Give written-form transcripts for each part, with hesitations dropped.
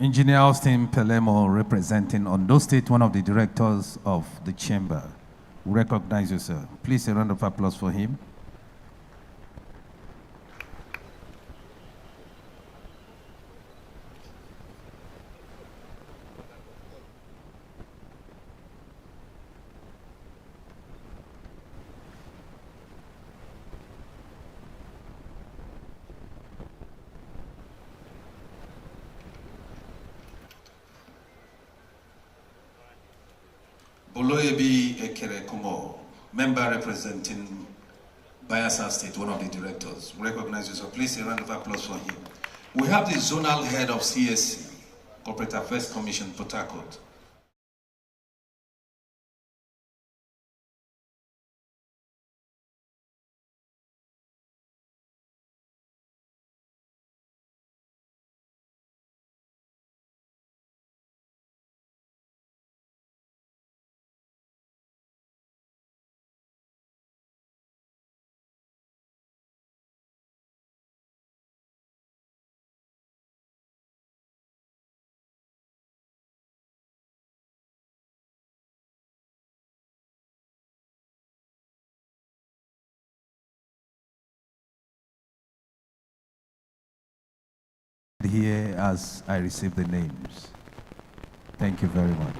Engineer Austin Pelemo, representing Ondo State, one of the directors of the chamber. We recognize you, sir. Please a round of applause for him. Oloyebi Ekerekumo, member representing Bayelsa State, one of the directors. We recognize you, so please a round of applause for him. We have the zonal head of CSC, Corporate Affairs Commission, Port Harcourt. Here as I receive the names. Thank you very much.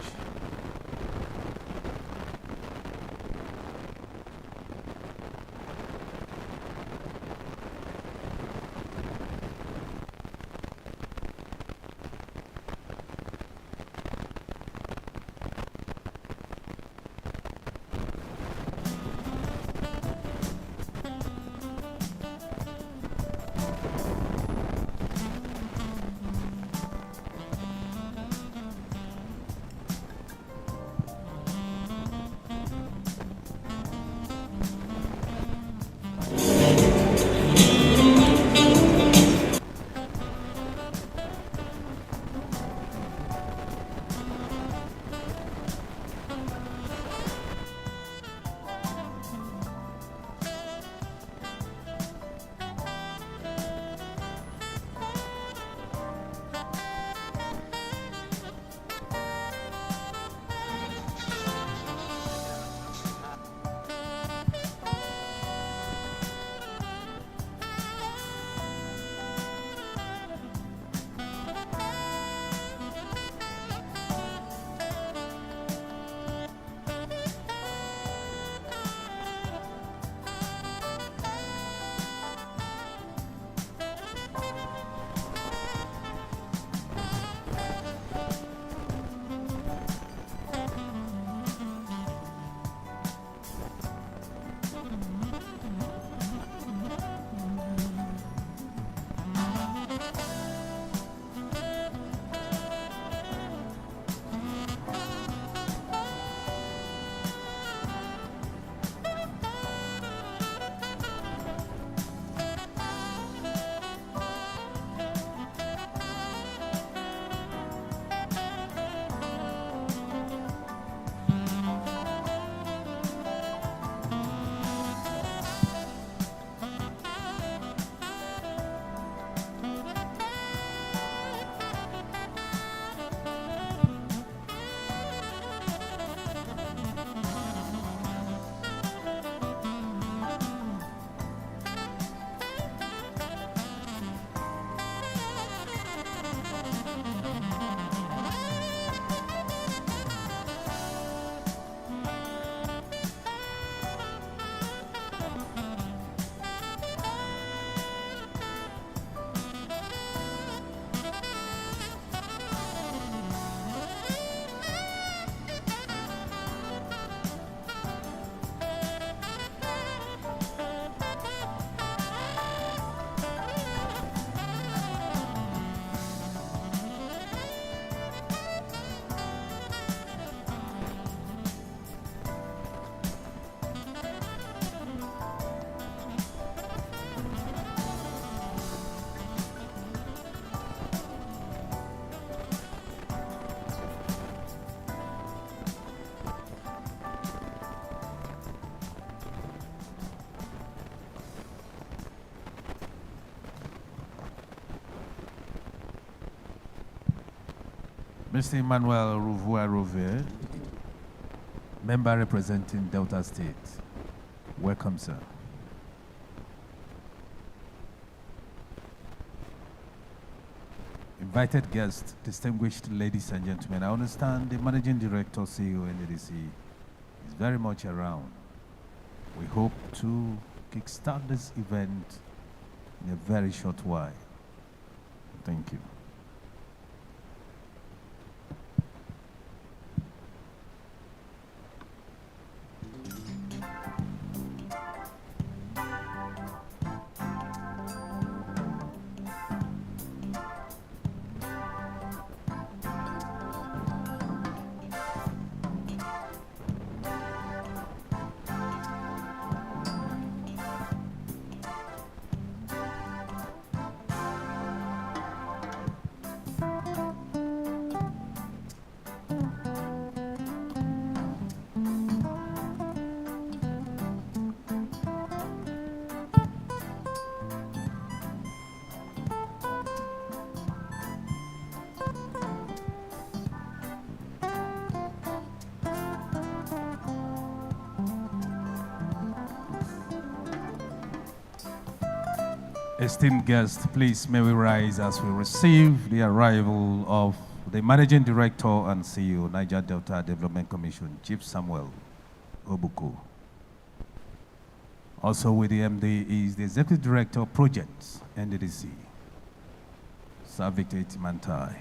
Mr. Emmanuel Rouvois Rouvier, member representing Delta State. Welcome, sir. Invited guests, distinguished ladies and gentlemen, I understand the Managing Director, CEO, NDDC is very much around. We hope to kickstart this event in a very short while. Thank you. Esteemed guests, please may we rise as we receive the arrival of the Managing Director and CEO, Niger Delta Development Commission, Chief Samuel Obuko. Also with the MD is the Executive Director of Projects, NDDC, Sir Victor Itimantai.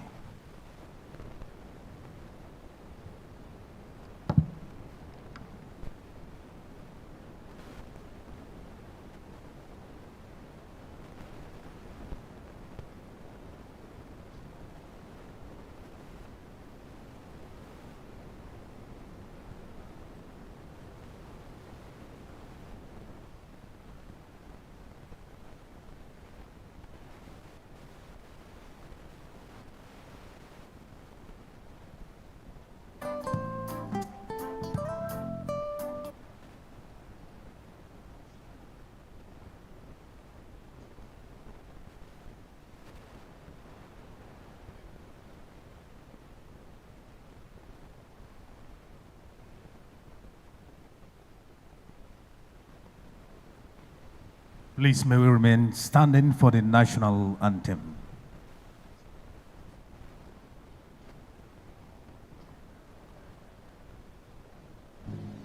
Please may we remain standing for the national anthem.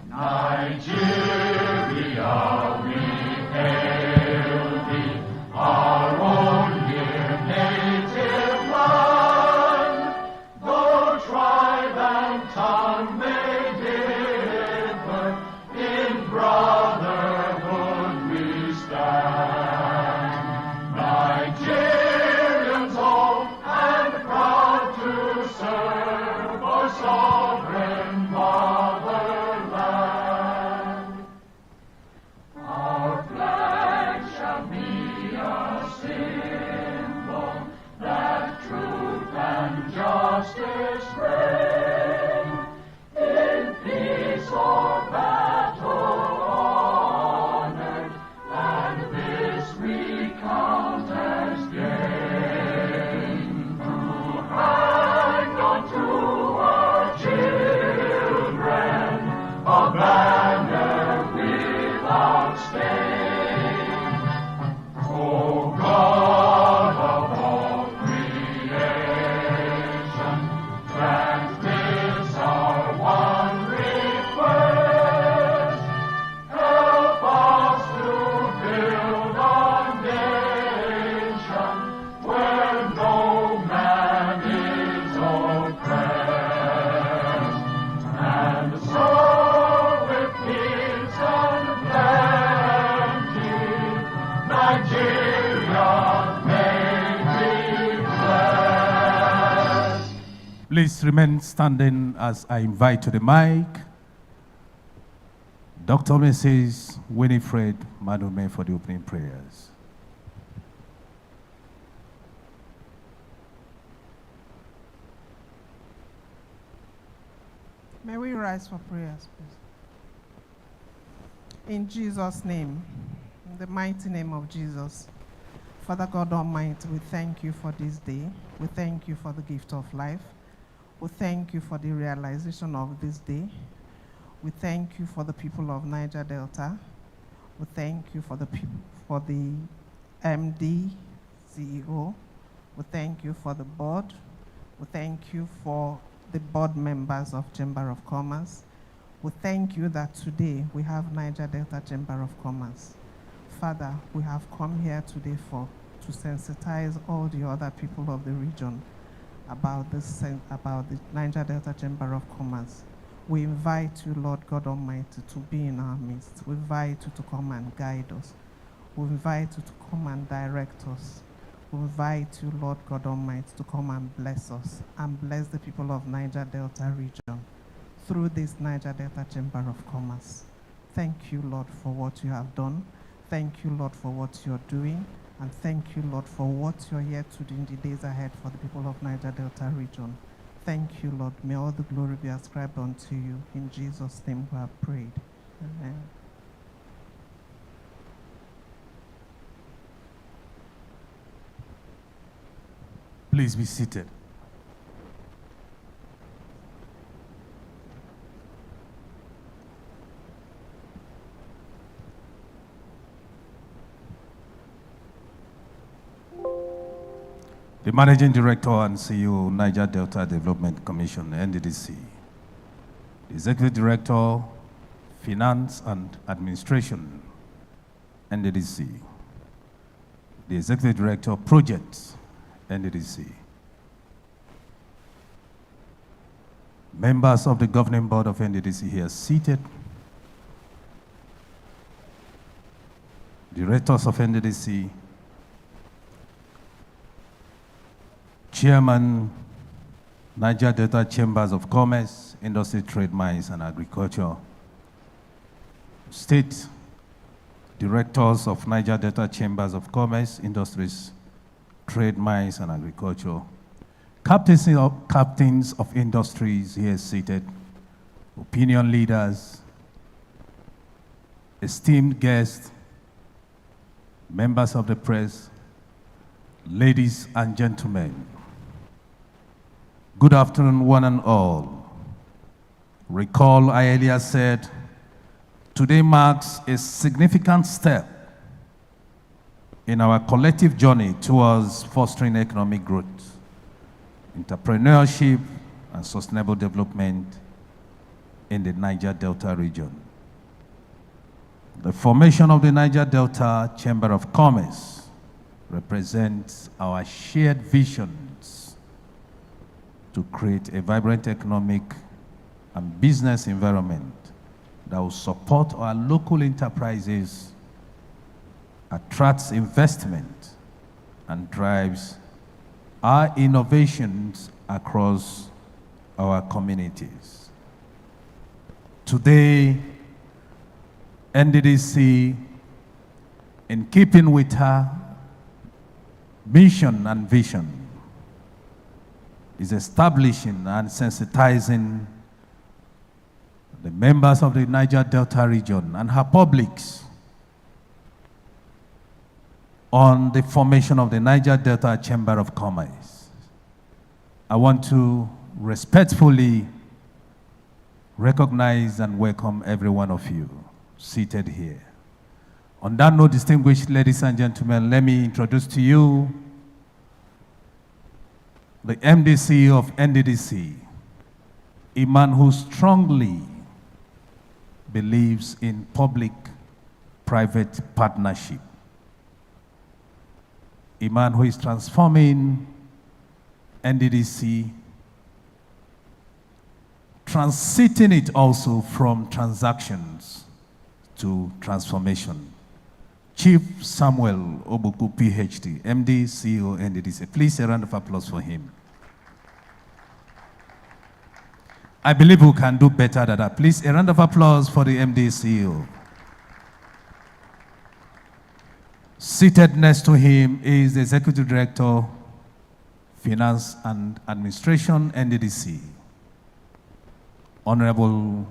Nigeria, we hail thee, our own dear native land. Though tribe and tongue may differ, in brotherhood we stand. Nigerians old and proud to serve our sovereign motherland. Our flag shall be a symbol that truth and justice reign. In peace or battle honored, and this we count as gain. To hang on to our children a banner without stain. O God of all creation, grant this our one request. Help us to build a nation where no man is oppressed. And so with peace and plenty, Nigeria may be blessed. Please remain standing as I invite to the mic Dr. Mrs. Winifred Manume for the opening prayers. May we rise for prayers, please. In Jesus' name, in the mighty name of Jesus, Father God Almighty, we thank you for this day. We thank you for the gift of life. We thank you for the realization of this day. We thank you for the people of Niger Delta. We thank you for the MD, CEO. We thank you for the board. We thank you for the board members of Chamber of Commerce. We thank you that today we have Niger Delta Chamber of Commerce. Father, we have come here today to sensitize all the other people of the region about the Niger Delta Chamber of Commerce. We invite you, Lord God Almighty, to be in our midst. We invite you to come and guide us. We invite you to come and direct us. We invite you, Lord God Almighty, to come and bless us and bless the people of Niger Delta region through this Niger Delta Chamber of Commerce. Thank you, Lord, for what you have done. Thank you, Lord, for what you're doing. And thank you, Lord, for what you're yet to do in the days ahead for the people of Niger Delta region. Thank you, Lord. May all the glory be ascribed unto you. In Jesus' name we have prayed. Amen. Please be seated. The Managing Director and CEO, Niger Delta Development Commission, NDDC. The Executive Director, Finance and Administration, NDDC. The Executive Director, Projects, NDDC. Members of the Governing Board of NDDC here seated. Directors of NDDC. Chairman, Niger Delta Chambers of Commerce, Industry, Trade, Mines, and Agriculture. State Directors of Niger Delta Chambers of Commerce, Industries, Trade, Mines, and Agriculture. Captains of industries here seated. Opinion leaders. Esteemed guests. Members of the press. Ladies and gentlemen. Good afternoon, one and all. Recall I earlier said, today marks a significant step in our collective journey towards fostering economic growth, entrepreneurship, and sustainable development in the Niger Delta region. The formation of the Niger Delta Chamber of Commerce represents our shared visions to create a vibrant economic and business environment that will support our local enterprises, attracts investment, and drives our innovations across our communities. Today, NDDC, in keeping with her mission and vision, is establishing and sensitizing the members of the Niger Delta region and her publics on the formation of the Niger Delta Chamber of Commerce. I want to respectfully recognize and welcome every one of you seated here. On that note, distinguished ladies and gentlemen, let me introduce to you the MDC of NDDC, a man who strongly believes in public-private partnership, a man who is transforming NDDC, transiting it also from transactions to transformation. Chief Samuel Obuku, PhD, MD, CEO, NDDC. Please a round of applause for him. I believe we can do better than that. Please a round of applause for the MD, CEO. Seated next to him is the Executive Director, Finance and Administration, NDDC, Honorable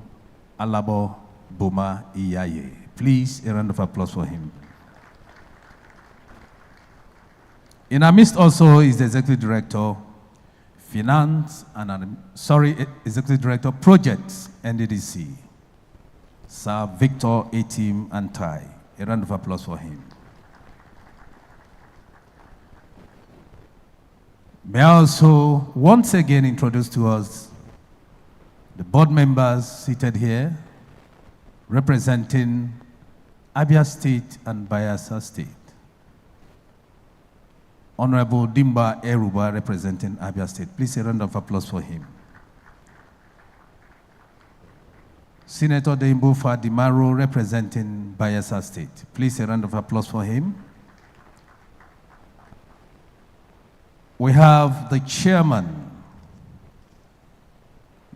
Alabo Boma Iyaye. Please a round of applause for him. In our midst also is the Executive Director, Finance and Executive Director Projects, NDDC, Sir Victor Etim Antai. A round of applause for him. May I also once again introduce to us the board members seated here, representing Abia State and Bayelsa State. Honorable Dimba Eruba, representing Abia State. Please a round of applause for him. Senator Dembofa Dimaro, representing Bayelsa State. Please a round of applause for him. We have the chairman,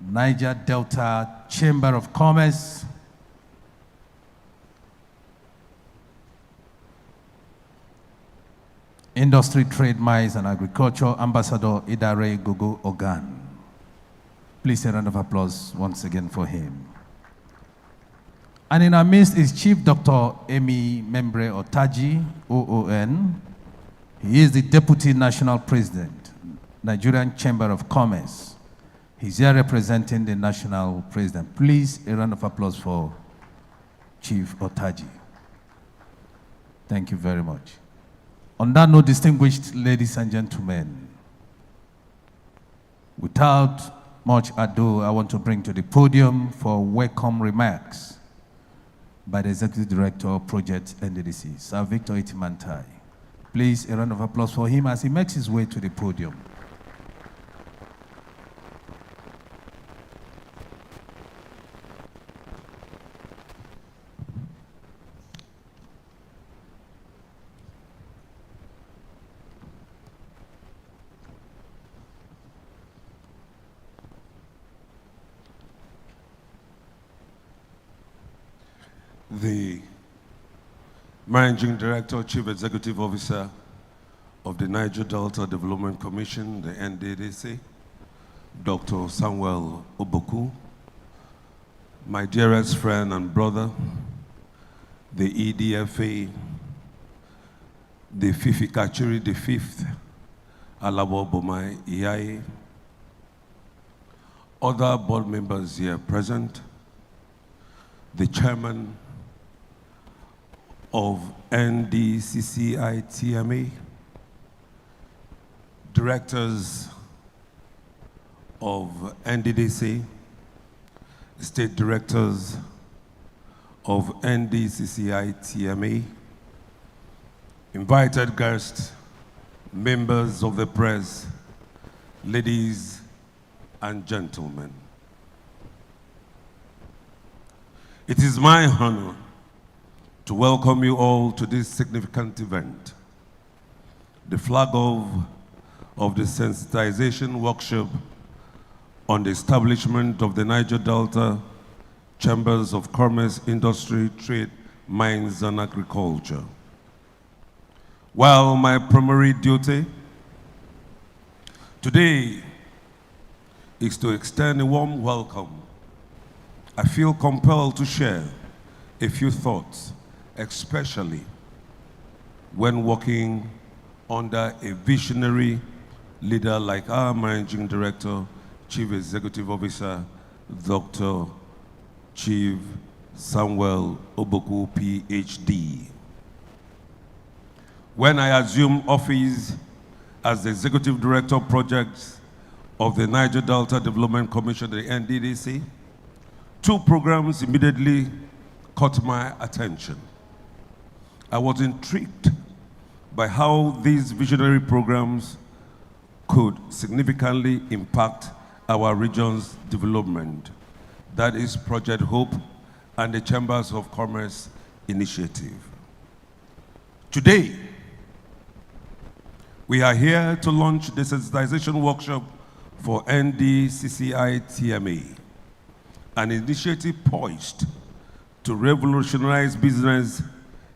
Niger Delta Chamber of Commerce, Industry, Trade, Mines and Agriculture, Ambassador Idare Gogo Ogan. Please a round of applause once again for him. And in our midst is Chief Dr. Emi Membre Otaji, OON. He is the Deputy National President, Nigerian Chamber of Commerce. He's here representing the National President. Please, a round of applause for Chief Otaji. Thank you very much. On that note, distinguished ladies and gentlemen, without much ado, I want to bring to the podium for welcome remarks by the Executive Director of Project NDDC, Sir Victor Etim Antai. Please, a round of applause for him as he makes his way to the podium. The Managing Director, Chief Executive Officer of the Niger Delta Development Commission, the NDDC, Dr. Samuel Oboku, my dearest friend and brother, the EDFA, the Fifi Kachiri, the fifth, Alabo Bomai Iai, other board members here present, the chairman of NDCCITMA, directors of NDDC, state directors of NDCCITMA, invited guests, members of the press, ladies and gentlemen. It is my honor to welcome you all to this significant event, the flag off of the Sensitization workshop on the establishment of the Niger Delta Chambers of Commerce, Industry, Trade, Mines and Agriculture. While my primary duty today is to extend a warm welcome, I feel compelled to share a few thoughts, especially when working under a visionary leader like our Managing Director, Chief Executive Officer, Dr. Chief Samuel Oboku, PhD. When I assumed office as the Executive Director of Projects of the Niger Delta Development Commission, the NDDC, two programs immediately caught my attention. I was intrigued by how these visionary programs could significantly impact our region's development. That is Project Hope and the Chambers of Commerce Initiative. Today, we are here to launch the sensitization workshop for NDCCITMA, an initiative poised to revolutionize business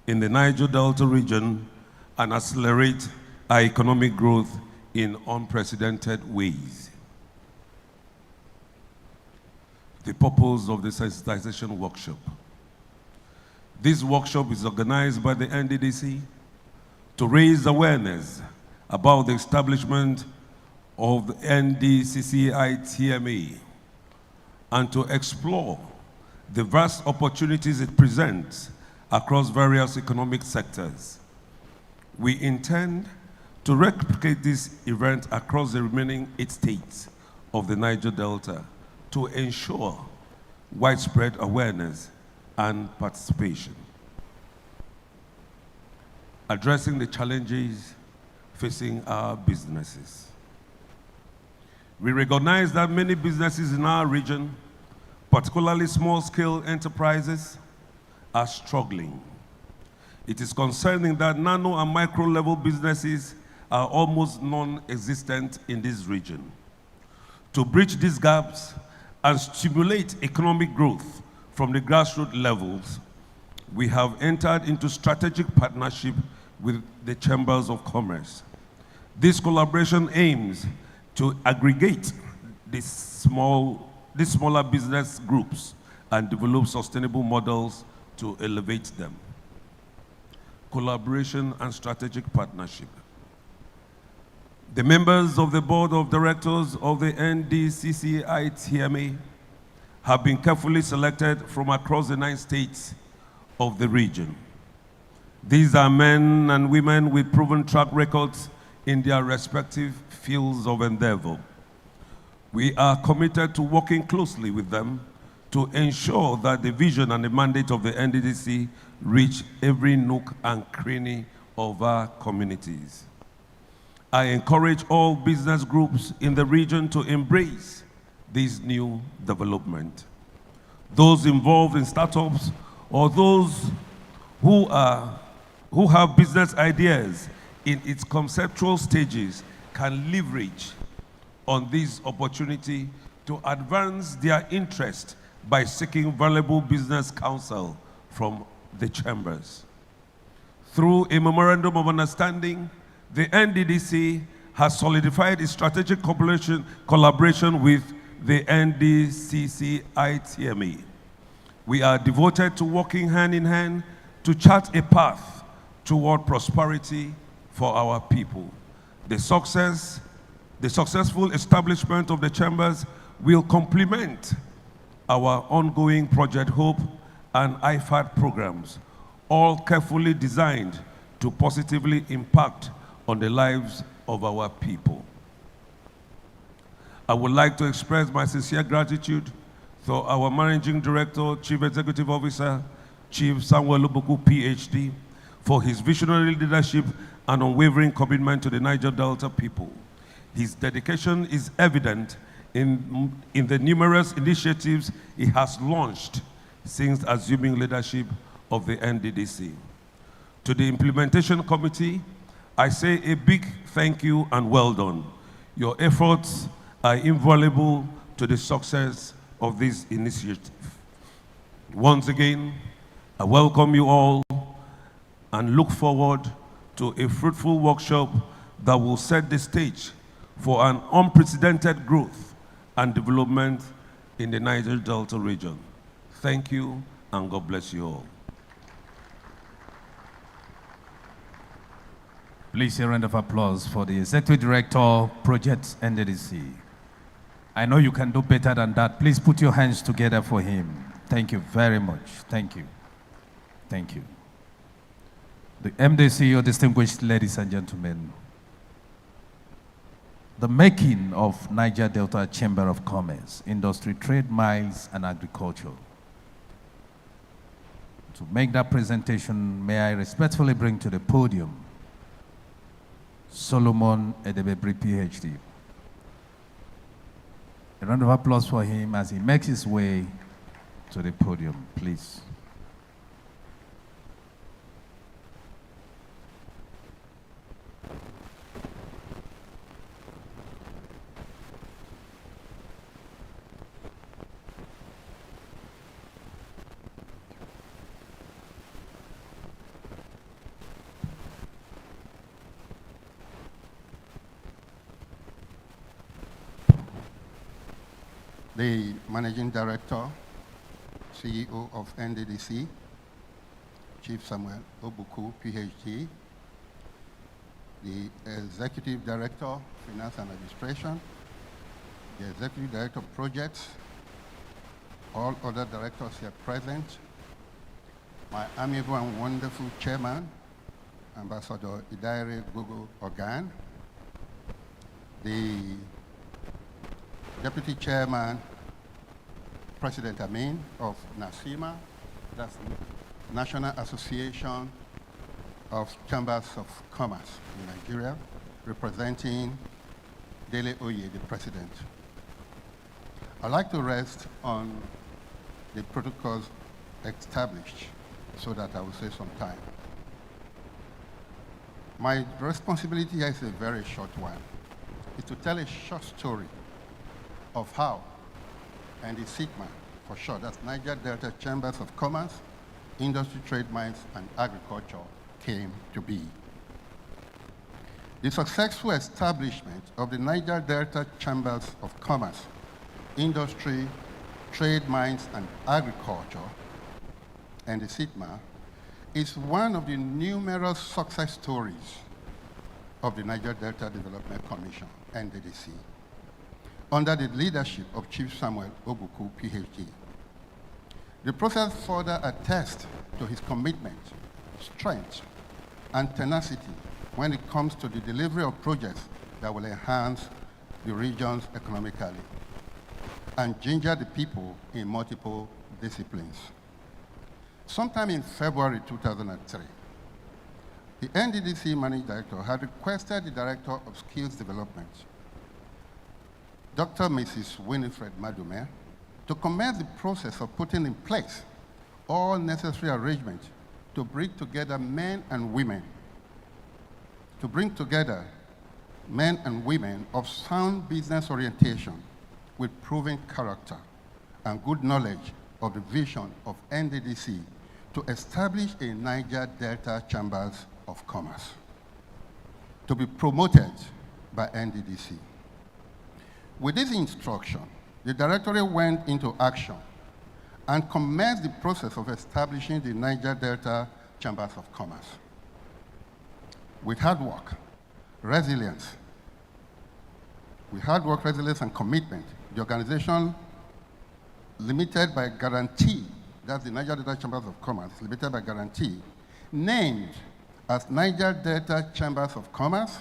in the Niger Delta region and accelerate our economic growth in unprecedented ways. The purpose of the sensitization workshop. This workshop is organized by the NDDC to raise awareness about the establishment of the NDCCITMA and to explore the vast opportunities it presents across various economic sectors. We intend to replicate this event across the remaining 8 states of the Niger Delta to ensure widespread awareness and participation. Addressing the challenges facing our businesses. We recognize that many businesses in our region, particularly small-scale enterprises, are struggling. It is concerning that nano and micro-level businesses are almost non-existent in this region. To bridge these gaps and stimulate economic growth from the grassroots levels, we have entered into strategic partnership with the Chambers of Commerce. This collaboration aims to aggregate these smaller business groups and develop sustainable models to elevate them. Collaboration and strategic partnership. The members of the board of directors of the NDCCITMA have been carefully selected from across the 9 states of the region. These are men and women with proven track records in their respective fields of endeavor. We are committed to working closely with them to ensure that the vision and the mandate of the NDDC reach every nook and cranny of our communities. I encourage all business groups in the region to embrace this new development. Those involved in startups or those who have business ideas in its conceptual stages can leverage on this opportunity to advance their interest by seeking valuable business counsel from the chambers. Through a memorandum of understanding, the NDDC has solidified its strategic collaboration with the NDCCITMA. We are devoted to working hand in hand to chart a path toward prosperity for our people. The successful establishment of the chambers will complement our ongoing Project Hope and IFAD programs, all carefully designed to positively impact on the lives of our people. I would like to express my sincere gratitude to our Managing Director, Chief Executive Officer, Chief Samuel Lubuku, PhD, for his visionary leadership and unwavering commitment to the Niger Delta people. His dedication is evident in the numerous initiatives he has launched since assuming leadership of the NDDC. To the Implementation Committee, I say a big thank you and well done. Your efforts are invaluable to the success of this initiative. Once again, I welcome you all and look forward to a fruitful workshop that will set the stage for an unprecedented growth and development in the Niger Delta region. Thank you, and God bless you all. Please, a round of applause for the Executive Director, Projects NDDC. I know you can do better than that. Please put your hands together for him. Thank you very much. Thank you. Thank you. The MDC, your distinguished ladies and gentlemen, the making of Niger Delta Chamber of Commerce, Industry, Trade, Mines, and Agriculture. To make that presentation, may I respectfully bring to the podium Solomon Edebebri, PhD. A round of applause for him as he makes his way to the podium, please. The Managing Director, CEO of NDDC, Chief Samuel Obuku, PhD, the Executive Director, Finance and Administration, the Executive Director of Projects, all other directors here present, my amiable and wonderful Chairman, Ambassador Idaire Gogo Ogan, the Deputy Chairman, President Amin of NACIMA, that's National Association of Chambers of Commerce in Nigeria, representing Dele Oye, the President. I'd like to rest on the protocols established so that I will save some time. My responsibility here is a very short one. It's to tell a short story of how NDCCITMA, for short, that's Niger Delta Chambers of Commerce, Industry, Trade, Mines, and Agriculture, came to be. The successful establishment of the Niger Delta Chambers of Commerce, Industry, Trade, Mines, and Agriculture, NDCCITMA, is one of the numerous success stories of the Niger Delta Development Commission, NDDC, under the leadership of Chief Samuel Obuku, PhD. The process further attests to his commitment, strength, and tenacity when it comes to the delivery of projects that will enhance the regions economically and ginger the people in multiple disciplines. Sometime in February 2003, the NDDC Managing Director had requested the Director of Skills Development, Dr. Mrs. Winifred Madume, to commence the process of putting in place all necessary arrangements to bring together men and women of sound business orientation with proven character and good knowledge of the vision of NDDC to establish a Niger Delta Chambers of Commerce, to be promoted by NDDC. With this instruction, the Directorate went into action and commenced the process of establishing the Niger Delta Chambers of Commerce. With hard work, resilience, and commitment, the organization limited by guarantee, that's the Niger Delta Chambers of Commerce, limited by guarantee, named as Niger Delta Chambers of Commerce,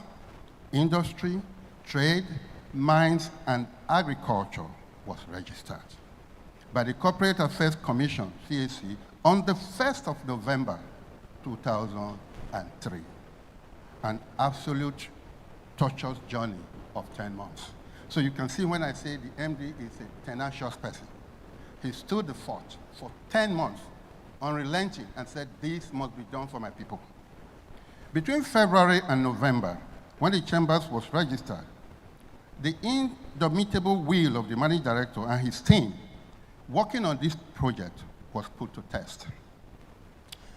Industry, Trade, Mines, and Agriculture was registered by the Corporate Affairs Commission, CAC, on the 1st of November, 2003. An absolute torturous journey of 10 months. So you can see when I say the MD is a tenacious person. He stood the fort for 10 months, unrelenting, and said, this must be done for my people. Between February and November, when the Chambers was registered, the indomitable will of the Managing Director and his team working on this project was put to test.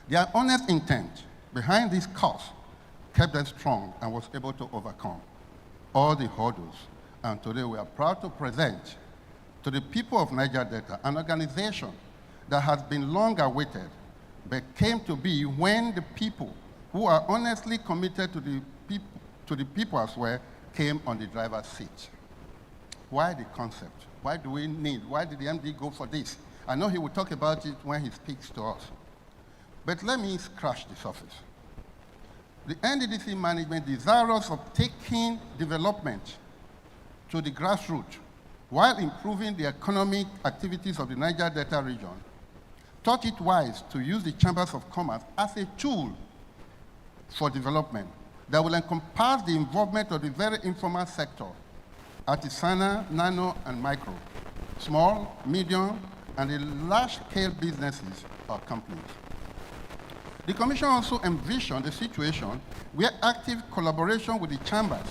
Their honest intent behind this cause kept them strong and was able to overcome all the hurdles. And today we are proud to present to the people of Niger Delta an organization that has been long awaited, but came to be when the people who are honestly committed to the people as well came on the driver's seat. Why the concept? Why did the MD go for this? I know he will talk about it when he speaks to us. But let me scratch the surface. The NDDC management, desirous of taking development to the grassroots while improving the economic activities of the Niger Delta region, thought it wise to use the Chambers of Commerce as a tool for development that will encompass the involvement of the very informal sector, artisanal, nano, and micro, small, medium, and the large-scale businesses or companies. The Commission also envisioned a situation where active collaboration with the Chambers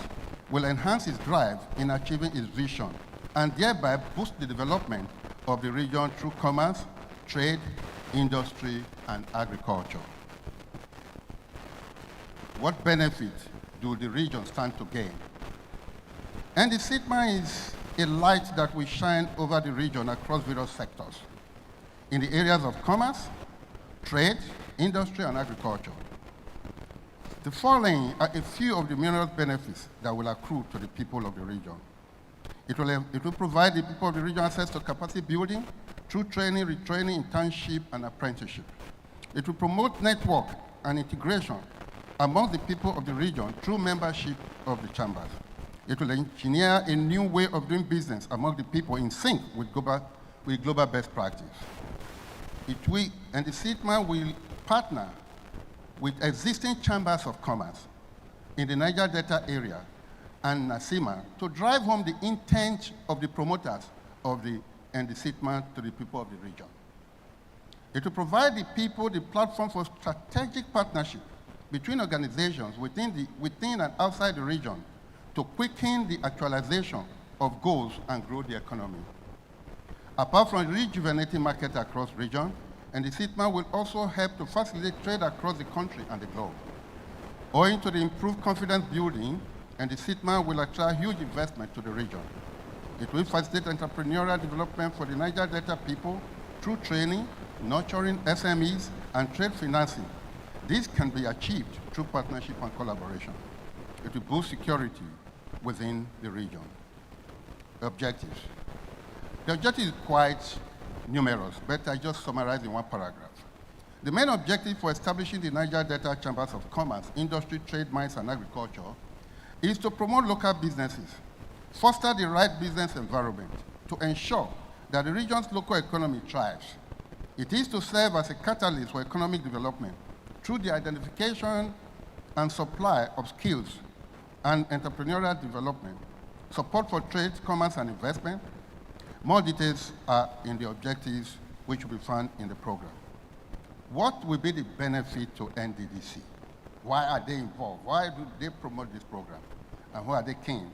will enhance its drive in achieving its vision and thereby boost the development of the region through commerce, trade, industry, and agriculture. What benefit do the region stand to gain? And the NDCCITMA is a light that will shine over the region across various sectors in the areas of commerce, trade, industry, and agriculture. The following are a few of the numerous benefits that will accrue to the people of the region. It will provide the people of the region access to capacity building through training, retraining, internship, and apprenticeship. It will promote network and integration among the people of the region through membership of the chambers. It will engineer a new way of doing business among the people in sync with global best practice. And the NDCCITMA will partner with existing chambers of commerce in the Niger Delta area and NACIMA to drive home the intent of the promoters of the NDCCITMA to the people of the region. It will provide the people the platform for strategic partnership between organizations within and outside the region to quicken the actualization of goals and grow the economy. Apart from rejuvenating markets across region, NDCCITMA will also help to facilitate trade across the country and the globe. Owing to the improved confidence building, NDCCITMA will attract huge investment to the region. It will facilitate entrepreneurial development for the Niger Delta people through training, nurturing SMEs, and trade financing. This can be achieved through partnership and collaboration. It will boost security within the region. Objectives. The objective is quite numerous, but I just summarize in one paragraph. The main objective for establishing the Niger Delta Chambers of Commerce, Industry, Trade, Mines, and Agriculture is to promote local businesses, foster the right business environment, to ensure that the region's local economy thrives. It is to serve as a catalyst for economic development through the identification and supply of skills and entrepreneurial development, support for trade, commerce, and investment. More details are in the objectives which will be found in the program. What will be the benefit to NDDC? Why are they involved? Why do they promote this program? And who are they keen?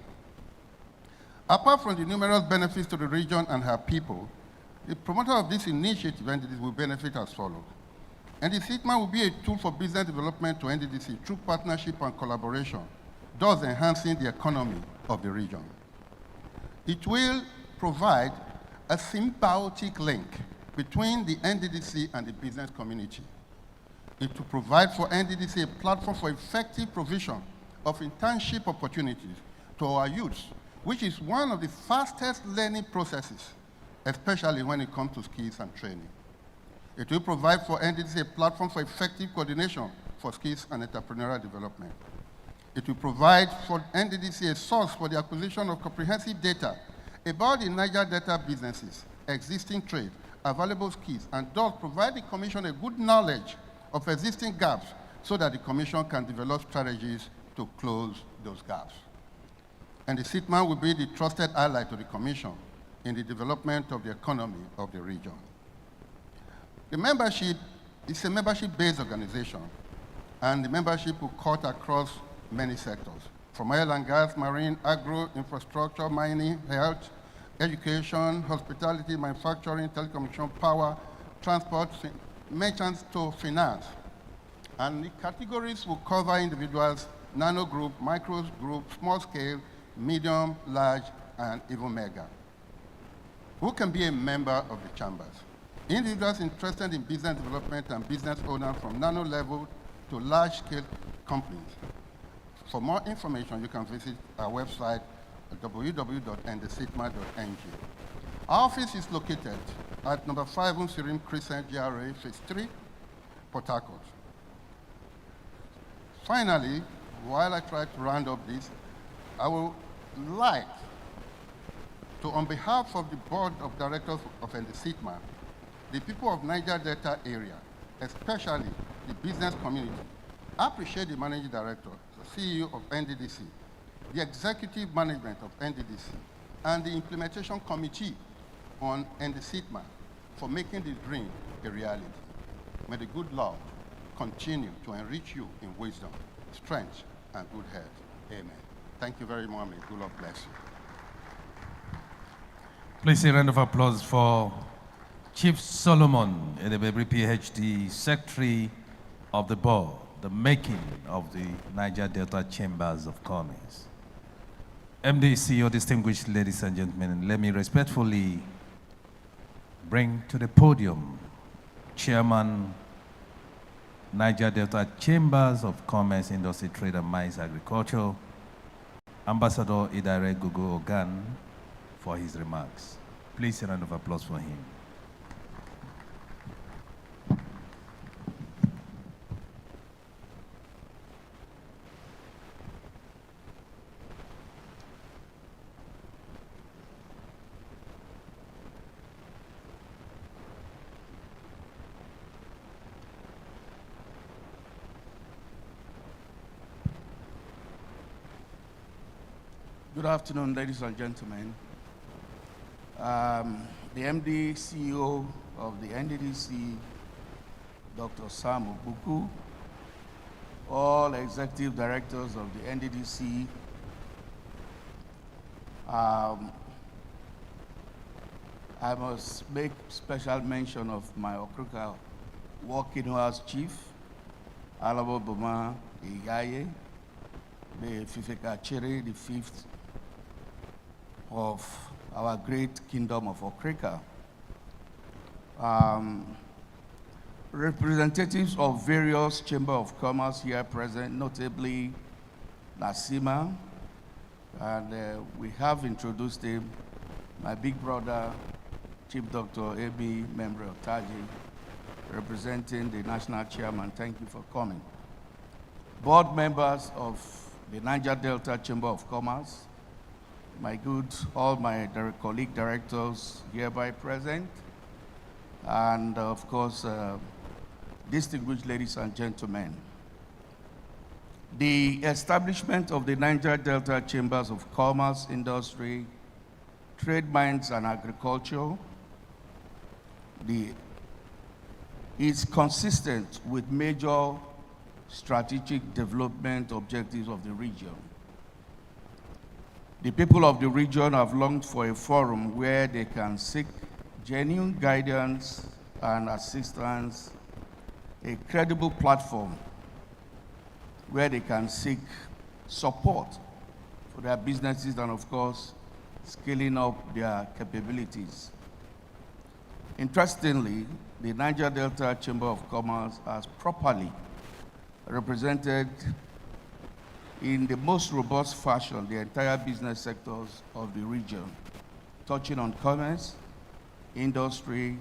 Apart from the numerous benefits to the region and her people, the promoter of this initiative, NDDC, will benefit as follows. NDCCITMA will be a tool for business development to NDDC through partnership and collaboration, thus enhancing the economy of the region. It will provide a symbiotic link between the NDDC and the business community. It will provide for NDDC a platform for effective provision of internship opportunities to our youths, which is one of the fastest learning processes, especially when it comes to skills and training. It will provide for NDDC a platform for effective coordination for skills and entrepreneurial development. It will provide for NDDC a source for the acquisition of comprehensive data about the Niger Delta businesses, existing trade, available skills, and thus provide the Commission a good knowledge of existing gaps so that the Commission can develop strategies to close those gaps. And the NDCCITMA will be the trusted ally to the Commission in the development of the economy of the region. The membership is a membership-based organization, and the membership will cut across many sectors, from oil and gas, marine, agro, infrastructure, mining, health, education, hospitality, manufacturing, telecommunication, power, transport, merchants to finance. And the categories will cover individuals, nano group, micro group, small scale, medium, large, and even mega. Who can be a member of the chambers? Individuals interested in business development and business owners from nano level to large scale companies. For more information, you can visit our website at www.ndcitma.ng. Our office is located at number 5 Unsirim Crescent, GRA, Phase 3, Port Harcourt. Finally, while I try to round up this, I would like to, on behalf of the Board of Directors of NDCCITMA, the people of Niger Delta area, especially the business community, appreciate the Managing Director, the CEO of NDDC, the Executive Management of NDDC, and the Implementation Committee on NDCCITMA for making the dream a reality. May the good Lord continue to enrich you in wisdom, strength, and good health. Amen. Thank you very much. May good Lord bless you. Please a round of applause for Chief Solomon Edebebri, PhD, Secretary of the Board, the making of the Niger Delta Chambers of Commerce. MDC, your distinguished ladies and gentlemen, let me respectfully bring to the podium Chairman Niger Delta Chambers of Commerce, Industry, Trade and Mines Agriculture, Ambassador Idare Gogo Ogan, for his remarks. Please a round of applause for him. Good afternoon, ladies and gentlemen. The MD CEO of the NDDC, Dr. Sam Obuku, all executive directors of the NDDC, I must make special mention of my Okruka working house chief, Alabo Boma Igaye, the Fifeka Chere, the fifth of our great kingdom of Okrika. Representatives of various Chamber of Commerce here present, notably Nasima, and we have introduced him, my big brother, Chief Dr. A.B. member of Taji, representing the national chairman. Thank you for coming. Board members of the Niger Delta Chamber of Commerce, all my colleague directors hereby present, and of course, distinguished ladies and gentlemen. The establishment of the Niger Delta Chambers of Commerce, Industry, Trade, Mines, and Agriculture is consistent with major strategic development objectives of the region. The people of the region have longed for a forum where they can seek genuine guidance and assistance, a credible platform where they can seek support for their businesses and, of course, scaling up their capabilities. Interestingly, the Niger Delta Chamber of Commerce has properly represented in the most robust fashion the entire business sectors of the region, touching on commerce, industry,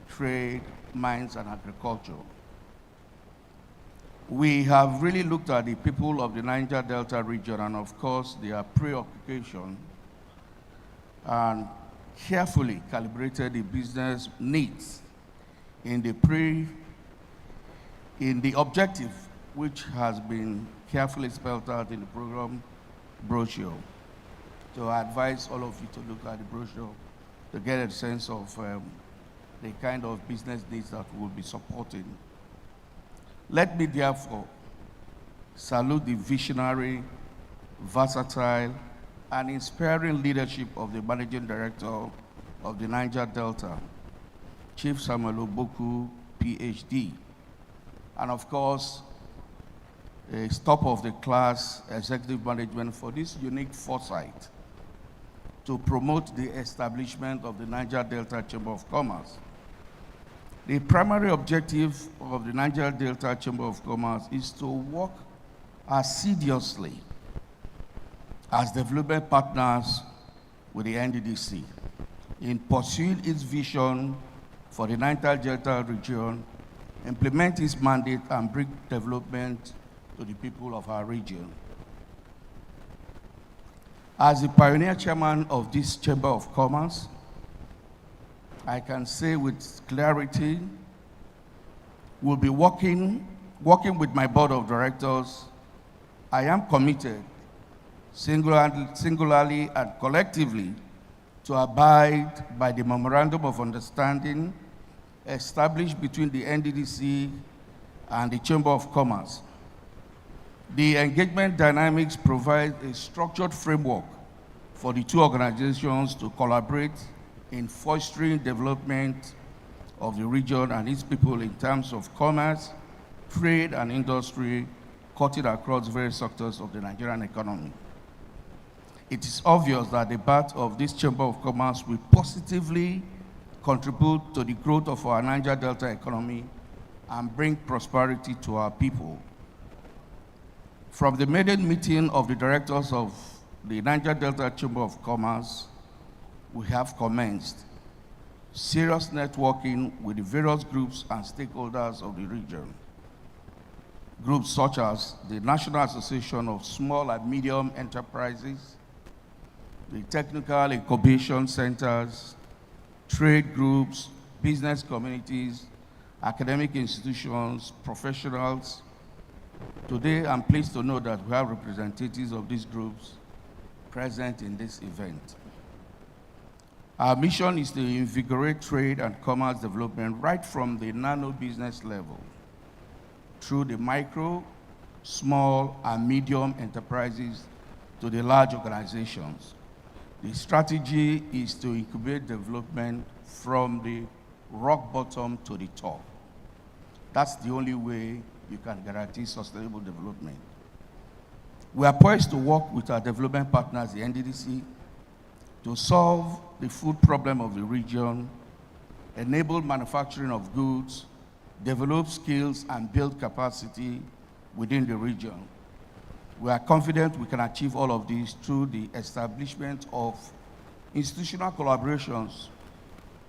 trade, mines, and agriculture. We have really looked at the people of the Niger Delta region and, of course, their preoccupation, and carefully calibrated the business needs in the objective which has been carefully spelled out in the program brochure. So I advise all of you to look at the brochure to get a sense of the kind of business needs that we'll be supporting. Let me therefore salute the visionary, versatile, and inspiring leadership of the Managing Director of the Niger Delta, Chief Samuel Obuku, PhD, and of course, a top-of-the-class executive management for this unique foresight to promote the establishment of the Niger Delta Chamber of Commerce. The primary objective of the Niger Delta Chamber of Commerce is to work assiduously as development partners with the NDDC in pursuing its vision for the Niger Delta region, implement its mandate, and bring development to the people of our region. As the pioneer chairman of this Chamber of Commerce, I can say with clarity, we'll be working with my board of directors. I am committed singularly and collectively to abide by the Memorandum of Understanding established between the NDDC and the Chamber of Commerce. The engagement dynamics provide a structured framework for the two organizations to collaborate in fostering development of the region and its people in terms of commerce, trade, and industry, cutting across various sectors of the Nigerian economy. It is obvious that the birth of this Chamber of Commerce will positively contribute to the growth of our Niger Delta economy and bring prosperity to our people. From the maiden meeting of the directors of the Niger Delta Chamber of Commerce, we have commenced serious networking with the various groups and stakeholders of the region. Groups such as the National Association of Small and Medium Enterprises, the Technical Incubation Centers, trade groups, business communities, academic institutions, professionals. Today, I'm pleased to know that we have representatives of these groups present in this event. Our mission is to invigorate trade and commerce development right from the nano business level through the micro, small, and medium enterprises to the large organizations. The strategy is to incubate development from the rock bottom to the top. That's the only way you can guarantee sustainable development. We are poised to work with our development partners, the NDDC, to solve the food problem of the region, enable manufacturing of goods, develop skills, and build capacity within the region. We are confident we can achieve all of this through the establishment of institutional collaborations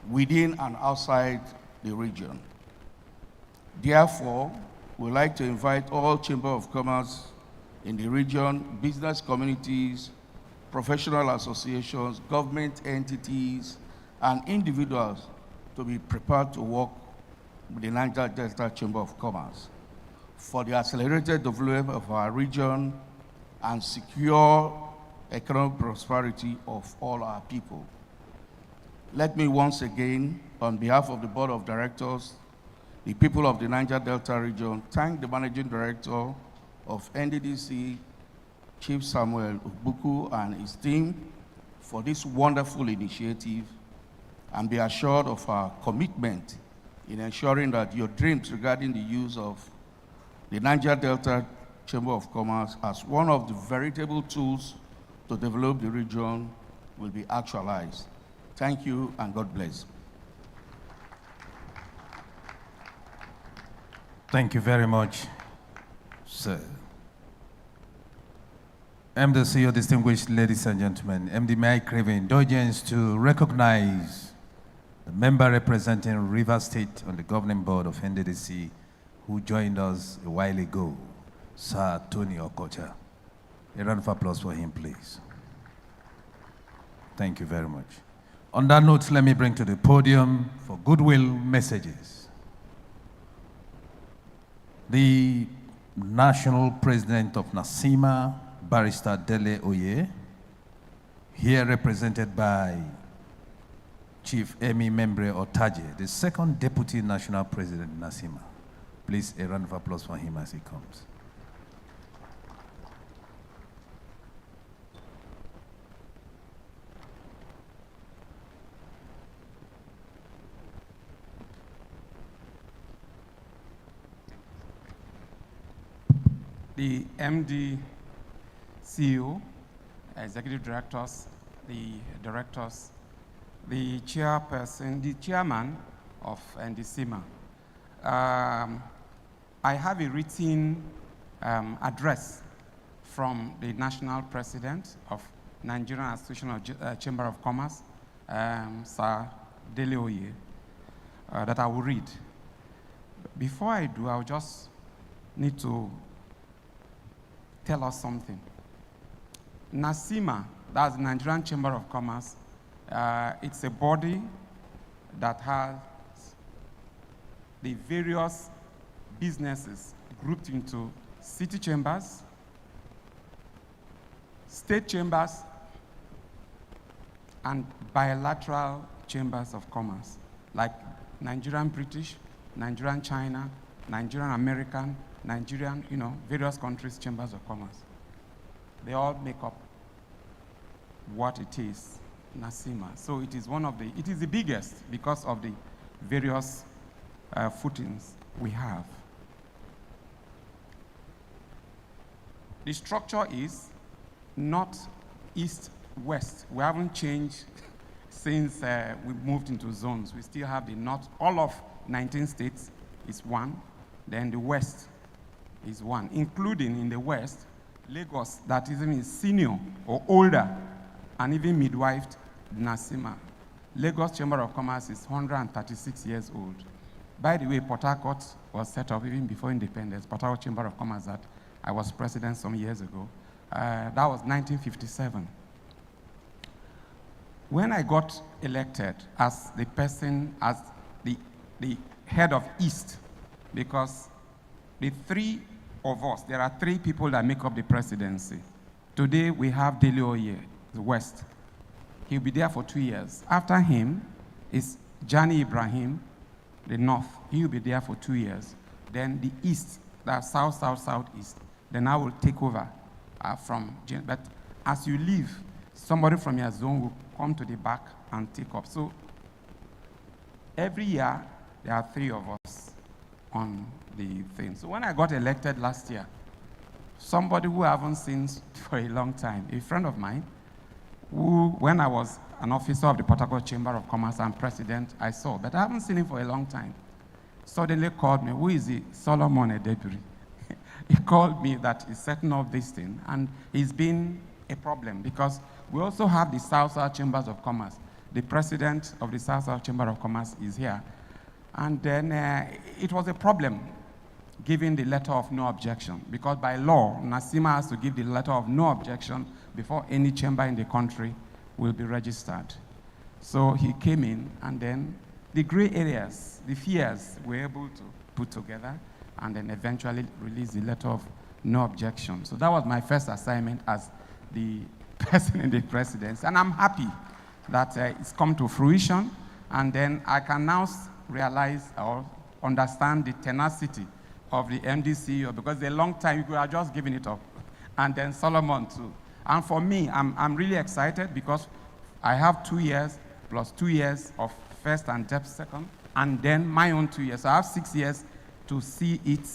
within and outside the region. Therefore, we'd like to invite all Chamber of Commerce in the region, business communities, professional associations, government entities, and individuals to be prepared to work with the Niger Delta Chamber of Commerce for the accelerated development of our region and secure economic prosperity of all our people. Let me once again, on behalf of the Board of Directors, the people of the Niger Delta region, thank the Managing Director of NDDC, Chief Samuel Ubuku, and his team for this wonderful initiative, and be assured of our commitment in ensuring that your dreams regarding the use of the Niger Delta Chamber of Commerce as one of the veritable tools to develop the region will be actualized. Thank you, and God bless. Thank you very much, sir. MDCO, distinguished ladies and gentlemen, MD, may I crave indulgence to recognize the member representing Rivers State on the governing board of NDDC who joined us a while ago, Sir Tony Okocha. A round of applause for him, please. Thank you very much. On that note, let me bring to the podium for goodwill messages the National President of NASIMA, Barrister Dele Oye, here represented by Chief Emi Membre Otaje, the second Deputy National President NASIMA. Please, a round of applause for him as he comes. The MD, CEO, executive directors, the directors, the chairperson, the chairman of NDCICITMA. I have a written address from the national president of Nigerian Association of Chamber of Commerce, Sir Dele Oye, that I will read. Before I do, I'll just need to tell us something. NASIMA, that's the Nigerian Chamber of Commerce, it's a body that has the various businesses grouped into city chambers, state chambers, and bilateral chambers of commerce, like Nigerian British, Nigerian China, Nigerian American, Nigerian, various countries' chambers of commerce. They all make up what it is, NASIMA. So it is it is the biggest because of the various footings we have. The structure is north, east, west. We haven't changed since we moved into zones. We still have the north, all of 19 states, is 1. Then the West is 1, including in the West, Lagos, that is senior or older, and even midwifed NACIMA. Lagos Chamber of Commerce is 136 years old. By the way, Port Harcourt was set up even before independence, Port Harcourt Chamber of Commerce that I was president some years ago. That was 1957. When I got elected as the person, as the head of East, because the 3 of us, there are 3 people that make up the presidency. Today we have Dele Oye, the West. He'll be there for 2 years. After him is Jani Ibrahim, the North. He'll be there for 2 years. Then the East, that's South, South, Southeast. Then I will take over from, but as you leave, somebody from your zone will come to the back and take up. So every year, there are 3 of us on the thing. So when I got elected last year, somebody who I haven't seen for a long time, a friend of mine, who, when I was an officer of the Port Harcourt Chamber of Commerce and president, I saw, but I haven't seen him for a long time, suddenly called me. Who is he? Solomon Edebiri. He called me that he's setting up this thing, and it's been a problem because we also have the South-South Chambers of Commerce. The president of the South-South Chamber of Commerce is here. And then it was a problem giving the letter of no objection, because by law, NACIMA has to give the letter of no objection before any chamber in the country will be registered. So he came in, and then the gray areas, the fears, were able to put together, and then eventually release the letter of no objection. So that was my first assignment as the person in the presidency, and I'm happy that it's come to fruition, and then I can now realize or understand the tenacity of the NDCCITMA, because a long time you could have just given it up, and then Solomon too. And for me, I'm really excited because I have 2 years plus 2 years of first and depth second, and then my own 2 years. So I have 6 years to see it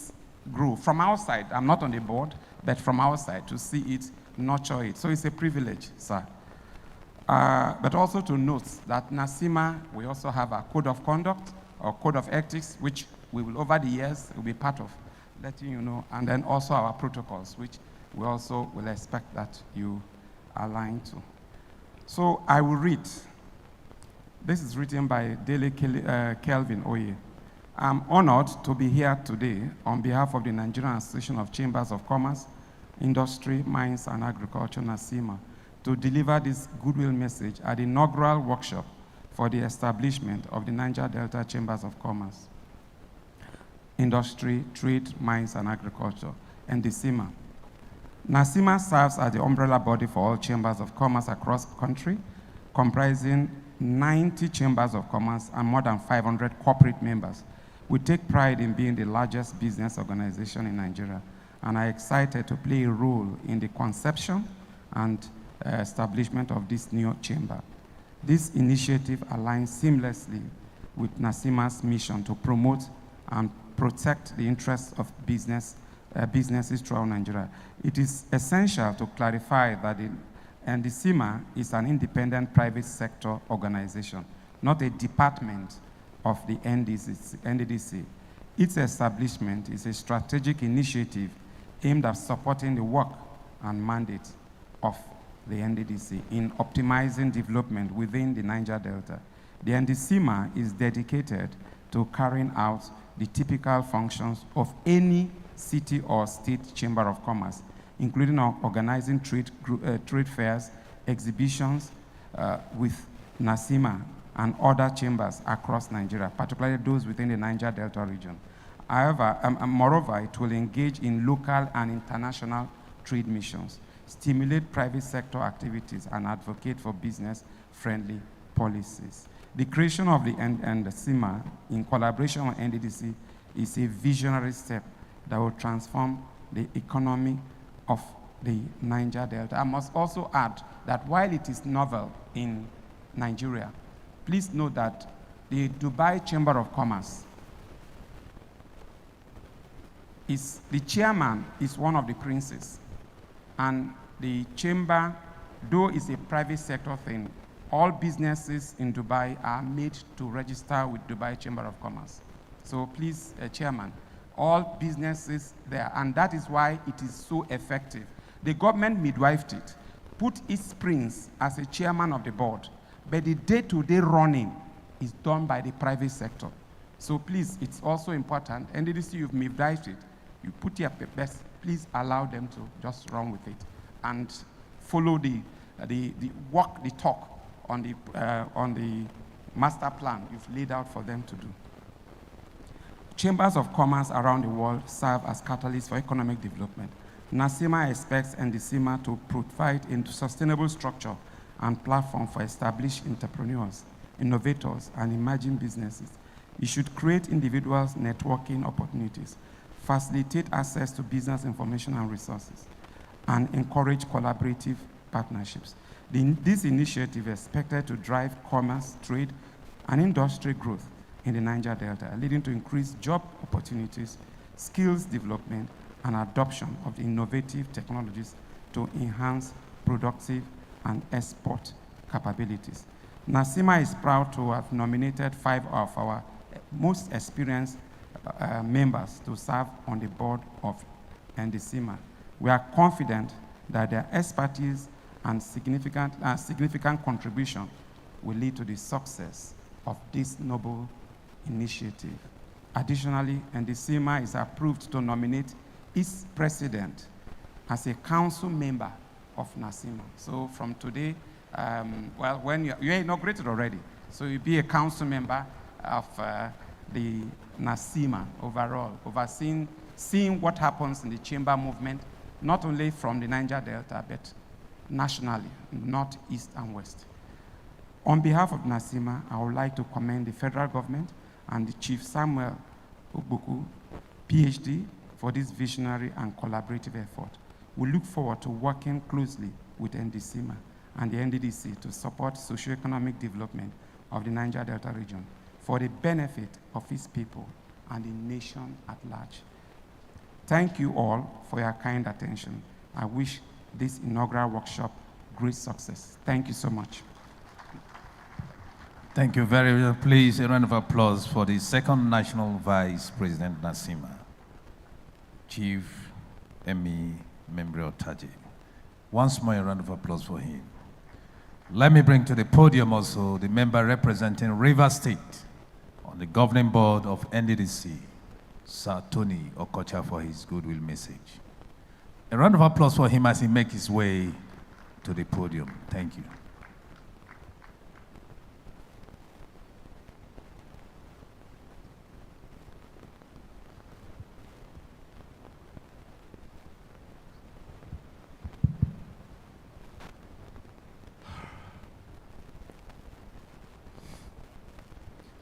grow. From outside, I'm not on the board, but from outside to see it nurture it. So it's a privilege, sir. But also to note that NACIMA, we also have a code of conduct or code of ethics, which we will, over the years, will be part of letting you know, and then also our protocols, which we also will expect that you align to. So I will read. This is written by Dele Kelvin Oye. I'm honored to be here today on behalf of the Nigerian Association of Chambers of Commerce, Industry, Mines, and Agriculture, NACIMA, to deliver this goodwill message at the inaugural workshop for the establishment of the Niger Delta Chambers of Commerce, Industry, Trade, Mines, and Agriculture, NDCCITMA. NACIMA serves as the umbrella body for all chambers of commerce across the country, comprising 90 chambers of commerce and more than 500 corporate members. We take pride in being the largest business organization in Nigeria, and are excited to play a role in the conception and establishment of this new chamber. This initiative aligns seamlessly with NACIMA's mission to promote and protect the interests of businesses throughout Nigeria. It is essential to clarify that the NDCCITMA is an independent private sector organization, not a department of the NDDC. Its establishment is a strategic initiative aimed at supporting the work and mandate of the NDDC in optimizing development within the Niger Delta. The NDCCITMA is dedicated to carrying out the typical functions of any city or state chamber of commerce, including organizing trade fairs, exhibitions with NACIMA and other chambers across Nigeria, particularly those within the Niger Delta region. However, moreover, it will engage in local and international trade missions, stimulate private sector activities, and advocate for business-friendly policies. The creation of the NDCCITMA in collaboration with NDDC is a visionary step that will transform the economy of the Niger Delta. I must also add that while it is novel in Nigeria, please note that the Dubai Chamber of Commerce the chairman is one of the princes, and the chamber, though it's a private sector thing, all businesses in Dubai are made to register with Dubai Chamber of Commerce. So please, Chairman, all businesses there, and that is why it is so effective. The government midwifed it, put East Prince as a chairman of the board, but the day-to-day running is done by the private sector. So please, it's also important. NDDC, you've midwifed it. You put your best. Please allow them to just run with it and follow the walk the talk on the master plan you've laid out for them to do. Chambers of commerce around the world serve as catalysts for economic development. NACIMA expects NDCICITMA to provide a sustainable structure and platform for established entrepreneurs, innovators, and emerging businesses. It should create individuals' networking opportunities, facilitate access to business information and resources, and encourage collaborative partnerships. This initiative is expected to drive commerce, trade, and industry growth in the Niger Delta, leading to increased job opportunities, skills development, and adoption of the innovative technologies to enhance productive and export capabilities. NACIMA is proud to have nominated 5 of our most experienced members to serve on the board of NDCICITMA. We are confident that their expertise and significant contribution will lead to the success of this noble initiative. Additionally, NDCICITMA is approved to nominate its president as a council member of NACIMA. So from today, well, when you're inaugurated already, so you'll be a council member of the NACIMA overall, seeing what happens in the chamber movement, not only from the Niger Delta, but nationally, north, east, and west. On behalf of NACIMA, I would like to commend the federal government and the Chief Samuel Ogbuku, PhD, for this visionary and collaborative effort. We look forward to working closely with NDCICITMA and the NDDC to support socioeconomic development of the Niger Delta region for the benefit of its people and the nation at large. Thank you all for your kind attention. I wish this inaugural workshop great success. Thank you so much. Thank you very much. Please, a round of applause for the second National Vice President NACIMA, Chief Emi Membrio Taji. Once more, a round of applause for him. Let me bring to the podium also the member representing Rivers State on the governing board of NDDC, Sir Tony Okocha, for his goodwill message. A round of applause for him as he makes his way to the podium. Thank you.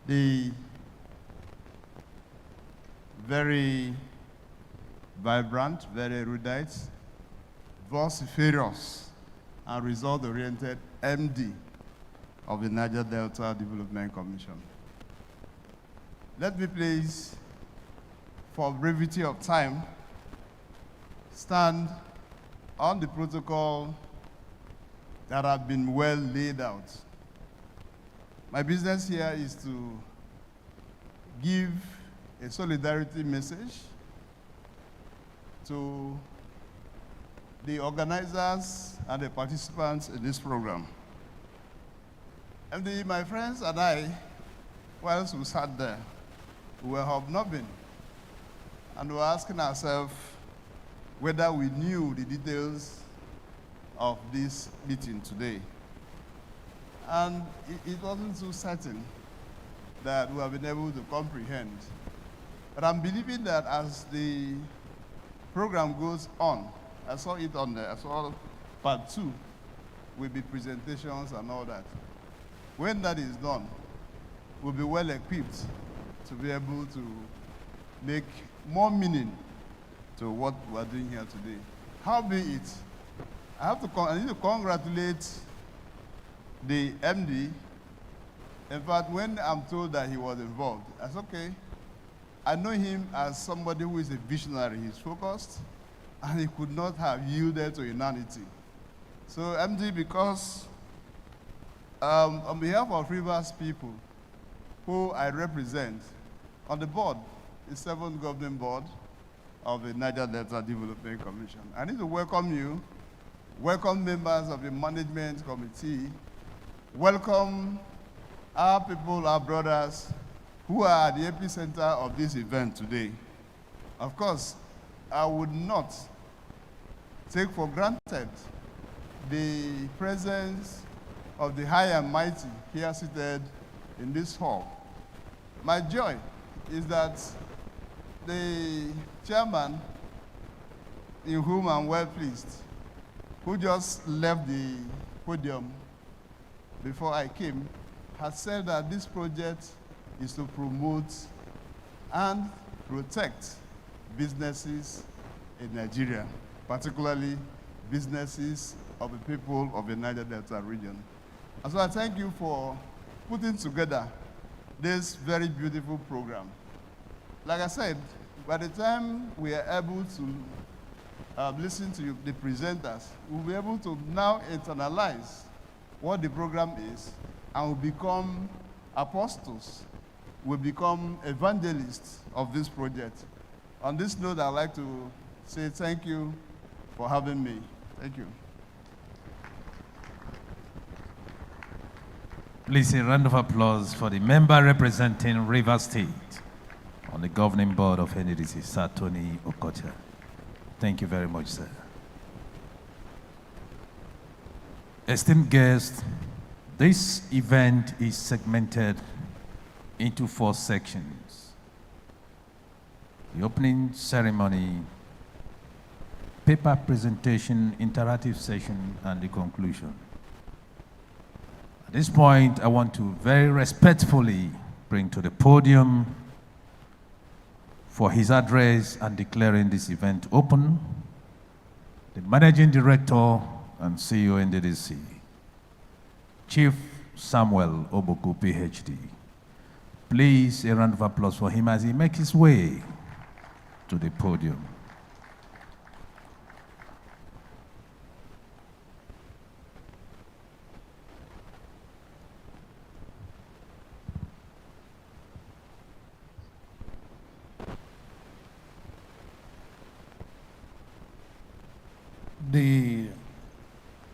The very vibrant, very erudite, vociferous, and result-oriented MD of the Niger Delta Development Commission. Let me please, for brevity of time, stand on the protocol that have been well laid out. My business here is to give a solidarity message to the organizers and the participants in this program. And my friends and I, whilst we sat there, we were hobnobbing and we were asking ourselves whether we knew the details of this meeting today. And it wasn't so certain that we have been able to comprehend. But I'm believing that as the program goes on, I saw it on there, I saw part 2 will be presentations and all that. When that is done, we'll be well equipped to be able to make more meaning to what we're doing here today. How be it? I need to congratulate the MD. In fact, when I'm told that he was involved, I said, okay, I know him as somebody who is a visionary. He's focused, and he could not have yielded to inanity. So, MD, because on behalf of Rivers people who I represent, On the board, the 7th governing board of the Niger Delta Development Commission. I need to welcome you, welcome members of the management committee, welcome our people, our brothers, who are at the epicenter of this event today. Of course, I would not take for granted the presence of the high and mighty here seated in this hall. My joy is that the chairman, in whom I'm well pleased, who just left the podium before I came, has said that this project is to promote and protect businesses in Nigeria, particularly businesses of the people of the Niger Delta region. And so I thank you for putting together this very beautiful program. Like I said, by the time we are able to listen to you, the presenters, we'll be able to now internalize what the program is, and we'll become apostles, we'll become evangelists of this project. On this note, I'd like to say thank you for having me. Thank you. Please, a round of applause for the member representing Rivers State on the governing board of NDDC, Sir Tony Okocha. Thank you very much, sir. Esteemed guests, this event is segmented into 4 sections: the opening ceremony, paper presentation, interactive session, and the conclusion. At this point, I want to very respectfully bring to the podium for his address and declaring this event open, the Managing Director and CEO NDDC, Chief Samuel Oboku, PhD. Please, a round of applause for him as he makes his way to the podium. The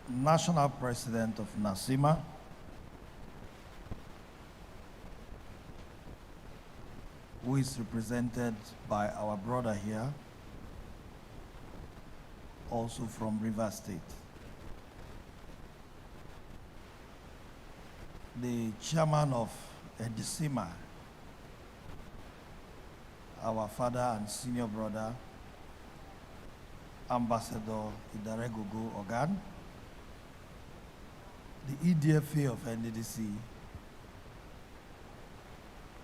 National President of NACIMA, who is represented by our brother here, also from Rivers State. The chairman of NDCCITMA, our father and senior brother, Ambassador Idaregogo Ogan, the EDFA of NDDC,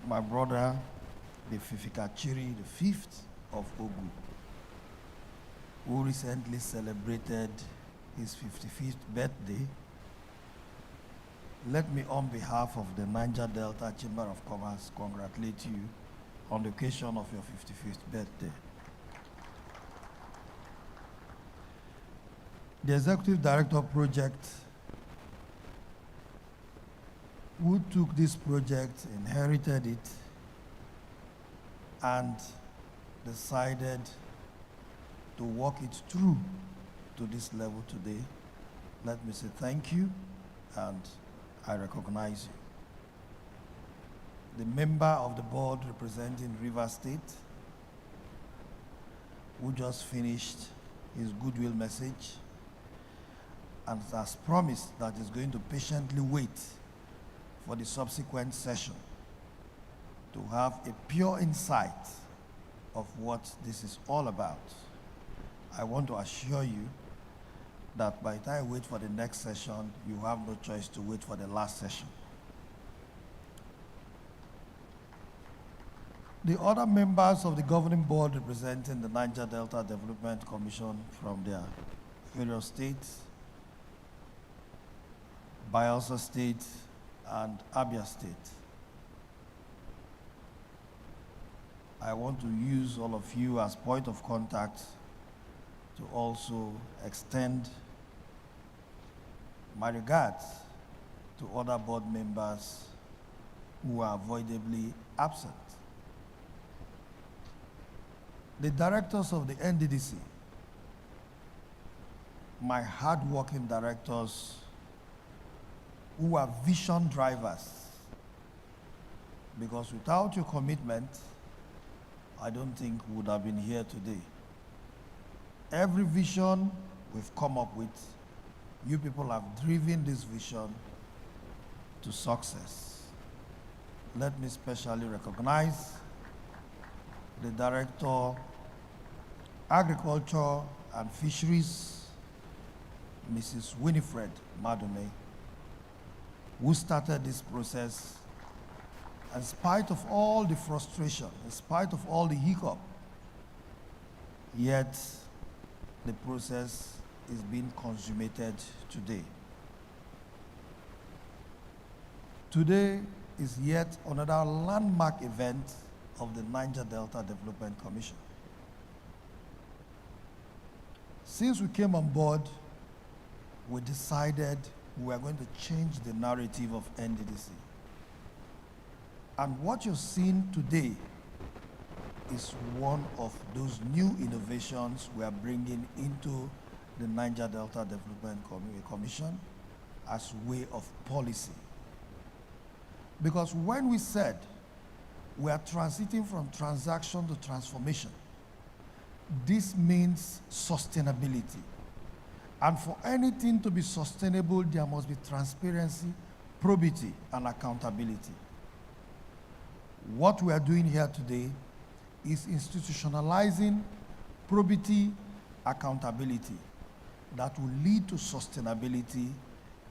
my brother, the Fifikachiri, the 5th of Ogu, who recently celebrated his 55th birthday. Let me, on behalf of the Niger Delta Chamber of Commerce, congratulate you on the occasion of your 55th birthday. The Executive Director of Project, who took this project, inherited it, and decided to walk it through to this level today. Let me say thank you, and I recognize you. The member of the board representing Rivers State, who just finished his goodwill message, and has promised that he's going to patiently wait for the subsequent session to have a pure insight of what this is all about. I want to assure you that by the time you wait for the next session, you have no choice to wait for the last session. The other members of the governing board representing the Niger Delta Development Commission from their various states, Bayelsa State and Abia State. I want to use all of you as point of contact to also extend my regards to other board members who are avoidably absent. the directors of the NDDC, my hard-working directors who are vision drivers, because without your commitment, I don't think we would have been here today. Every vision we've come up with, you people have driven this vision to success. Let me specially recognize the Director, Agriculture and Fisheries, Mrs. Winifred Madume, who started this process in spite of all the frustration, in spite of all the hiccup, yet the process is being consummated today. Today is yet another landmark event of the Niger Delta Development Commission. Since we came on board, we decided we were going to change the narrative of NDDC. And what you're seeing today is one of those new innovations we are bringing into the Niger Delta Development Commission as way of policy. Because when we said we are transiting from transaction to transformation, this means sustainability. And for anything to be sustainable, there must be transparency, probity, and accountability. What we are doing here today is institutionalizing probity, accountability that will lead to sustainability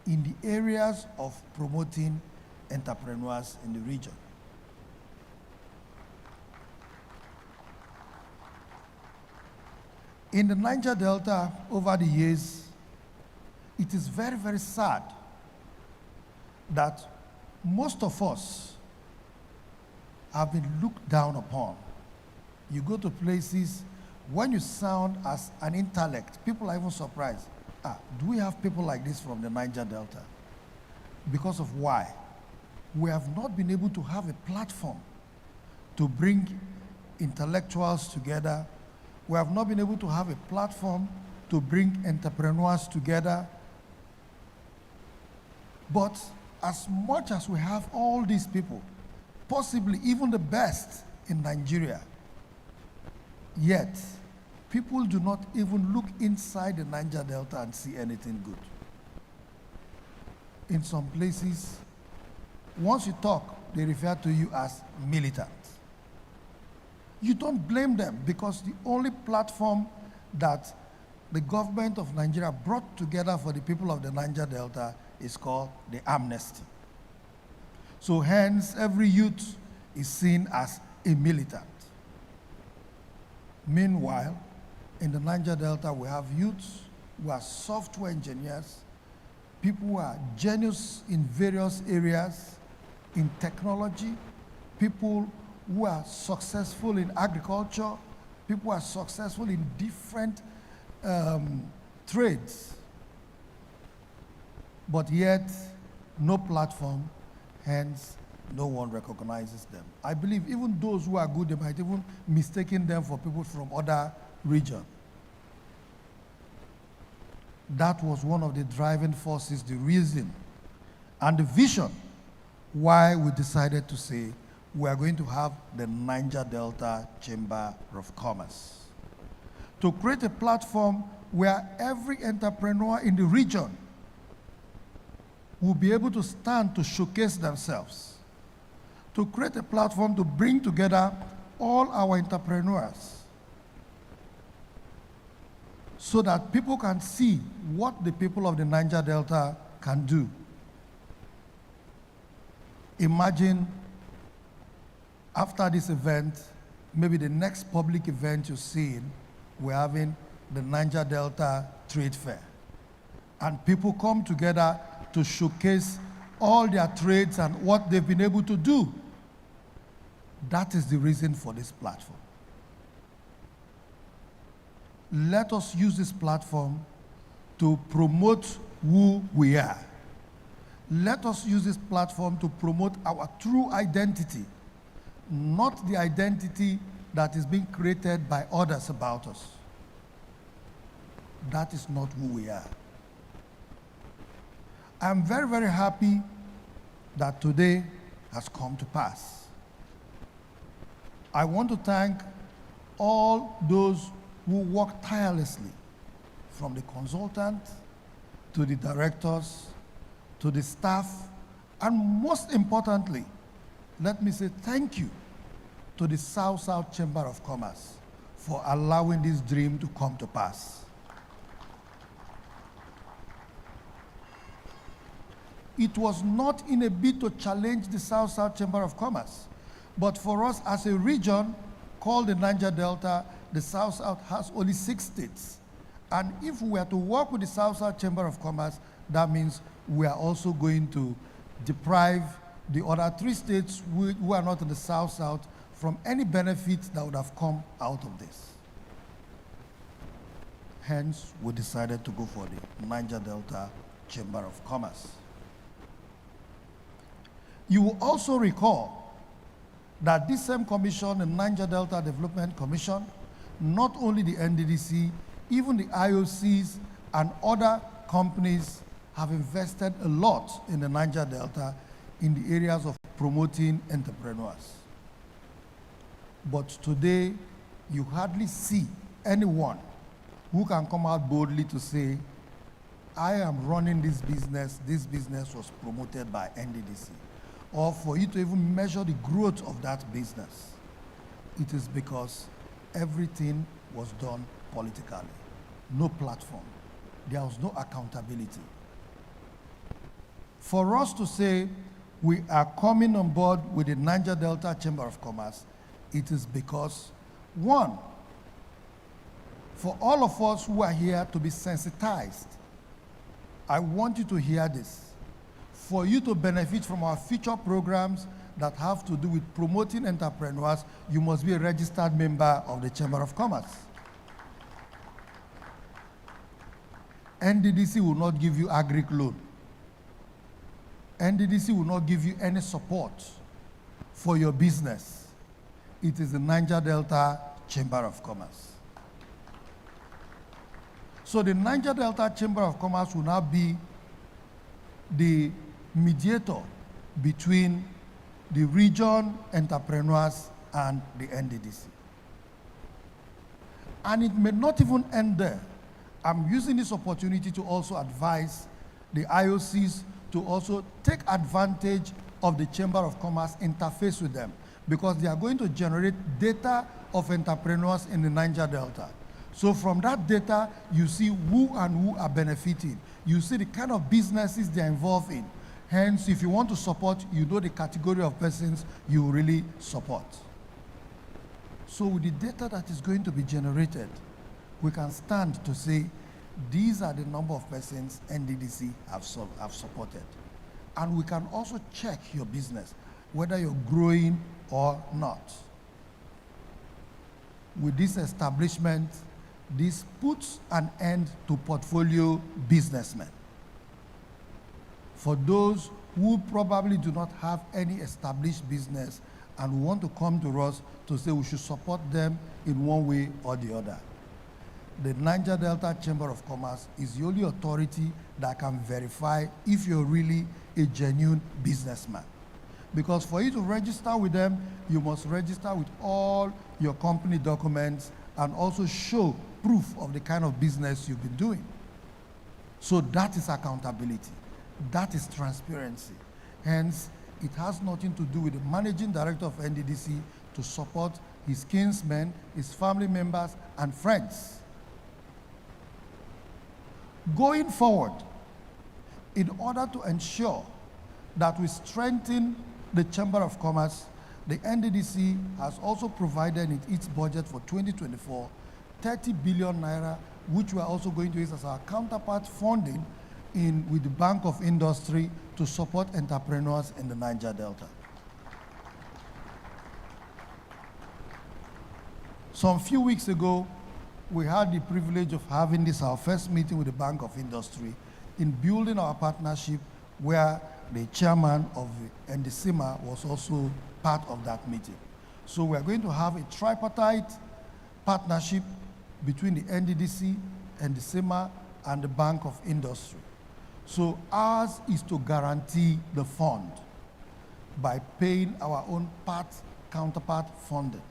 in the areas of promoting entrepreneurs in the region. In the Niger Delta, over the years, it is very, very sad that most of us have been looked down upon. You go to places, when you sound as an intellect, people are even surprised. Do we have people like this from the Niger Delta? Because of why? We have not been able to have a platform to bring intellectuals together. We have not been able to have a platform to bring entrepreneurs together. But as much as we have all these people, possibly even the best in Nigeria, yet people do not even look inside the Niger Delta and see anything good. In some places, once you talk, they refer to you as militant. You don't blame them, because the only platform that the government of Nigeria brought together for the people of the Niger Delta is called the amnesty. So hence, every youth is seen as a militant. Meanwhile, in the Niger Delta, we have youths who are software engineers, people who are genius in various areas, in technology, people who are successful in agriculture, people who are successful in different trades, but yet no platform, hence no one recognizes them. I believe even those who are good, they might even mistaken them for people from other regions. That was one of the driving forces, the reason, and the vision why we decided to say we are going to have the Niger Delta Chamber of Commerce. To create a platform where every entrepreneur in the region will be able to stand to showcase themselves. To create a platform to bring together all our entrepreneurs so that people can see what the people of the Niger Delta can do. Imagine after this event, maybe the next public event you're seeing, we're having the Niger Delta Trade Fair. And people come together to showcase all their trades and what they've been able to do. That is the reason for this platform. Let us use this platform to promote who we are. Let us use this platform to promote our true identity, not the identity that is being created by others about us. That is not who we are. I'm very, very happy that today has come to pass. I want to thank all those who work tirelessly, from the consultant to the directors to the staff, and most importantly, let me say thank you to the South-South Chamber of Commerce for allowing this dream to come to pass. It was not in a bid to challenge the South-South Chamber of Commerce, but for us as a region called the Niger Delta, the South-South has only 6 states. And if we are to work with the South-South Chamber of Commerce, that means we are also going to deprive the other 3 states who are not in the South-South from any benefits that would have come out of this. Hence, we decided to go for the Niger Delta Chamber of Commerce. You will also recall that this same commission, the Niger Delta Development Commission, not only the NDDC, even the IOCs and other companies have invested a lot in the Niger Delta in the areas of promoting entrepreneurs. But today, you hardly see anyone who can come out boldly to say, I am running this business was promoted by NDDC. Or for you to even measure the growth of that business. It is because everything was done politically. No platform. There was no accountability. For us to say we are coming on board with the Niger Delta Chamber of Commerce, it is because, one, for all of us who are here to be sensitized, I want you to hear this. For you to benefit from our future programs that have to do with promoting entrepreneurs, you must be a registered member of the Chamber of Commerce. NDDC will not give you agric loan. NDDC will not give you any support for your business. It is the Niger Delta Chamber of Commerce. So the Niger Delta Chamber of Commerce will now be the mediator between the region entrepreneurs and the NDDC. And it may not even end there. I'm using this opportunity to also advise the IOCs to also take advantage of the Chamber of Commerce interface with them, because they are going to generate data of entrepreneurs in the Niger Delta. So from that data, you see who and who are benefiting. You see the kind of businesses they're involved in. Hence, if you want to support, you know the category of persons you really support. So with the data that is going to be generated, we can stand to say, these are the number of persons NDDC have supported. And we can also check your business, whether you're growing or not. With this establishment, this puts an end to portfolio businessmen. For those who probably do not have any established business and want to come to us to say we should support them in one way or the other, the Niger Delta Chamber of Commerce is the only authority that can verify if you're really a genuine businessman. Because for you to register with them, you must register with all your company documents and also show proof of the kind of business you've been doing. So that is accountability. That is transparency. Hence, it has nothing to do with the managing director of NDDC to support his kinsmen, his family members, and friends. Going forward, in order to ensure that we strengthen the Chamber of Commerce, the NDDC has also provided in its budget for 2024 30 billion naira, which we are also going to use as our counterpart funding with the Bank of Industry to support entrepreneurs in the Niger Delta. Some few weeks ago, we had the privilege of having this, our first meeting with the Bank of Industry, in building our partnership, where the chairman of NDCCITMA was also part of that meeting. So we are going to have a tripartite partnership between the NDDC, NDCITMA, and the Bank of Industry. So ours is to guarantee the fund by paying our own counterpart funding.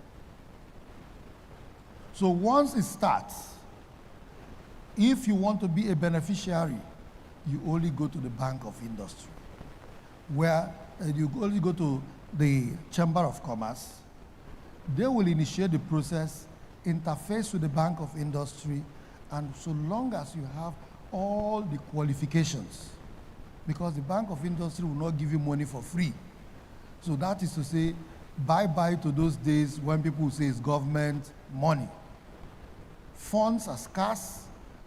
So once it starts, if you want to be a beneficiary, you only go to the Bank of Industry, where you only go to the Chamber of Commerce. They will initiate the process, interface with the Bank of Industry, and so long as you have all the qualifications, because the Bank of Industry will not give you money for free. So that is to say, bye-bye to those days when people say it's government money. Funds are scarce.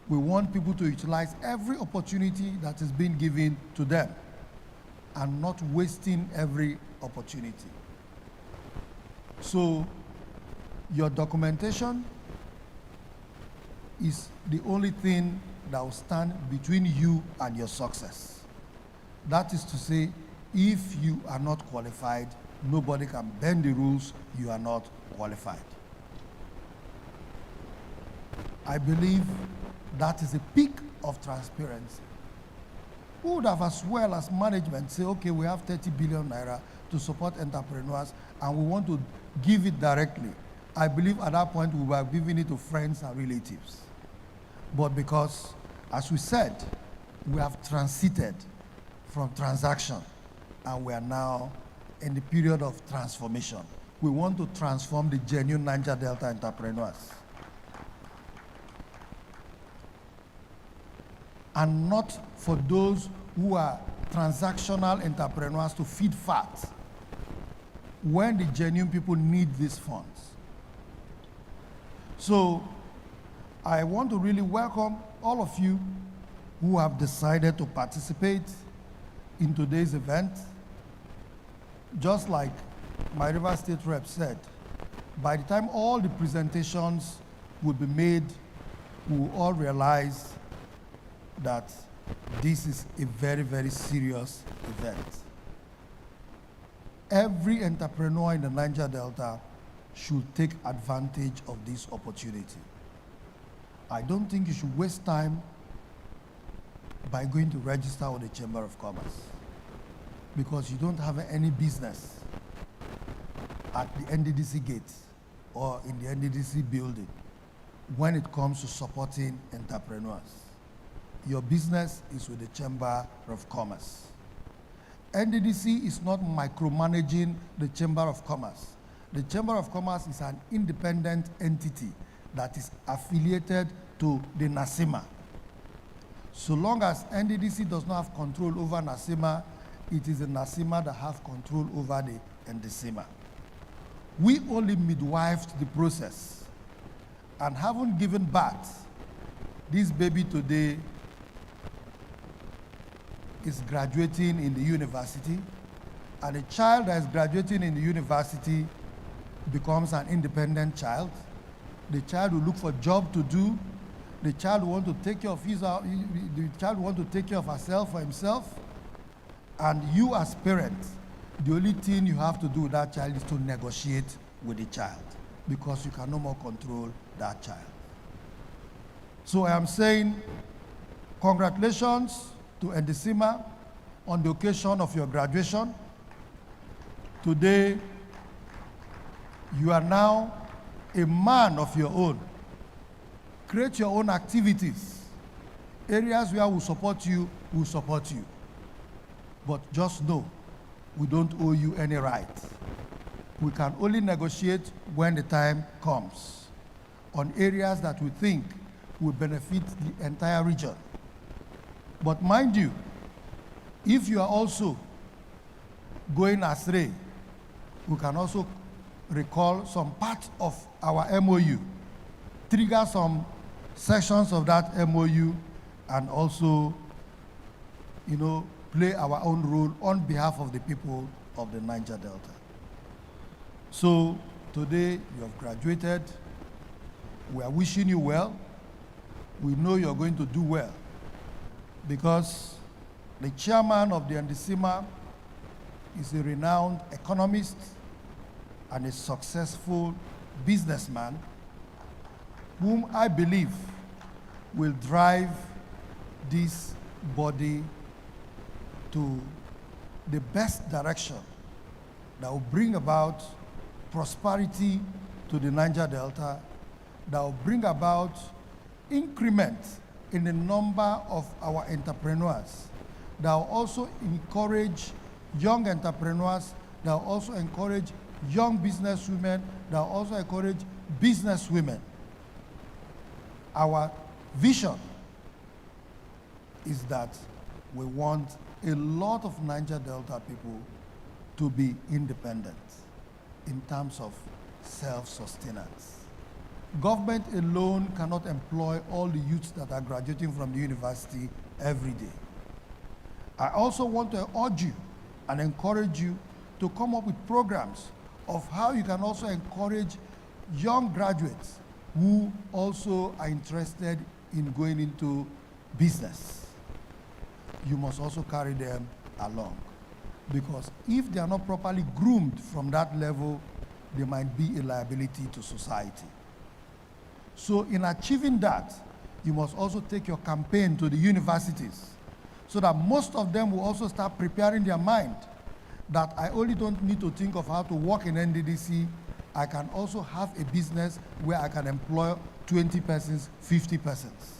We want people to utilize every opportunity that is being given to them and not wasting every opportunity. So your documentation is the only thing that will stand between you and your success. That is to say, if you are not qualified, nobody can bend the rules. You are not qualified. I believe that is a peak of transparency. Who would have as well as management say, okay, we have 30 billion naira to support entrepreneurs and we want to give it directly? I believe at that point we were giving it to friends and relatives. But because, as we said, we have transited from transaction and we are now in the period of transformation. We want to transform the genuine Niger Delta entrepreneurs. And not for those who are transactional entrepreneurs to feed fat when the genuine people need these funds. So I want to really welcome all of you who have decided to participate in today's event. Just like my River State rep said, by the time all the presentations will be made, we will all realize that this is a very, very serious event. Every entrepreneur in the Niger Delta should take advantage of this opportunity. I don't think you should waste time by going to register with the Chamber of Commerce, because you don't have any business at the NDDC gate or in the NDDC building when it comes to supporting entrepreneurs. Your business is with the Chamber of Commerce. NDDC is not micromanaging the Chamber of Commerce. The Chamber of Commerce is an independent entity that is affiliated to the NACIMA. So long as NDDC does not have control over NACIMA, it is the NACIMA that have control over the NDCIMA. We only midwifed the process and haven't given birth. This baby today is graduating in the university, and a child that is graduating in the university becomes an independent child. The child will look for a job to do. The child will want to take care of herself or himself. And you as parents, the only thing you have to do with that child is to negotiate with the child, because you can no more control that child. So I am saying congratulations to NDCIMA on the occasion of your graduation. Today, you are now a man of your own. Create your own activities. Areas where we support you, we'll support you. But just know, we don't owe you any rights. We can only negotiate when the time comes on areas that we think will benefit the entire region. But mind you, if you are also going astray, we can also recall some parts of our MOU, trigger some sections of that MOU, and also, play our own role on behalf of the people of the Niger Delta. So today you have graduated. We are wishing you well. We know you're going to do well, because the chairman of the NDCIMA is a renowned economist, and a successful businessman whom I believe will drive this body to the best direction that will bring about prosperity to the Niger Delta, that will bring about increment in the number of our entrepreneurs, that will also encourage young entrepreneurs, that will also encourage young businesswomen, that will also encourage businesswomen. Our vision is that we want a lot of Niger Delta people to be independent in terms of self-sustenance. Government alone cannot employ all the youths that are graduating from the university every day. I also want to urge you and encourage you to come up with programs of how you can also encourage young graduates who also are interested in going into business. You must also carry them along, because if they are not properly groomed from that level, they might be a liability to society. So in achieving that, you must also take your campaign to the universities so that most of them will also start preparing their mind that I only don't need to think of how to work in NDDC, I can also have a business where I can employ 20 persons, 50 persons.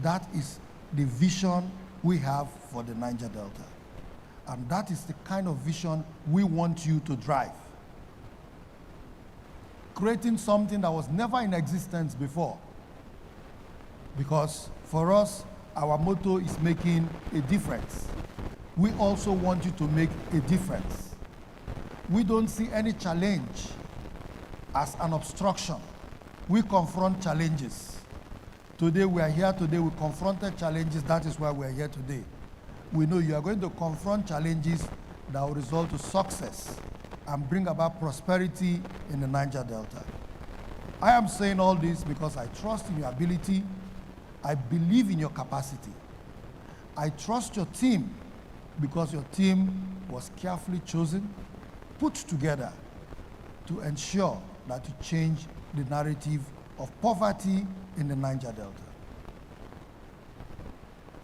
That is the vision we have for the Niger Delta. And that is the kind of vision we want you to drive. Creating something that was never in existence before. Because for us, our motto is making a difference. We also want you to make a difference. We don't see any challenge as an obstruction. We confront challenges. Today we are here today, we confronted challenges, that is why we are here today. We know you are going to confront challenges that will result to success and bring about prosperity in the Niger Delta. I am saying all this because I trust in your ability, I believe in your capacity. I trust your team because your team was carefully chosen, put together to ensure that you change the narrative of poverty in the Niger Delta.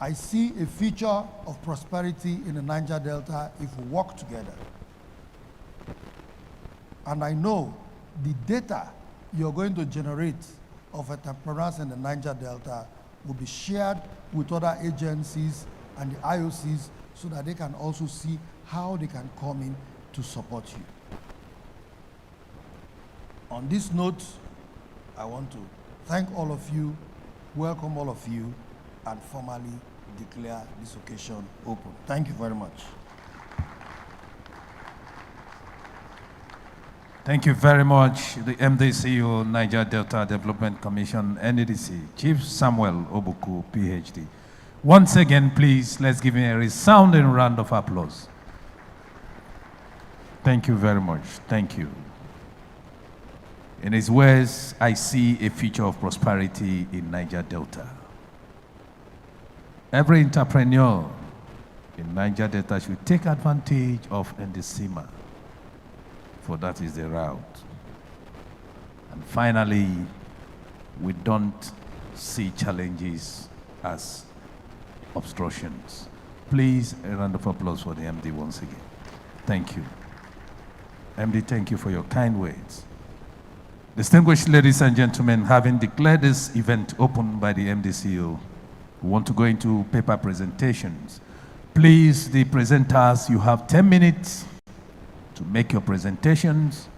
I see a future of prosperity in the Niger Delta if we work together. And I know the data you're going to generate of entrepreneurs in the Niger Delta will be shared with other agencies and the IOCs so that they can also see how they can come in to support you. On this note, I want to thank all of you, welcome all of you, and formally declare this occasion open. Thank you very much. Thank you very much, the MDCO Niger Delta Development Commission, NDDC, Chief Samuel Obuku, PhD. Once again, please, let's give him a resounding round of applause. Thank you very much. Thank you. In his words, I see a future of prosperity in Niger Delta. Every entrepreneur in Niger Delta should take advantage of NDCCITMA, for that is the route. And finally, we don't see challenges as obstructions. Please, a round of applause for the MD once again. Thank you. MD, thank you for your kind words. Distinguished ladies and gentlemen, having declared this event open by the MDCO, we want to go into paper presentations. Please, the presenters, you have 10 minutes to make your presentations,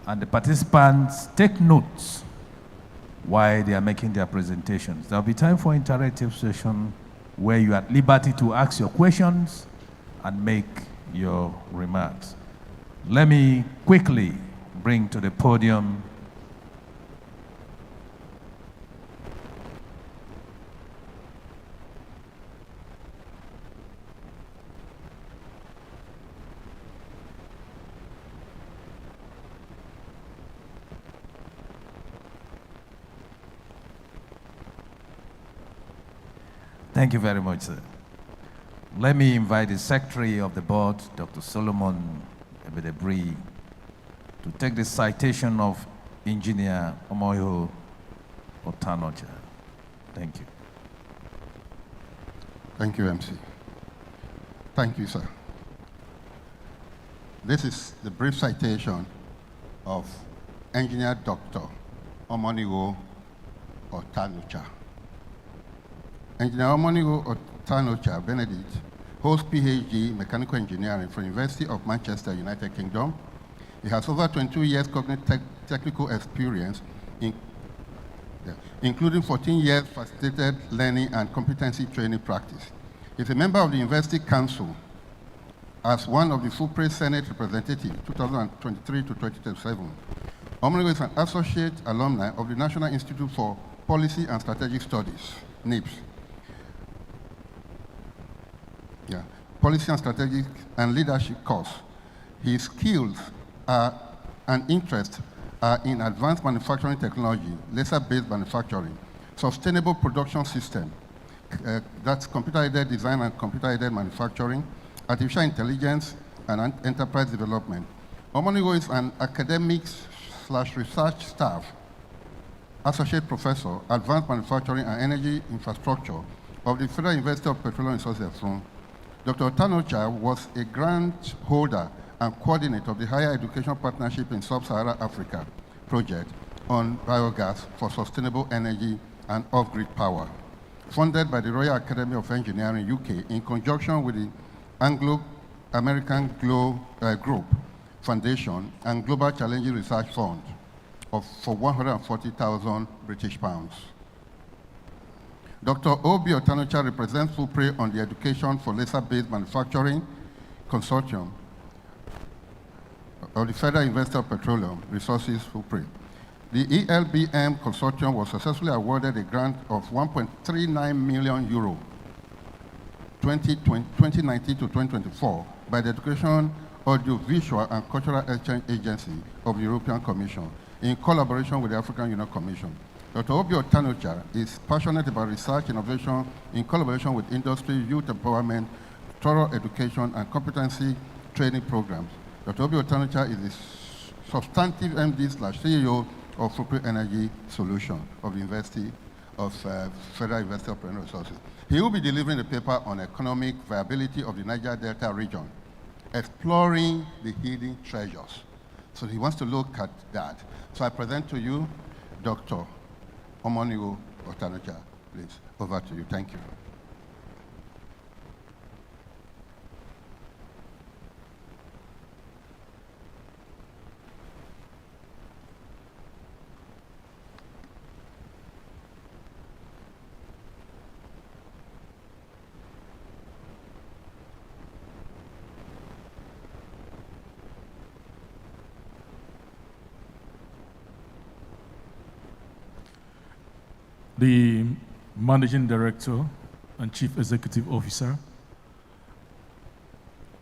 and the participants take notes while they are making their presentations. There will be time for interactive session where you are at liberty to ask your questions and make your remarks. Let me quickly bring to the podium Thank you very much, sir. Let me invite the Secretary of the Board, Dr. Solomon Ebedebri to take the citation of Engineer Omoyo Otanocha. Thank you. Thank you, MC. Thank you, sir. This is the brief citation of Engineer Dr. Omonigo Otanocha. Engineer Omonigo Otanocha Benedict holds PhD Mechanical Engineering from the University of Manchester, United Kingdom. He has over 22 years cognitive technical experience, including 14 years facilitated learning and competency training practice. He's a member of the University Council as one of the FUPRE Senate representatives, 2023 to 2027. Omonigo is an associate alumni of the National Institute for Policy and Strategic Studies, NIPS. Policy and Strategic and Leadership course. His skills and interests are in advanced manufacturing technology, laser-based manufacturing, sustainable production system, that's computer-aided design and computer-aided manufacturing, artificial intelligence, and enterprise development. Omonigo is an academic/research staff, associate professor, advanced manufacturing and energy infrastructure of the Federal University of Petroleum Resources. Dr. Otanocha was a grant holder and coordinator of the Higher Education Partnership in Sub-Saharan Africa project on biogas for sustainable energy and off-grid power, funded by the Royal Academy of Engineering, UK, in conjunction with the Anglo-American Group Foundation and Global Challenging Research Fund for 140,000 British pounds. Dr. Obi Otanocha represents FUPRE on the Education for Laser-Based Manufacturing Consortium of the Federal University of Petroleum Resources, FUPRE. The ELBM consortium was successfully awarded a grant of 1.39 million euro 2019 to 2024 by the Education, Audiovisual and Cultural Exchange Agency of the European Commission in collaboration with the African Union Commission. Dr. Obi Otanocha is passionate about research, innovation, in collaboration with industry, youth empowerment, thorough education, and competency training programs. Dr. Obi Otanocha is the substantive MD/CEO of FUPRE Energy Solution of the University of Federal University of Petroleum Resources. He will be delivering a paper on economic viability of the Niger Delta region, exploring the hidden treasures. So he wants to look at that. So I present to you Dr. Omonigo Otanocha, please. Over to you. Thank you. The Managing Director and Chief Executive Officer,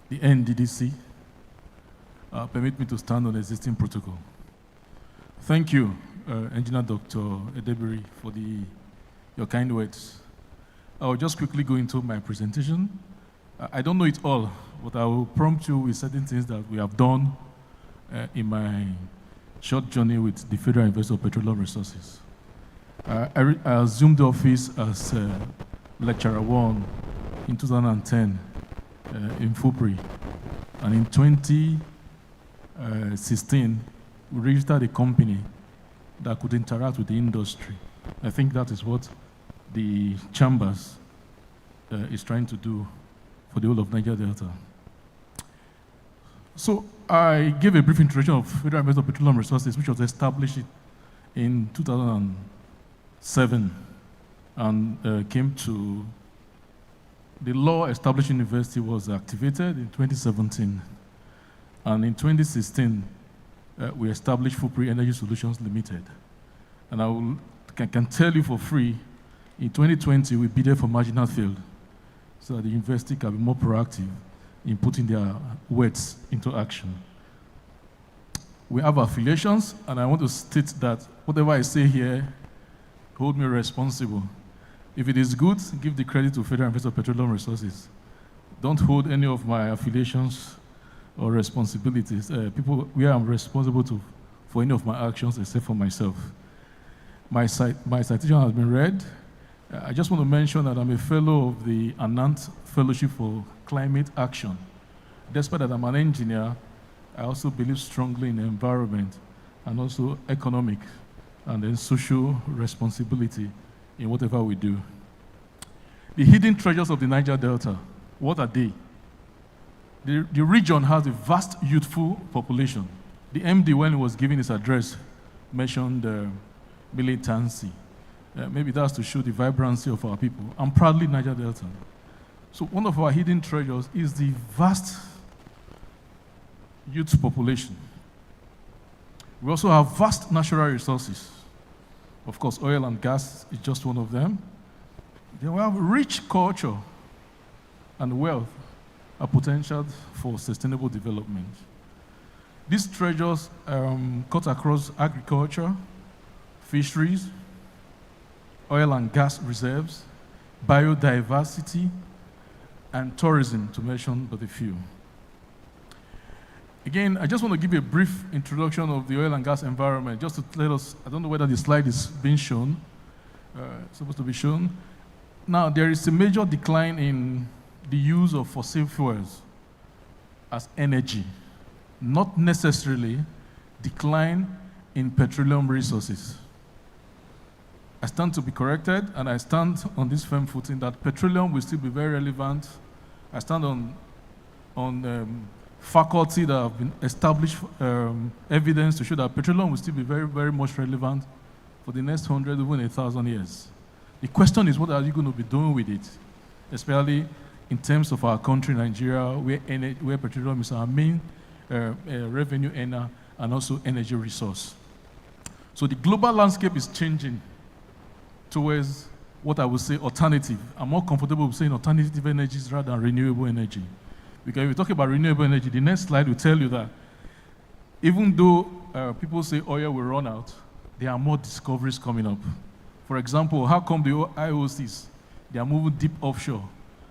the NDDC, permit me to stand on existing protocol. Thank you, Engineer Dr. Edebiri, for your kind words. I will just quickly go into my presentation. I don't know it all, but I will prompt you with certain things that we have done in my short journey with the Federal University of Petroleum Resources. I assumed the office as Lecturer 1 in 2010 in FUPRE, and in 2016, we registered a company that could interact with the industry. I think that is what the chambers is trying to do for the whole of Niger Delta. So I gave a brief introduction of Federal University of Petroleum Resources, which was established in 2007 and came to the law establishing university was activated in 2017. And in 2016, we established FUPRE Energy Solutions Limited. And I can tell you for free, in 2020, we bidded for marginal field so that the university can be more proactive in putting their words into action. We have affiliations, and I want to state that whatever I say here, hold me responsible. If it is good, give the credit to Federal University of Petroleum Resources. Don't hold any of my affiliations or responsibilities. People where I'm responsible for any of my actions except for myself. My citation has been read. I just want to mention that I'm a fellow of the Anant Fellowship for Climate Action. Despite that I'm an engineer, I also believe strongly in the environment and also economic and then social responsibility in whatever we do. The hidden treasures of the Niger Delta, what are they? The region has a vast youthful population. The MD, when he was giving his address, mentioned militancy. Maybe that's to show the vibrancy of our people. I'm proudly Niger Delta. So one of our hidden treasures is the vast youth population. We also have vast natural resources. Of course, oil and gas is just one of them. Then we have rich culture and wealth, a potential for sustainable development. These treasures cut across agriculture, fisheries, oil and gas reserves, biodiversity, and tourism, to mention but a few. Again, I just want to give you a brief introduction of the oil and gas environment, just to let us, I don't know whether the slide is being shown, supposed to be shown. Now, there is a major decline in the use of fossil fuels as energy, not necessarily decline in petroleum resources. I stand to be corrected, and I stand on this firm footing that petroleum will still be very relevant. I stand on faculty that have been established evidence to show that petroleum will still be very, very much relevant for the next 100, even 1,000 years. The question is, what are you going to be doing with it, especially in terms of our country, Nigeria, where petroleum is our main revenue earner and also energy resource. So the global landscape is changing towards what I would say alternative. I'm more comfortable with saying alternative energies rather than renewable energy. Because if we talk about renewable energy, the next slide will tell you that even though people say oil will run out, there are more discoveries coming up. For example, how come the IOCs, they are moving deep offshore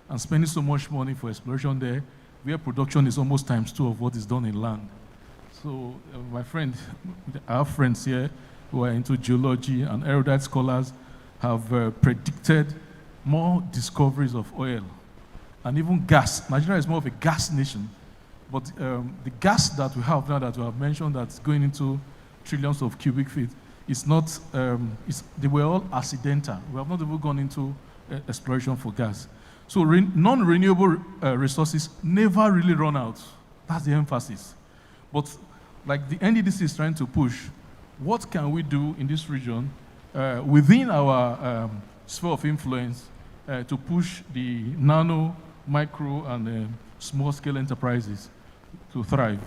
and spending so much money for exploration there, where production is almost ×2 of what is done in land? So my friend, I have friends here who are into geology and erudite scholars have predicted more discoveries of oil and even gas. Nigeria is more of a gas nation, but the gas that we have now that we have mentioned that's going into trillions of cubic feet is not, they were all accidental. We have not even gone into exploration for gas. So non-renewable resources never really run out. That's the emphasis. But like the NDDC is trying to push, what can we do in this region within our sphere of influence to push the nano, micro, and small-scale enterprises to thrive?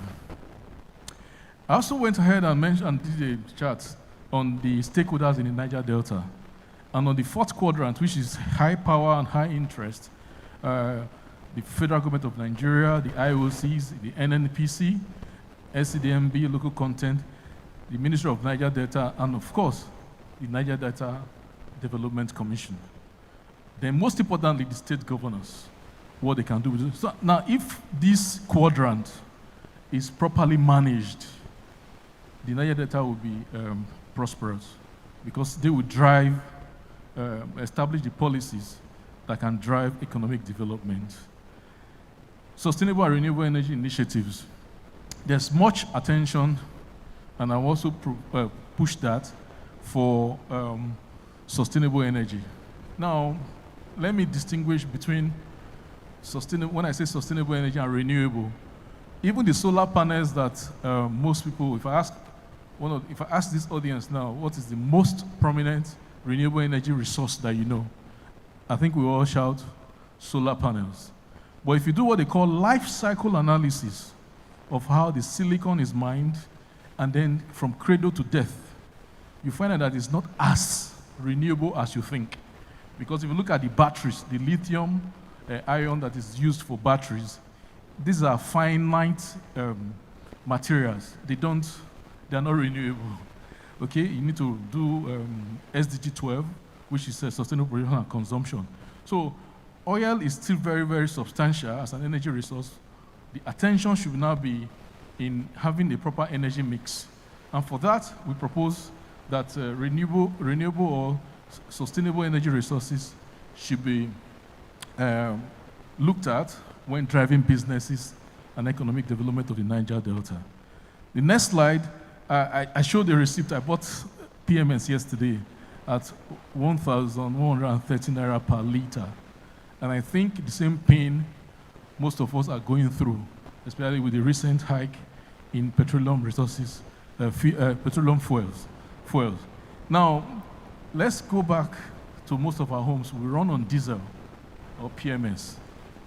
I also went ahead and mentioned and did a chart on the stakeholders in the Niger Delta. And on the fourth quadrant, which is high power and high interest, the federal government of Nigeria, the IOCs, the NNPC, SCDMB, local content, the Ministry of Niger Delta, and of course, the Niger Delta Development Commission. Then most importantly, the state governors, what they can do with it. So now, if this quadrant is properly managed, the Niger Delta will be prosperous because they will drive, establish the policies that can drive economic development. Sustainable and renewable energy initiatives. There's much attention, and I also push that for sustainable energy. Now, let me distinguish between sustainable, when I say sustainable energy and renewable. Even the solar panels that most people, if I ask this audience now, what is the most prominent renewable energy resource that you know? I think we all shout solar panels. But if you do what they call life cycle analysis of how the silicon is mined, and then from cradle to death, you find out that it's not as renewable as you think. Because if you look at the batteries, the lithium ion that is used for batteries, these are finite materials. They are not renewable. Okay, you need to do SDG 12, which is sustainable production and consumption. So oil is still very, very substantial as an energy resource, The attention should now be in having a proper energy mix. And for that, we propose that renewable or sustainable energy resources should be looked at when driving businesses and economic development of the Niger Delta. The next slide, I showed a receipt. I bought PMS yesterday at 1,130 naira per liter. And I think the same pain most of us are going through, especially with the recent hike in petroleum resources, petroleum fuels. Now, let's go back to most of our homes. We run on diesel or PMS.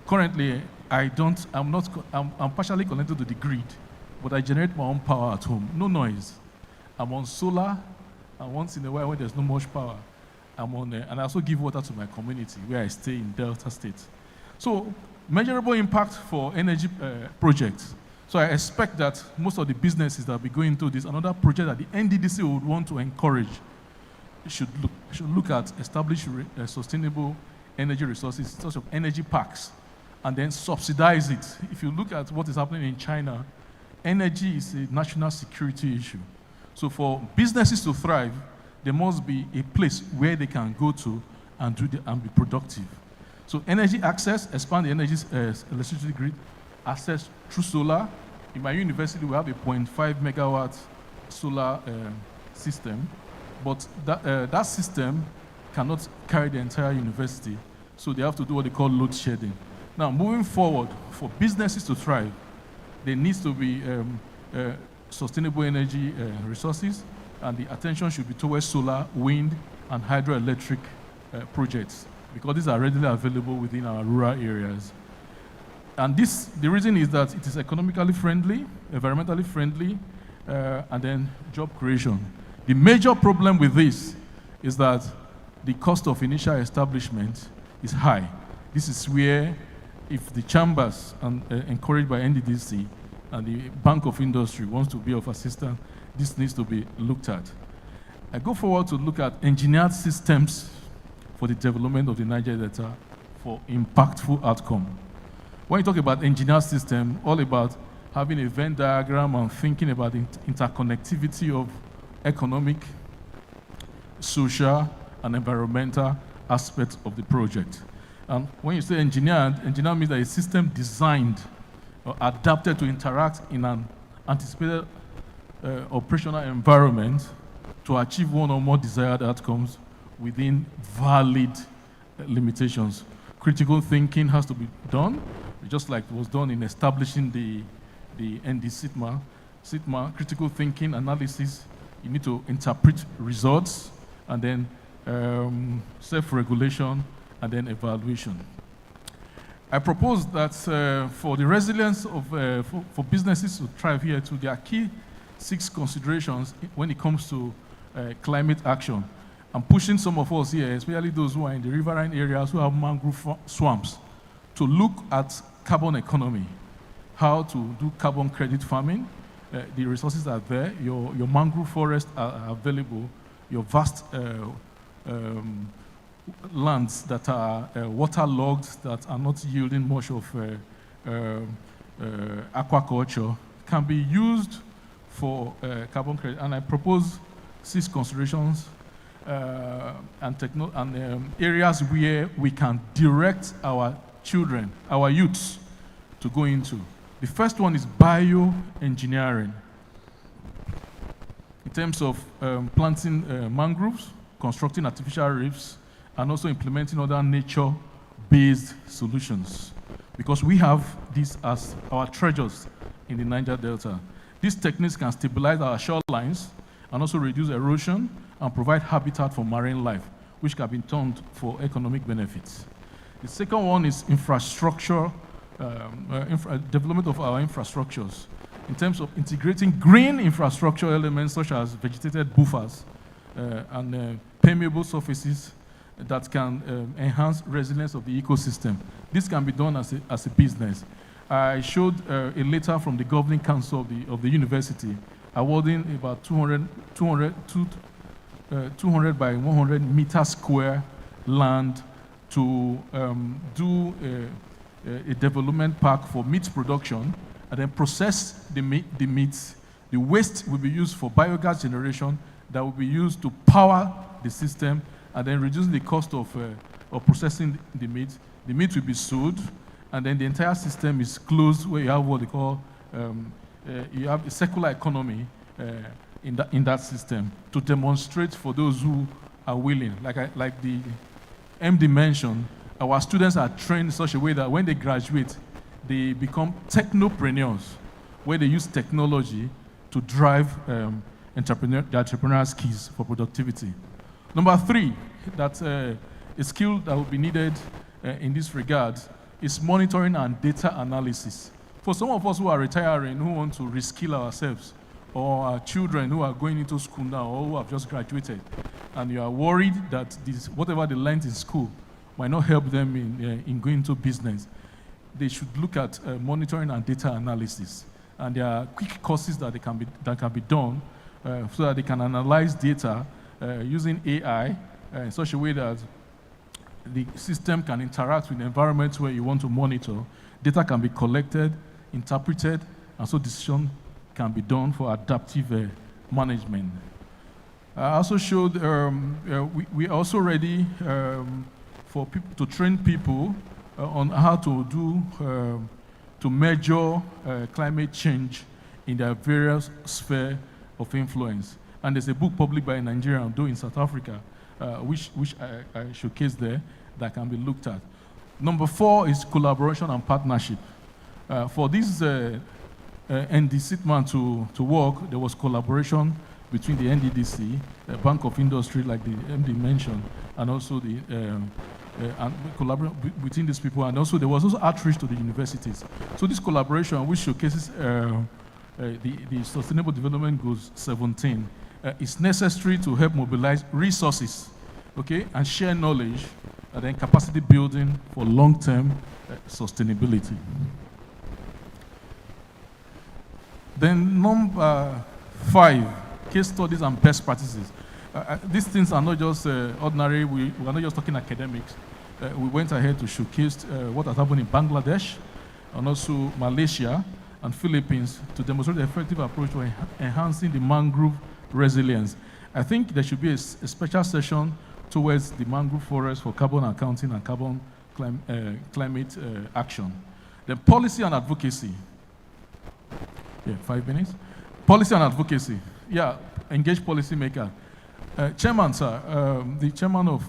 Currently, I'm partially connected to the grid, but I generate my own power at home. No noise. I'm on solar, and once in a while when there's not much power, I'm on there. And I also give water to my community where I stay in Delta State. So, measurable impact for energy projects. So I expect that most of the businesses that will be going through this, another project that the NDDC would want to encourage, should look at establishing sustainable energy resources, such as energy parks, and then subsidize it. If you look at what is happening in China, energy is a national security issue. So for businesses to thrive, there must be a place where they can go to and be productive. So energy access, expand the energy electricity grid, access through solar. In my university, we have a 0.5 megawatt solar system, but that system cannot carry the entire university, so they have to do what they call load shedding. Now, moving forward, for businesses to thrive, there needs to be sustainable energy resources, and the attention should be towards solar, wind, and hydroelectric projects, because these are readily available within our rural areas. And the reason is that it is economically friendly, environmentally friendly, and then job creation. The major problem with this is that the cost of initial establishment is high. This is where, if the chambers, encouraged by NDDC, and the Bank of Industry wants to be of assistance, this needs to be looked at. I go forward to look at engineered systems for the development of the Niger Delta for impactful outcome. When you talk about engineered system, all about having a Venn diagram and thinking about the interconnectivity of economic, social, and environmental aspects of the project. And when you say engineered means that a system designed or adapted to interact in an anticipated operational environment to achieve one or more desired outcomes within valid limitations. Critical thinking has to be done, just like it was done in establishing the NDCCITMA, critical thinking analysis. You need to interpret results, and then self-regulation, and then evaluation. I propose that for the resilience of for businesses to thrive here too, there are key 6 considerations when it comes to climate action. I'm pushing some of us here, especially those who are in the riverine areas who have mangrove swamps, to look at carbon economy, how to do carbon credit farming. The resources are there, your mangrove forests are available, your vast lands that are waterlogged, that are not yielding much of aquaculture, can be used for carbon credit. And I propose 6 considerations and areas where we can direct our children, our youths, to go into. The first one is bioengineering. In terms of planting mangroves, constructing artificial reefs, and also implementing other nature-based solutions. Because we have these as our treasures in the Niger Delta. These techniques can stabilize our shorelines and also reduce erosion and provide habitat for marine life, which can be turned for economic benefits. The second one is infrastructure, development of our infrastructures, in terms of integrating green infrastructure elements such as vegetated buffers and permeable surfaces that can enhance resilience of the ecosystem. This can be done as a business. I showed a letter from the governing council of the university awarding about 200 by 100 meter square land to do a development park for meat production, and then process the meat. The waste will be used for biogas generation that will be used to power the system, and then reduce the cost of processing the meat. The meat will be sold, and then the entire system is closed, where you have what they call you have a circular economy in that system to demonstrate for those who are willing. Like the MD mentioned, our students are trained in such a way that when they graduate, they become technopreneurs, where they use technology to drive the entrepreneurial skills for productivity. Number 3, that a skill that will be needed in this regard is monitoring and data analysis. For some of us who are retiring, who want to reskill ourselves, or our children who are going into school now, or who have just graduated, and you are worried that whatever they learned in school might not help them in going into business, they should look at monitoring and data analysis. And there are quick courses that can be done so that they can analyze data using AI in such a way that the system can interact with the environment where you want to monitor. Data can be collected, interpreted, and so decision can be done for adaptive management. I also showed, we are also ready for people to train people on how to do, to measure climate change in their various spheres of influence. And there's a book published by a Nigerian, though in South Africa, which I showcased there, that can be looked at. Number 4 is collaboration and partnership. For this NDCCITMA to work, there was collaboration between the NDDC, Bank of Industry, like the MD mentioned, and also the and collaborate between these people, and also there was also outreach to the universities. So this collaboration, which showcases the Sustainable Development Goals 17, is necessary to help mobilize resources, okay, and share knowledge, and then capacity building for long-term sustainability. Then number 5, case studies and best practices. These things are not just ordinary, we are not just talking academics. We went ahead to showcase what has happened in Bangladesh, and also Malaysia and Philippines, to demonstrate the effective approach to enhancing the mangrove resilience. I think there should be a special session towards the mangrove forest for carbon accounting and carbon climate action. Then policy and advocacy. Yeah, 5 minutes. Policy and advocacy. Yeah, engage policymaker. Chairman, sir, the chairman of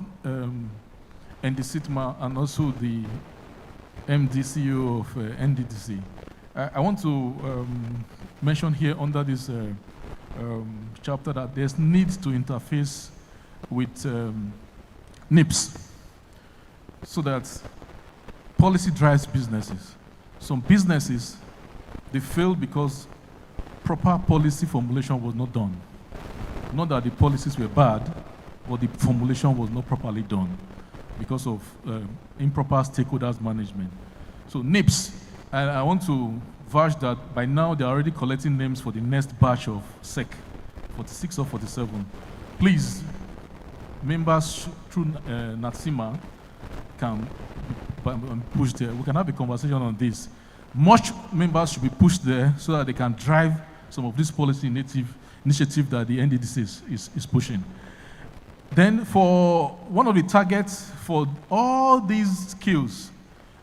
NDCCITMA and also the MD CEO of NDDC. I want to mention here under this chapter that there's need to interface with NIPS so that policy drives businesses. Some businesses, they fail because proper policy formulation was not done. Not that the policies were bad, but the formulation was not properly done because of improper stakeholders management. So NIPS, and I want to vouch that by now they're already collecting names for the next batch of SEC, 46 or 47. Please, members through NATSIMA can push there. We can have a conversation on this. Much members should be pushed there so that they can drive some of this policy initiative that the NDDC is pushing. Then for one of the targets for all these skills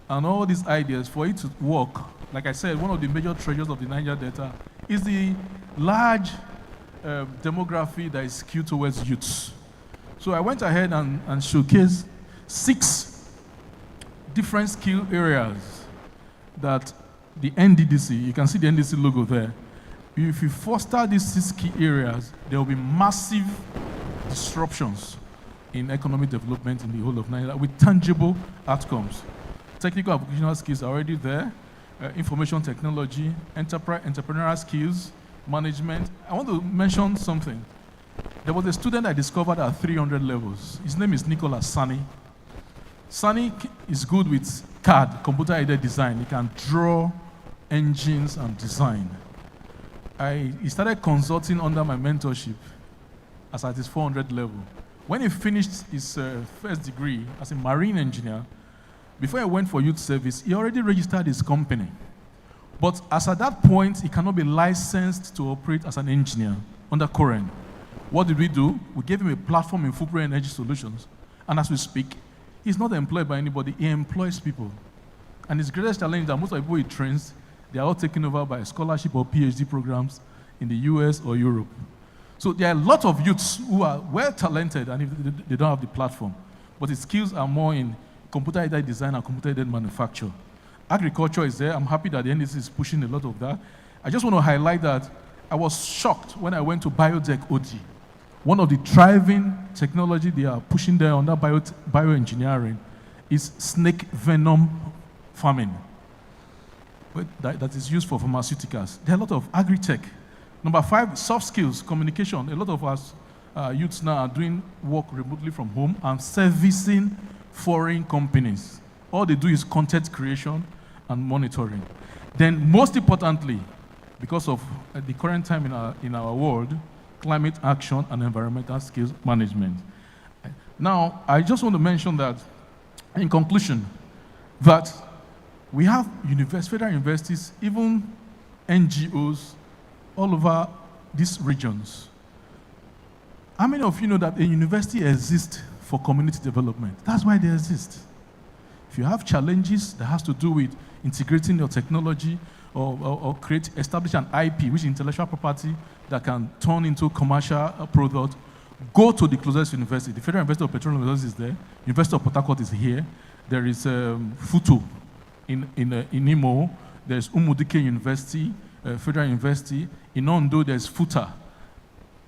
and all these ideas, for it to work, like I said, one of the major treasures of the Niger Delta is the large demography that is skewed towards youths. So I went ahead and showcased 6 different skill areas that the NDDC, you can see the NDDC logo there. If you foster these 6 key areas, there will be massive disruptions in economic development in the whole of Nigeria with tangible outcomes. Technical and vocational skills are already there, information technology, entrepreneurial skills, management. I want to mention something. There was a student I discovered at 300 levels. His name is Nicholas Sani. Sani is good with CAD, computer-aided design. He can draw engines and design. He started consulting under my mentorship as at his 400 level. When he finished his first degree as a marine engineer, before he went for youth service, he already registered his company. But as at that point, he cannot be licensed to operate as an engineer under current. What did we do? We gave him a platform in Fulbright Energy Solutions. And as we speak, he's not employed by anybody, he employs people. And his greatest challenge is that most of the people he trains, they are all taken over by scholarship or PhD programs in the US or Europe. So there are a lot of youths who are well talented and if they don't have the platform. But his skills are more in computer-aided design and computer-aided manufacture. Agriculture is there. I'm happy that the NDC is pushing a lot of that. I just want to highlight that I was shocked when I went to Biotech OT. One of the thriving technology they are pushing there under bioengineering is snake venom farming. That is used for pharmaceuticals. There are a lot of agri-tech. Number 5, soft skills, communication. A lot of us youths now are doing work remotely from home and servicing foreign companies. All they do is content creation and monitoring. Then most importantly, because of the current time in our world, climate action and environmental skills management. Now, I just want to mention that, in conclusion, that we have federal universities, even NGOs, all over these regions. How many of you know that a university exists for community development? That's why they exist. If you have challenges that has to do with integrating your technology or establish an IP, which is intellectual property that can turn into commercial product, go to the closest university. The Federal University of Petroleum Resources is there. University of Port Harcourt is here. There is FUTU in Imo. There's Umudike University, Federal University. In Ondo, there's FUTA.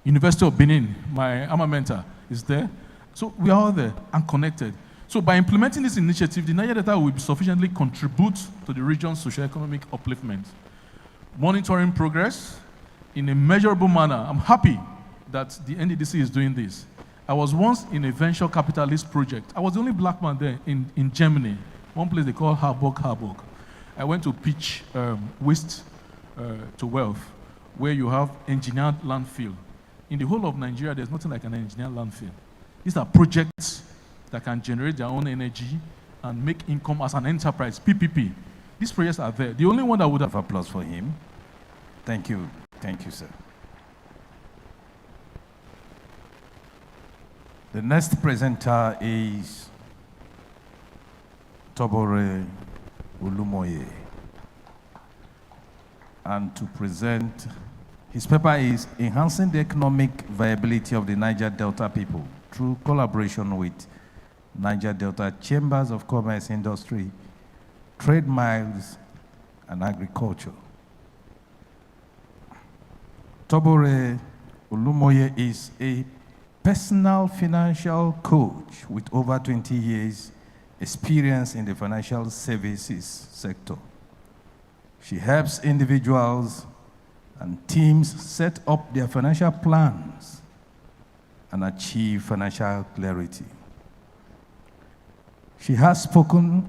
University of Benin, my alma mater, is there. So we are all there and connected. So by implementing this initiative, the Niger Delta will sufficiently contribute to the region's socio-economic upliftment. Monitoring progress in a measurable manner. I'm happy that the NDDC is doing this. I was once in a venture capitalist project. I was the only black man there in Germany, one place they call Harburg. I went to pitch waste to wealth, where you have engineered landfill. In the whole of Nigeria, there's nothing like an engineered landfill. These are projects that can generate their own energy and make income as an enterprise, PPP. These projects are there. The only one that would have applause for him. Thank you, sir. The next presenter is Tobore Olumoye. And to present, his paper is Enhancing the Economic Viability of the Niger Delta People through collaboration with Niger Delta Chambers of Commerce, Industry, Trade Miles, and Agriculture. Tobore Olumoye is a personal financial coach with over 20 years experience in the financial services sector. She helps individuals and teams set up their financial plans and achieve financial clarity. She has spoken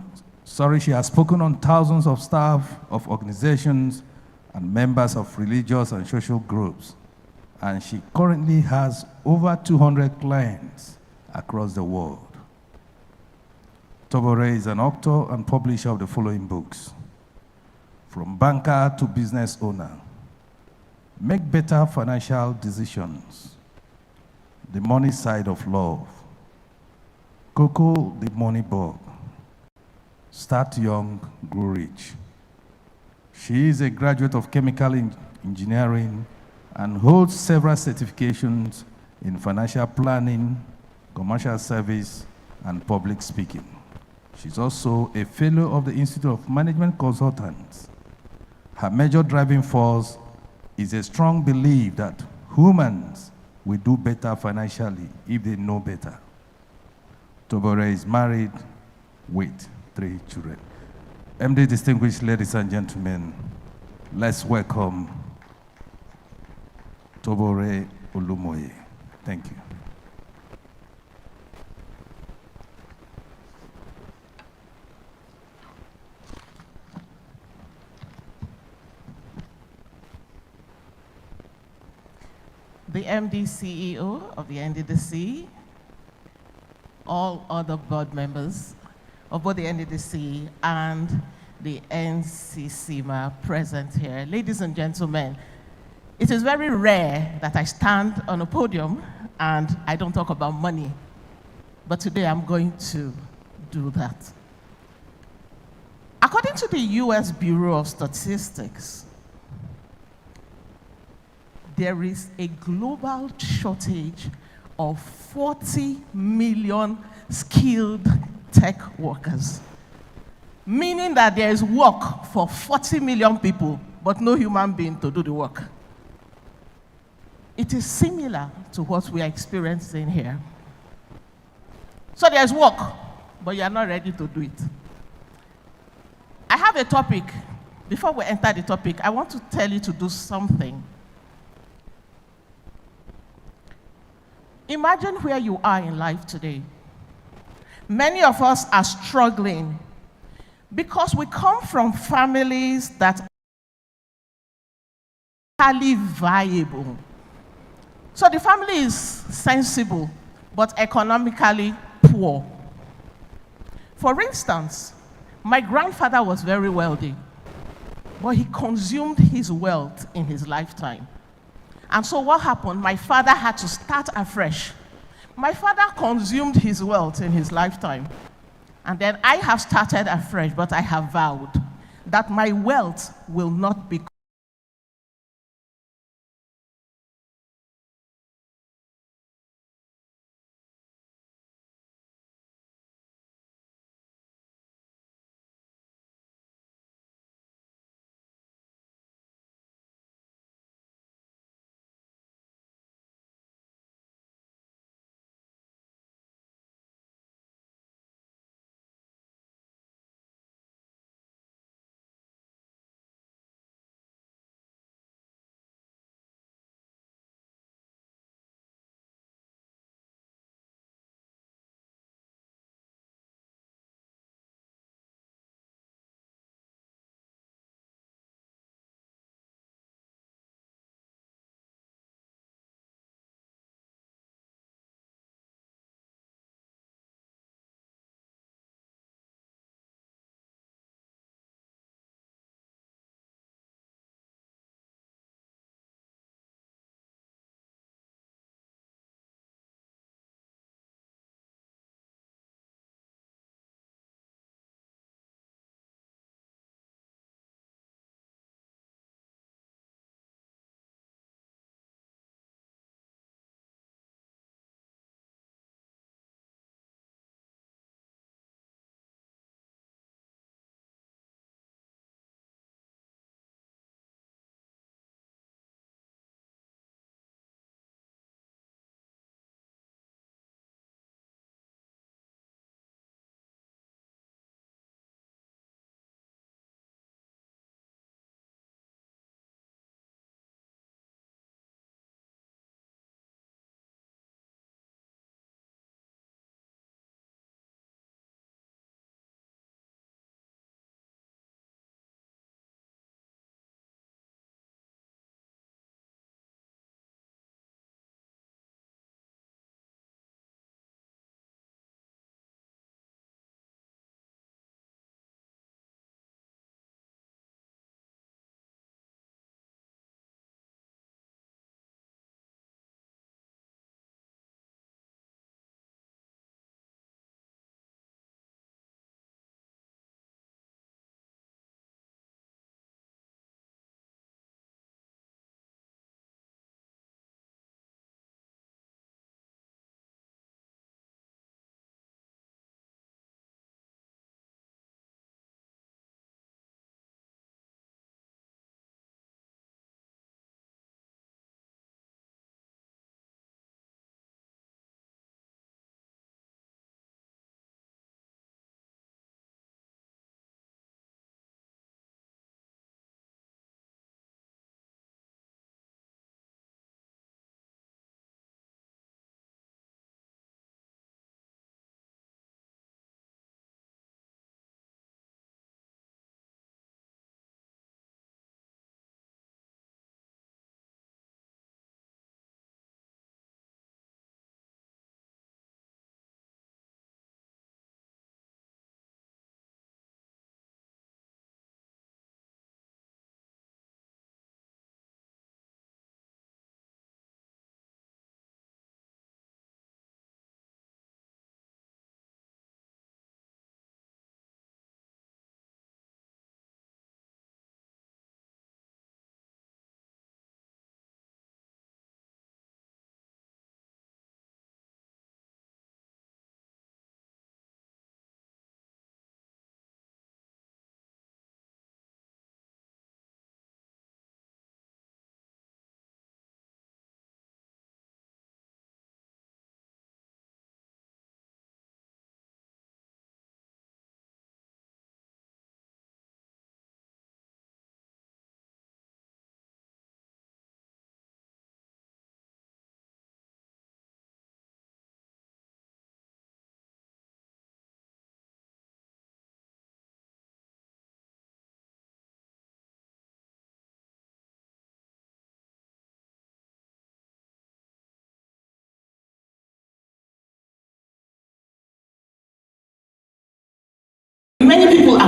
on thousands of staff of organizations and members of religious and social groups, and she currently has over 200 clients across the world. Tobore is an author and publisher of the following books: From Banker to Business Owner, Make Better Financial Decisions, The Money Side of Love, Coco the Money Bug, Start Young, Grow Rich. She is a graduate of chemical engineering and holds several certifications in financial planning, commercial service, and public speaking. She's also a fellow of the Institute of Management Consultants. Her major driving force is a strong belief that humans will do better financially if they know better. Tobore is married with 3 children. MD distinguished ladies and gentlemen, let's welcome Tobore Olumoye. Thank you. The MD CEO of the NDDC, all other board members, of both the NDDC and the NCCITMA present here. Ladies and gentlemen, it is very rare that I stand on a podium and I don't talk about money, but today I'm going to do that. According to the US Bureau of Statistics, there is a global shortage of 40 million skilled tech workers, meaning that there is work for 40 million people, but no human being to do the work. It is similar to what we are experiencing here. So there's work, but you are not ready to do it. I have a topic. Before we enter the topic, I want to tell you to do something. Imagine where you are in life today. Many of us are struggling because we come from families that are highly viable. So the family is sensible, but economically poor. For instance, my grandfather was very wealthy, but he consumed his wealth in his lifetime. And so what happened? My father had to start afresh. My father consumed his wealth in his lifetime. And then I have started afresh, but I have vowed that my wealth will not be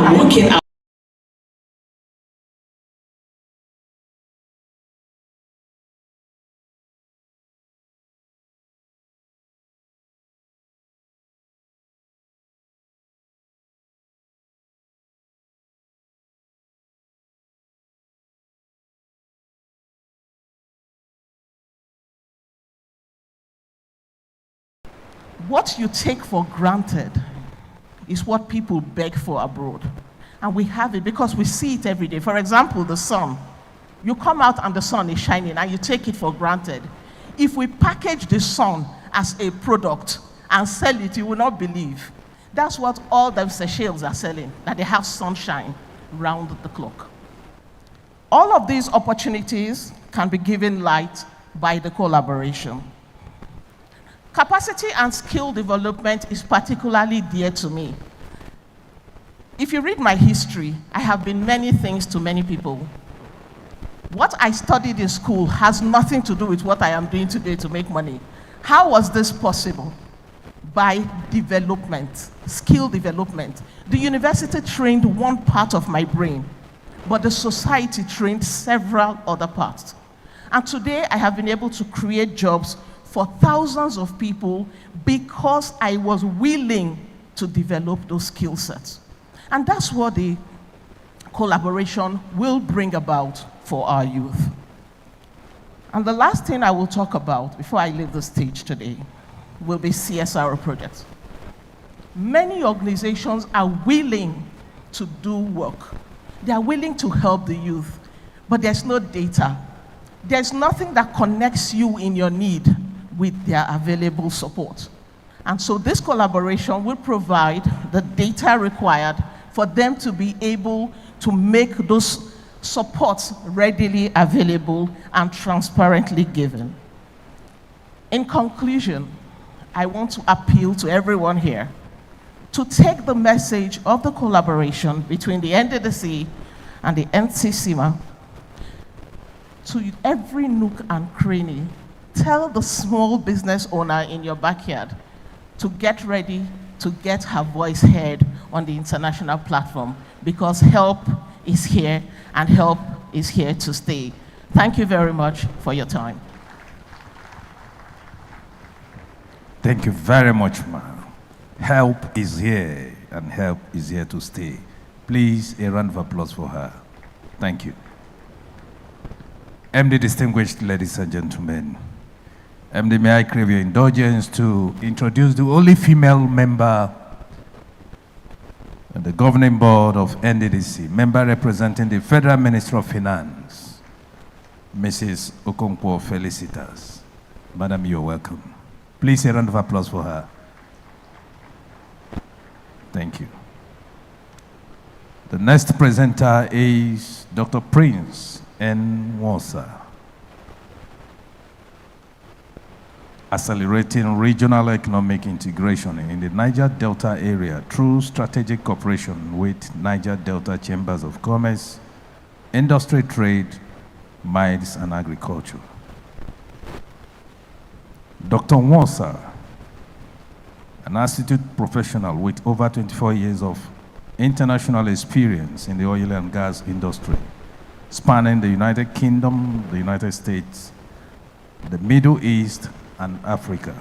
are working out. What you take for granted is what people beg for abroad. And we have it because we see it every day. For example, the sun. You come out and the sun is shining and you take it for granted. If we package the sun as a product and sell it, you will not believe. That's what all the Seychelles are selling, that they have sunshine round the clock. All of these opportunities can be given light by the collaboration. Capacity and skill development is particularly dear to me. If you read my history, I have been many things to many people. What I studied in school has nothing to do with what I am doing today to make money. How was this possible? By development, skill development. The university trained one part of my brain, but the society trained several other parts. And today I have been able to create jobs for thousands of people because I was willing to develop those skill sets. And that's what the collaboration will bring about for our youth. And the last thing I will talk about before I leave the stage today will be CSR projects. Many organizations are willing to do work. They are willing to help the youth, but there's no data. There's nothing that connects you in your need with their available support. And so this collaboration will provide the data required for them to be able to make those supports readily available and transparently given. In conclusion, I want to appeal to everyone here to take the message of the collaboration between the NDDC and the NCCITMA to every nook and cranny. Tell the small business owner in your backyard to get ready to get her voice heard on the international platform, because help is here and help is here to stay. Thank you very much for your time. Thank you very much, ma'am. Help is here and help is here to stay. Please, a round of applause for her. Thank you. MD, distinguished ladies and gentlemen, MD, may I crave your indulgence to introduce the only female member of the governing board of NDDC, member representing the Federal Ministry of Finance, Mrs. Okonkwo Felicitas. Madam, you're welcome. Please, a round of applause for her. Thank you. The next presenter is Dr. Prince N. Wosa. Accelerating regional economic integration in the Niger Delta area through strategic cooperation with Niger Delta Chambers of Commerce, Industry, Trade, Mines, and Agriculture. Dr. Wosa, an institute professional with over 24 years of international experience in the oil and gas industry, spanning the United Kingdom, the United States, the Middle East, and Africa.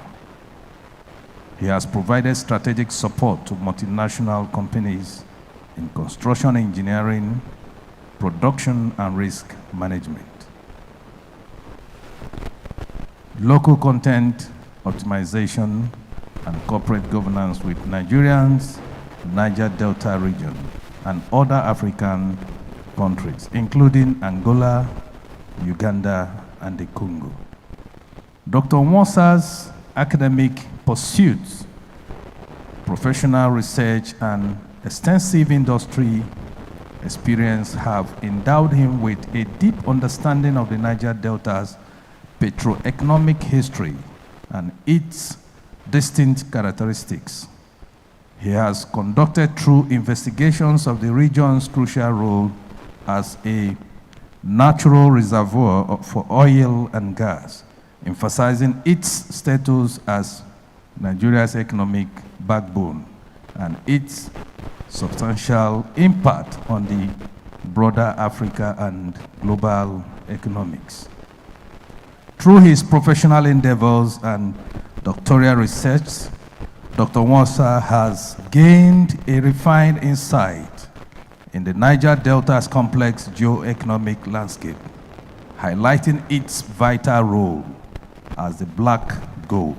He has provided strategic support to multinational companies in construction engineering, production, and risk management. Local content optimization and corporate governance with Nigerians, Niger Delta region, and other African countries, including Angola, Uganda, and the Congo. Dr. Wosa's academic pursuits, professional research, and extensive industry experience have endowed him with a deep understanding of the Niger Delta's petroeconomic history and its distinct characteristics. He has conducted thorough investigations of the region's crucial role as a natural reservoir for oil and gas, emphasizing its status as Nigeria's economic backbone and its substantial impact on the broader Africa and global economics. Through his professional endeavors and doctoral research, Dr. Nwosa has gained a refined insight in the Niger Delta's complex geo-economic landscape, highlighting its vital role as the black gold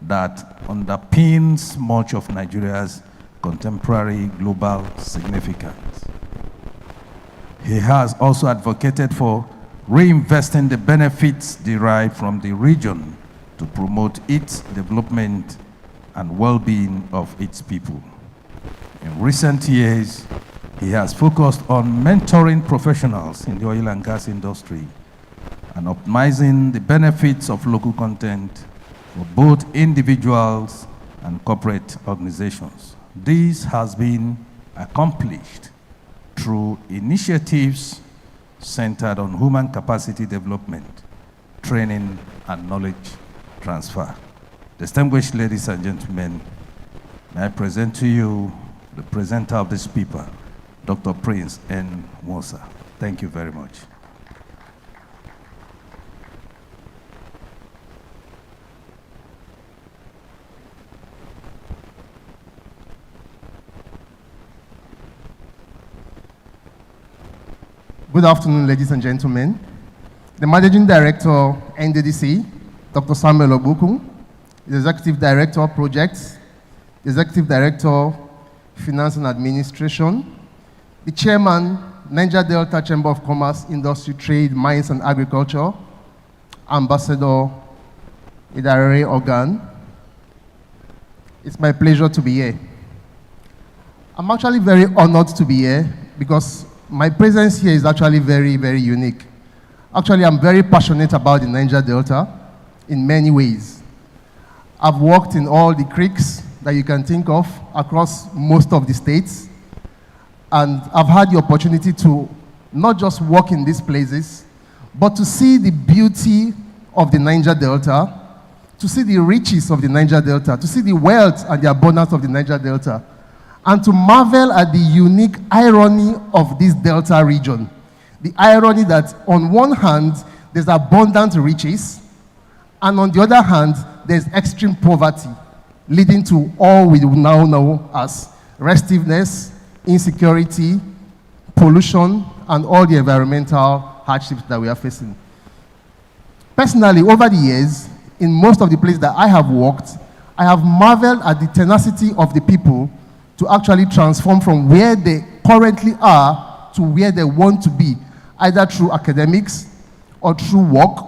that underpins much of Nigeria's contemporary global significance. He has also advocated for reinvesting the benefits derived from the region to promote its development and well-being of its people. In recent years, he has focused on mentoring professionals in the oil and gas industry and optimizing the benefits of local content for both individuals and corporate organizations. This has been accomplished through initiatives centered on human capacity development, training, and knowledge transfer. Distinguished ladies and gentlemen, may I present to you the presenter of this paper, Dr. Prince N. Nwosa. Thank you very much. Good afternoon, ladies and gentlemen. The Managing Director, NDDC, Dr. Samuel Obuku, the Executive Director, Projects, the Executive Director, Finance and Administration, the Chairman, Niger Delta Chamber of Commerce, Industry, Trade, Mines and Agriculture, Ambassador Idare Organ. It's my pleasure to be here. I'm actually very honored to be here because my presence here is actually very, very unique. Actually, I'm very passionate about the Niger Delta in many ways. I've worked in all the creeks that you can think of across most of the states. And I've had the opportunity to not just work in these places, but to see the beauty of the Niger Delta, to see the riches of the Niger Delta, to see the wealth and the abundance of the Niger Delta, and to marvel at the unique irony of this Delta region. The irony that on one hand, there's abundant riches, and on the other hand, there's extreme poverty, leading to all we now know as restiveness, insecurity, pollution, and all the environmental hardships that we are facing. Personally, over the years, in most of the places that I have worked, I have marveled at the tenacity of the people to actually transform from where they currently are to where they want to be, either through academics, or through work,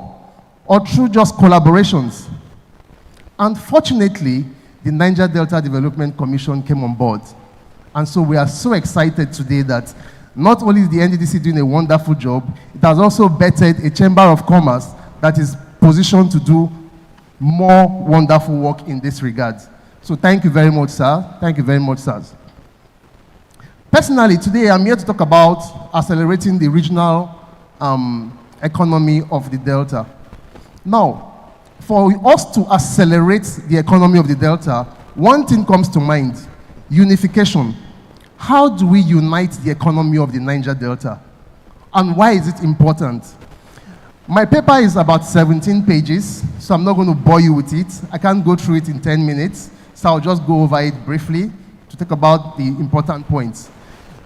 or through just collaborations. Unfortunately, the Niger Delta Development Commission came on board. And so we are so excited today that not only is the NDDC doing a wonderful job, it has also bettered a Chamber of Commerce that is positioned to do more wonderful work in this regard. So thank you very much, sir. Thank you very much, sirs. Personally, today I'm here to talk about accelerating the regional economy of the Delta. Now, for us to accelerate the economy of the Delta, one thing comes to mind: unification. How do we unite the economy of the Niger Delta? And why is it important? My paper is about 17 pages, so I'm not going to bore you with it. I can't go through it in 10 minutes. So I'll just go over it briefly to talk about the important points.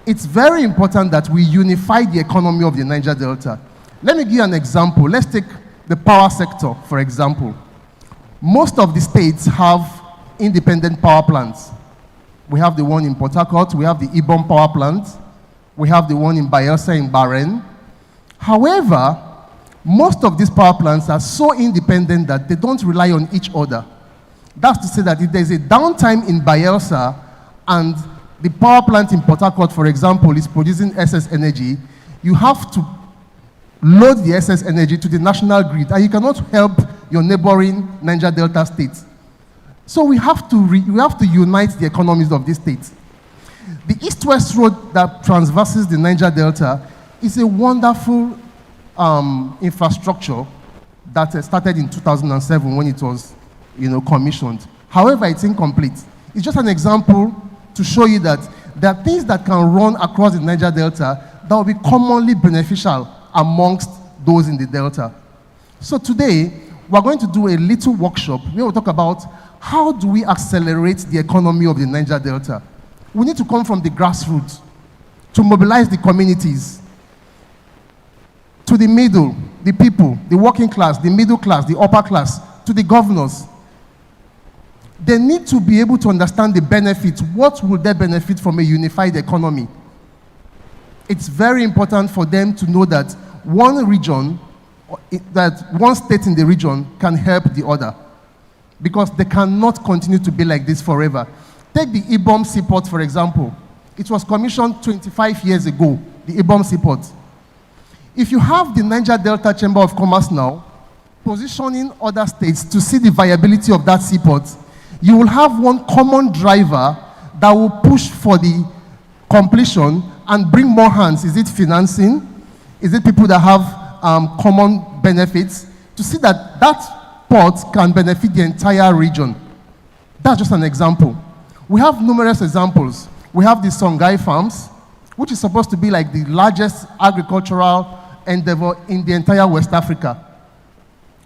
It's very important that we unify the economy of the Niger Delta. Let me give you an example. Let's take the power sector, for example. Most of the states have independent power plants. We have the one in Port Harcourt, we have the Ibom power plant, we have the one in Bayelsa in Bahrain. However, most of these power plants are so independent that they don't rely on each other. That's to say that if there's a downtime in Bayelsa and the power plant in Port Harcourt, for example, is producing excess energy, you have to load the excess energy to the national grid, and you cannot help your neighboring Niger Delta states. So we have to unite the economies of these states. The East-West Road that traverses the Niger Delta is a wonderful infrastructure that started in 2007 when it was commissioned. However, it's incomplete. It's just an example to show you that there are things that can run across the Niger Delta that will be commonly beneficial amongst those in the Delta. So today, we're going to do a little workshop where we'll talk about how do we accelerate the economy of the Niger Delta. We need to come from the grassroots to mobilize the communities, to the middle, the people, the working class, the middle class, the upper class, to the governors. They need to be able to understand the benefits. What will they benefit from a unified economy? It's very important for them to know that one region, that one state in the region can help the other, because they cannot continue to be like this forever. Take the Ibom Seaport, for example. It was commissioned 25 years ago, the Ibom Seaport. If you have the Niger Delta Chamber of Commerce now positioning other states to see the viability of that seaport, you will have one common driver that will push for the completion and bring more hands. Is it financing? Is it people that have common benefits? To see that that port can benefit the entire region. That's just an example. We have numerous examples. We have the Songhai farms, which is supposed to be like the largest agricultural endeavor in the entire West Africa.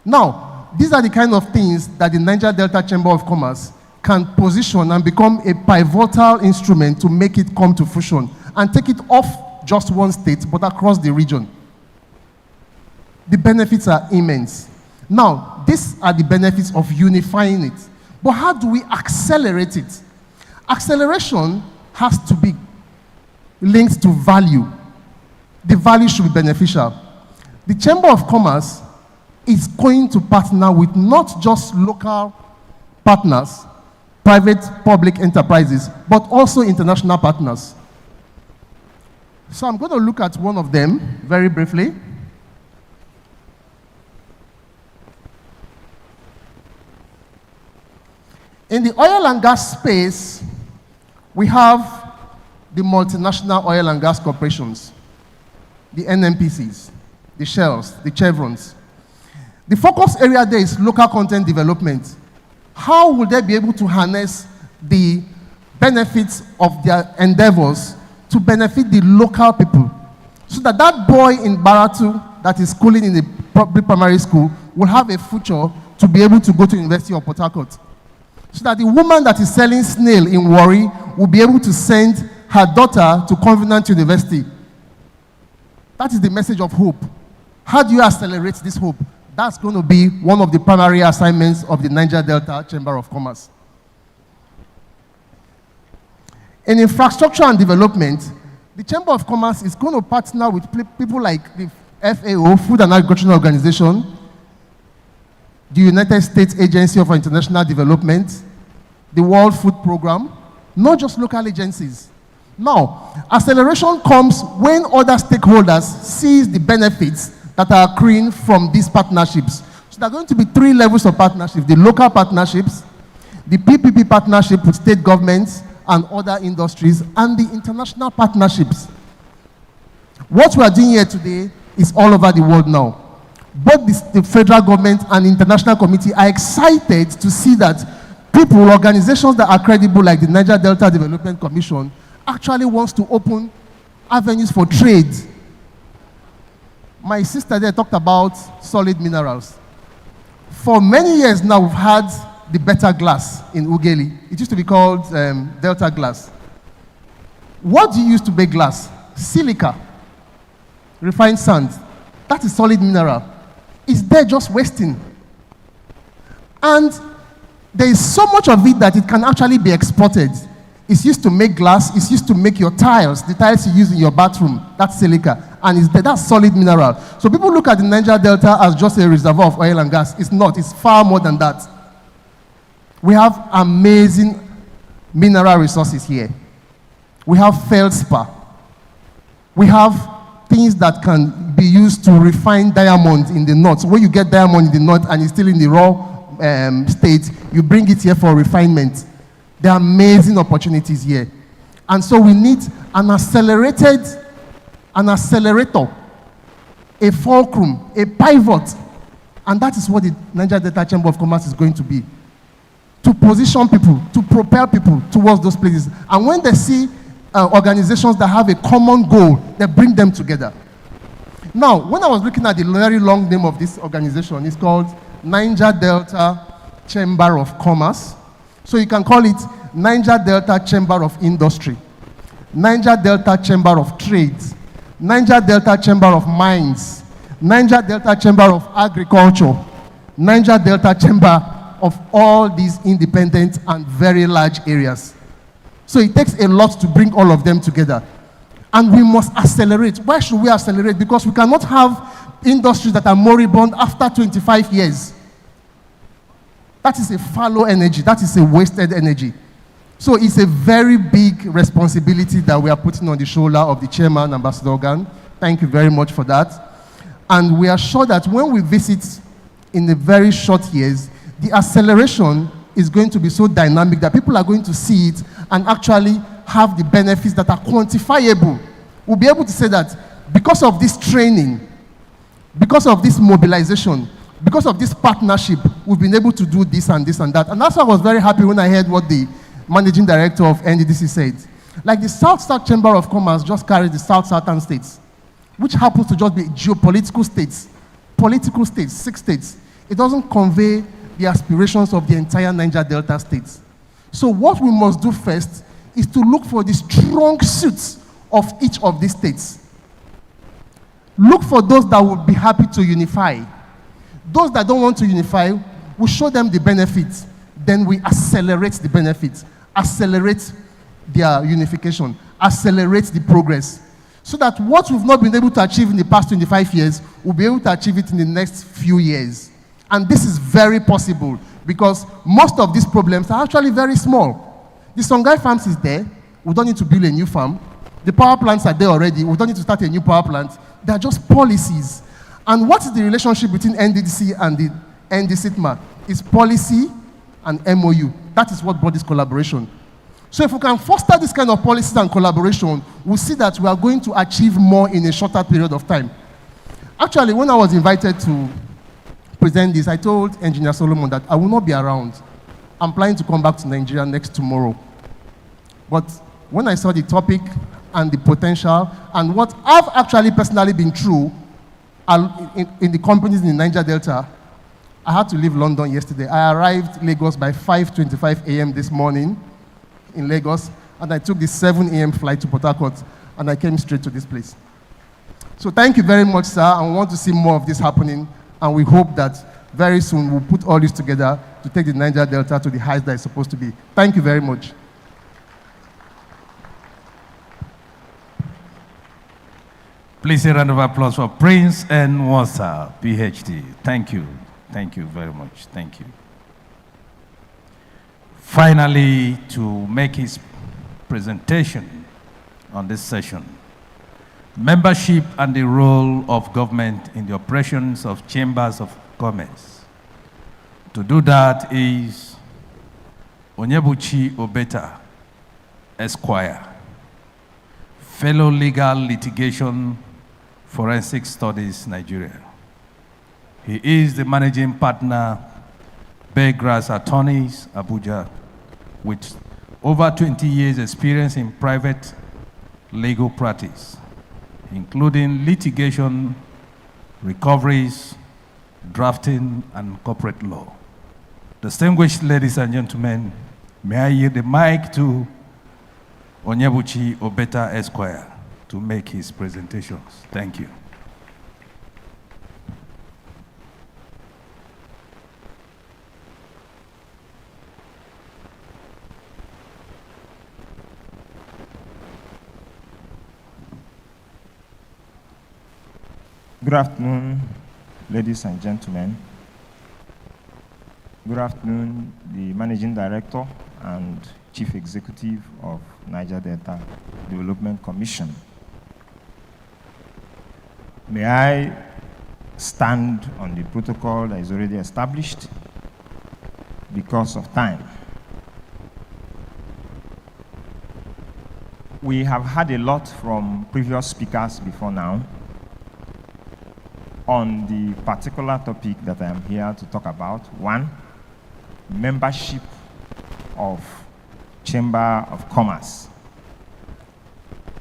Now, these are the kind of things that the Niger Delta Chamber of Commerce can position and become a pivotal instrument to make it come to fruition and take it off just one state, but across the region. The benefits are immense. Now, these are the benefits of unifying it. But how do we accelerate it? Acceleration has to be linked to value. The value should be beneficial. The Chamber of Commerce is going to partner with not just local partners, private, public enterprises, but also international partners. So I'm going to look at one of them very briefly. In the oil and gas space, we have the multinational oil and gas corporations, the NNPCs, the Shells, the Chevrons. The focus area there is local content development. How will they be able to harness the benefits of their endeavors to benefit the local people? So that that boy in Baratu that is schooling in the public primary school will have a future to be able to go to University of Port Harcourt. So that the woman that is selling snail in Warri will be able to send her daughter to Covenant University. That is the message of hope. How do you accelerate this hope? That's going to be one of the primary assignments of the Niger Delta Chamber of Commerce. In infrastructure and development, the Chamber of Commerce is going to partner with people like the FAO, Food and Agricultural Organization, the United States Agency for International Development, the World Food Program, not just local agencies. Now, acceleration comes when other stakeholders see the benefits that are accruing from these partnerships. So there are going to be 3 levels of partnership: the local partnerships, the PPP partnership with state governments and other industries, and the international partnerships. What we are doing here today is all over the world now. Both the federal government and international committee are excited to see that people, organizations that are credible like the Niger Delta Development Commission actually wants to open avenues for trade. My sister there talked about solid minerals. For many years now, we've had the Better Glass in Ugeli. It used to be called Delta Glass. What do you use to make glass? Silica, refined sand. That is solid mineral. It's there just wasting. And there is so much of it that it can actually be exported. It's used to make glass. It's used to make your tiles, the tiles you use in your bathroom. That's silica. And that's solid mineral. So people look at the Niger Delta as just a reservoir of oil and gas. It's not. It's far more than that. We have amazing mineral resources here. We have feldspar. We have things that can be used to refine diamond in the north. So when you get diamond in the north and it's still in the raw state, you bring it here for refinement. There are amazing opportunities here. And so we need an accelerator, a fulcrum, a pivot. And that is what the Niger Delta Chamber of Commerce is going to be. to position people, to propel people towards those places. And when they see organizations that have a common goal, they bring them together. Now, when I was looking at the very long name of this organization, it's called Niger Delta Chamber of Commerce. So you can call it Niger Delta Chamber of Industry, Niger Delta Chamber of Trades, Niger Delta Chamber of Mines, Niger Delta Chamber of Agriculture, Niger Delta Chamber of all these independent and very large areas. So it takes a lot to bring all of them together. And we must accelerate. Why should we accelerate? Because we cannot have industries that are moribund after 25 years. That is a fallow energy. That is a wasted energy. So it's a very big responsibility that we are putting on the shoulder of the chairman, Ambassador Ogan. Thank you very much for that. And we are sure that when we visit in the very short years, the acceleration is going to be so dynamic that people are going to see it and actually have the benefits that are quantifiable. We'll be able to say that because of this training, because of this mobilization, because of this partnership, we've been able to do this and this and that. And that's why I was very happy when I heard what the managing director of NDDC said. Like the South-South Chamber of Commerce just carries the South-Southern states, which happens to just be geopolitical states, political states, 6 states. It doesn't convey the aspirations of the entire Niger Delta states. So what we must do first is to look for the strong suits of each of these states. Look for those that would be happy to unify. Those that don't want to unify, we show them the benefits. Then we accelerate the benefits, accelerate their unification, accelerate the progress. So that what we've not been able to achieve in the past 25 years, we'll be able to achieve it in the next few years. And this is very possible because most of these problems are actually very small. The Songhai farms is there. We don't need to build a new farm. The power plants are there already. We don't need to start a new power plant. They're just policies. And what is the relationship between NDDC and the NDCCITMA? It's policy and MOU. That is what brought this collaboration. So if we can foster this kind of policies and collaboration, we'll see that we are going to achieve more in a shorter period of time. Actually, when I was invited to present this, I told Engineer Solomon that I will not be around. I'm planning to come back to Nigeria next tomorrow. But when I saw the topic and the potential and what I've actually personally been through in the companies in the Niger Delta, I had to leave London yesterday. I arrived Lagos by 5:25 a.m. this morning in Lagos, and I took the 7 a.m. flight to Port Harcourt, and I came straight to this place. So thank you very much, sir, and we want to see more of this happening, and we hope that very soon we'll put all this together to take the Niger Delta to the heights that it's supposed to be. Thank you very much. Please a round of applause for Prince Nwasa, PhD. Thank you. Thank you very much. Thank you. Finally, to make his presentation on this session, membership and the role of government in the operations of chambers of commerce. To do that is Onyebuchi Obeta, Esquire, fellow legal litigation forensic studies, Nigeria. He is the managing partner, Begras Attorneys, Abuja, with over 20 years experience in private legal practice, including litigation, recoveries, drafting, and corporate law. Distinguished ladies and gentlemen, may I yield the mic to Onyebuchi Obeta Esquire to make his presentations. Thank you. Good afternoon, ladies and gentlemen. Good afternoon, the Managing Director and Chief Executive of Niger Delta Development Commission. May I stand on the protocol that is already established because of time. We have had a lot from previous speakers before now on the particular topic that I am here to talk about. One, membership of Chamber of Commerce.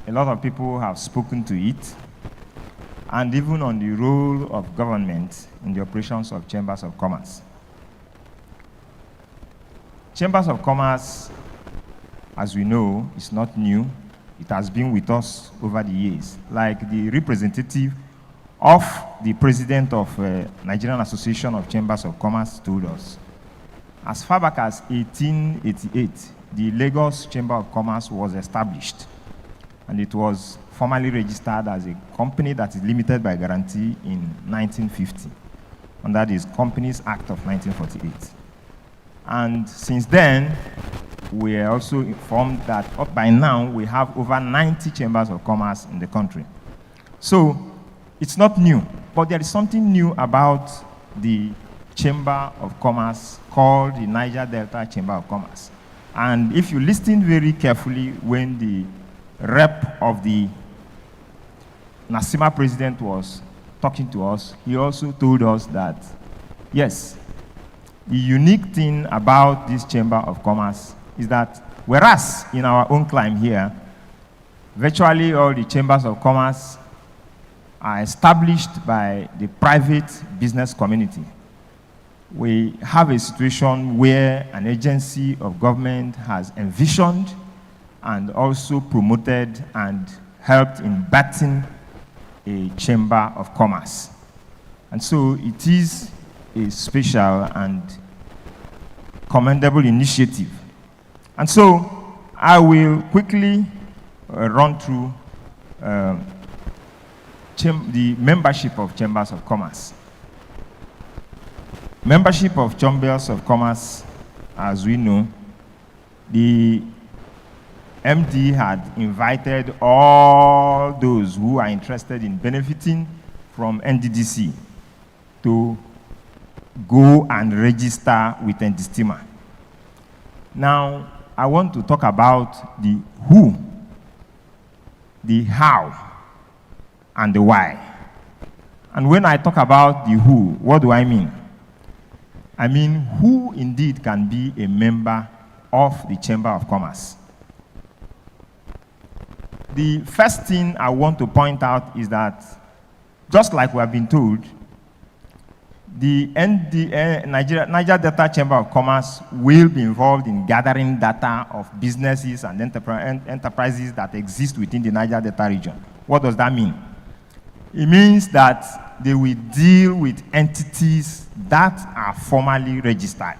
A lot of people have spoken to it, and even on the role of government in the operations of Chambers of Commerce. Chambers of Commerce, as we know, is not new. It has been with us over the years. Like the representative of the president of Nigerian Association of Chambers of Commerce told us, as far back as 1888, the Lagos Chamber of Commerce was established, and it was formally registered as a company that is limited by guarantee in 1950, under the Companies Act of 1948. And since then, we are also informed that up by now, we have over 90 chambers of commerce in the country. So it's not new, but there is something new about the Chamber of Commerce called the Niger Delta Chamber of Commerce. And if you listen very carefully when the rep of the Nasima president was talking to us, he also told us that, yes, the unique thing about this Chamber of Commerce is that whereas in our own climb here, virtually all the chambers of commerce are established by the private business community, we have a situation where an agency of government has envisioned and also promoted and helped in birthing a chamber of commerce. And so it is a special and commendable initiative. And so I will quickly run through the membership of chambers of commerce. Membership of chambers of commerce, as we know, the MD had invited all those who are interested in benefiting from NDDC to go and register with NDCCITMA. Now, I want to talk about the who, the how, and the why. And when I talk about the who, what do I mean? I mean who indeed can be a member of the Chamber of Commerce. The first thing I want to point out is that, just like we have been told, the Niger Delta Chamber of Commerce will be involved in gathering data of businesses and enterprises that exist within the Niger Delta region. What does that mean? It means that they will deal with entities that are formally registered.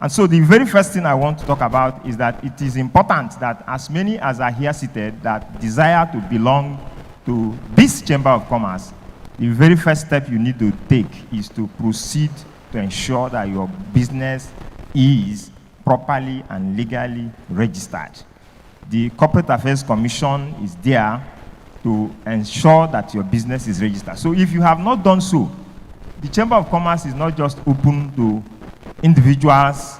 And so the very first thing I want to talk about is that it is important that as many as are here seated that desire to belong to this Chamber of Commerce, the very first step you need to take is to proceed to ensure that your business is properly and legally registered. The Corporate Affairs Commission is there to ensure that your business is registered. So if you have not done so, the Chamber of Commerce is not just open to individuals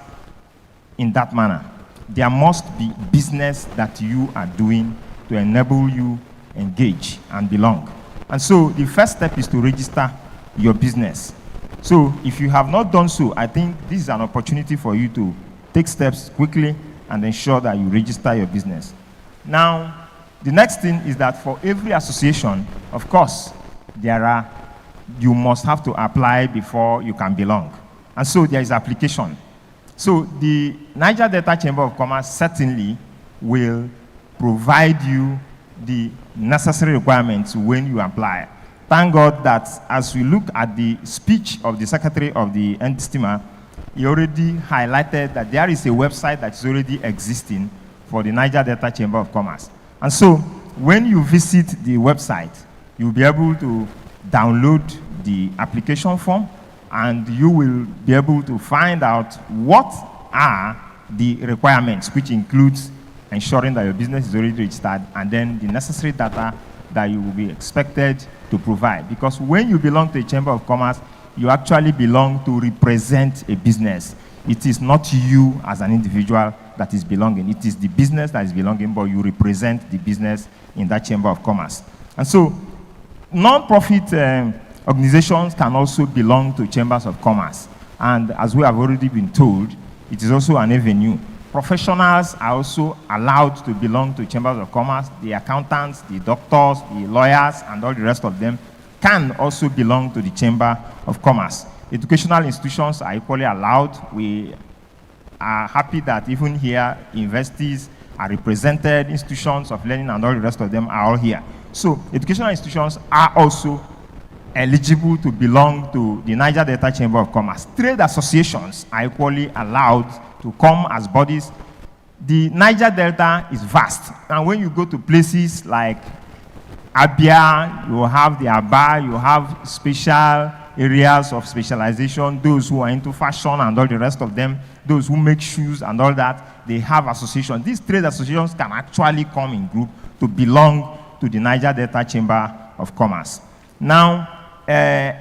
in that manner. There must be business that you are doing to enable you engage and belong. And so the first step is to register your business. So if you have not done so, I think this is an opportunity for you to take steps quickly and ensure that you register your business. Now, the next thing is that for every association, of course, you must have to apply before you can belong. And so there is application. So the Niger Delta Chamber of Commerce certainly will provide you the necessary requirements when you apply. Thank God that as we look at the speech of the Secretary of the NDCCITMA, he already highlighted that there is a website that is already existing for the Niger Delta Chamber of Commerce. And so when you visit the website, you'll be able to download the application form, and you will be able to find out what are the requirements, which includes ensuring that your business is already registered, and then the necessary data that you will be expected to provide. Because when you belong to a Chamber of Commerce, you actually belong to represent a business. It is not you as an individual that is belonging. It is the business that is belonging, but you represent the business in that Chamber of Commerce. And so, non-profit organizations can also belong to chambers of commerce. And as we have already been told, it is also an avenue professionals are also allowed to belong to chambers of commerce. The accountants, the doctors, the lawyers, and all the rest of them can also belong to the chamber of commerce. Educational institutions are equally allowed. We are happy that even here, universities are represented, institutions of learning and all the rest of them are all here. So educational institutions are also eligible to belong to the Niger Delta Chamber of Commerce. Trade associations are equally allowed to come as bodies. The Niger Delta is vast, and when you go to places like Abia, you have the Aba, you have special areas of specialization, those who are into fashion and all the rest of them, those who make shoes and all that, they have associations. These trade associations can actually come in group to belong to the Niger Delta Chamber of Commerce. Now,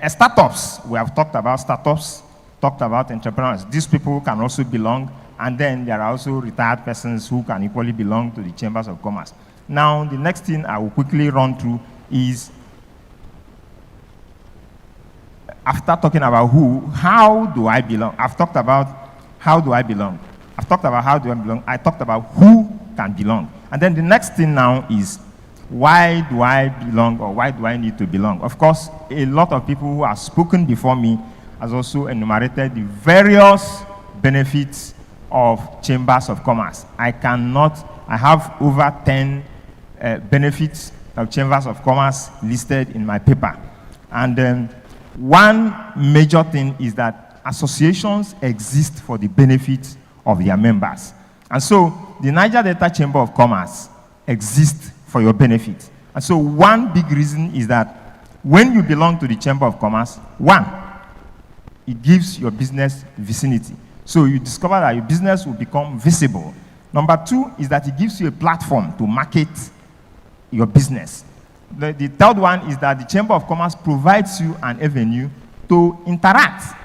startups, we have talked about startups, talked about entrepreneurs. These people can also belong, and then there are also retired persons who can equally belong to the Chambers of Commerce. Now, the next thing I will quickly run through is, after talking about how do I belong? I've talked about how do I belong. I've talked about how do I belong. I talked about who can belong. And then the next thing now is, why do I belong, or why do I need to belong? Of course, a lot of people who have spoken before me has also enumerated the various benefits of chambers of commerce. I have over 10 benefits of chambers of commerce listed in my paper. And one major thing is that associations exist for the benefit of their members. And so the Niger Delta Chamber of Commerce exists for your benefit. And so one big reason is that when you belong to the Chamber of Commerce, one, it gives your business vicinity. So you discover that your business will become visible. Number two is that it gives you a platform to market your business. The third one is that the Chamber of Commerce provides you an avenue to interact,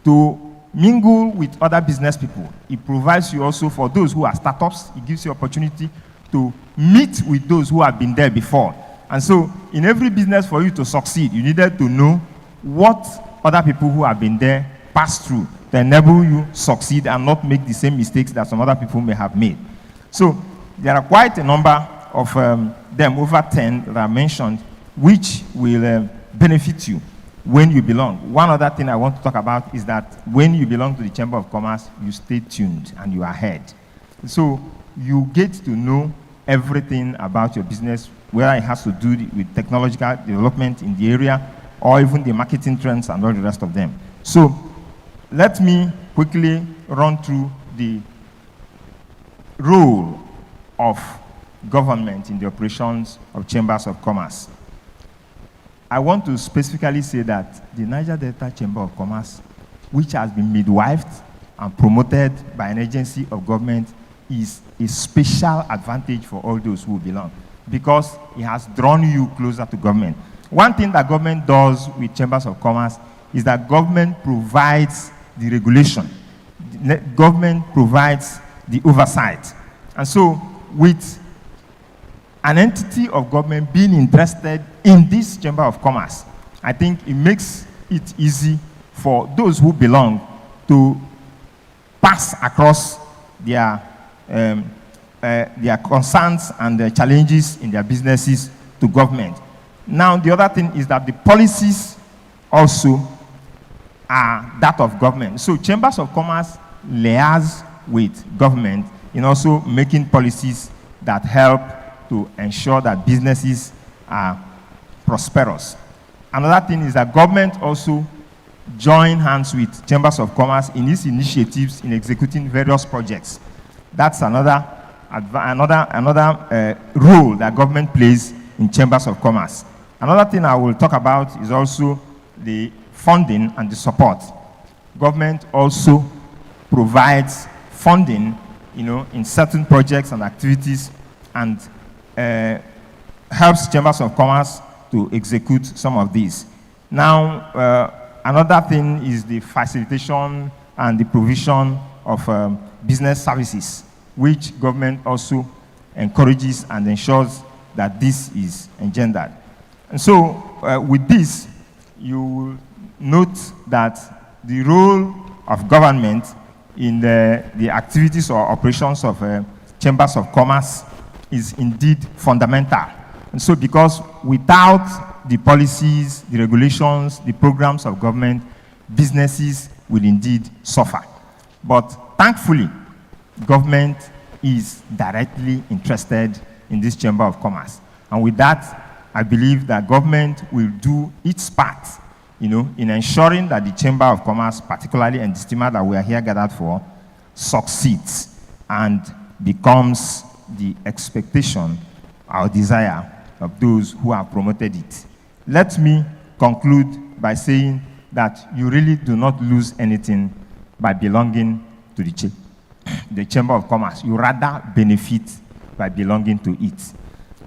to mingle with other business people. It provides you also, for those who are startups, it gives you opportunity to meet with those who have been there before. And so in every business, for you to succeed, you needed to know what other people who have been there passed through to enable you succeed and not make the same mistakes that some other people may have made. So there are quite a number of them, over 10 that are mentioned, which will benefit you when you belong. One other thing I want to talk about is that when you belong to the Chamber of Commerce, you stay tuned and you are ahead. So you get to know everything about your business, whether it has to do with technological development in the area or even the marketing trends and all the rest of them. So let me quickly run through the role of government in the operations of chambers of commerce. I want to specifically say that the Niger Delta Chamber of Commerce, which has been midwifed and promoted by an agency of government, is a special advantage for all those who belong, because it has drawn you closer to government. One thing that government does with chambers of commerce is that government provides the regulation. Government provides the oversight. And so with an entity of government being interested in this chamber of commerce, I think it makes it easy for those who belong to pass across their concerns and their challenges in their businesses to government. Now, the other thing is that the policies also are that of government. So chambers of commerce liaise with government in also making policies that help to ensure that businesses are prosperous. Another thing is that government also join hands with chambers of commerce in its initiatives in executing various projects. That's another role that government plays in chambers of commerce. Another thing I will talk about is also the funding and the support. Government also provides funding, in certain projects and activities, and helps chambers of commerce to execute some of these. Now, another thing is the facilitation and the provision of business services, which government also encourages and ensures that this is engendered. And so, with this, you will note that the role of government in the activities or operations of chambers of commerce is indeed fundamental. And so because without the policies, the regulations, the programs of government, businesses will indeed suffer. But thankfully, government is directly interested in this Chamber of Commerce. And with that, I believe that government will do its part, in ensuring that the Chamber of Commerce, particularly NDCCITMA that we are here gathered for, succeeds and becomes the expectation or desire of those who have promoted it. Let me conclude by saying that you really do not lose anything by belonging to the Chamber of Commerce. You rather benefit by belonging to it.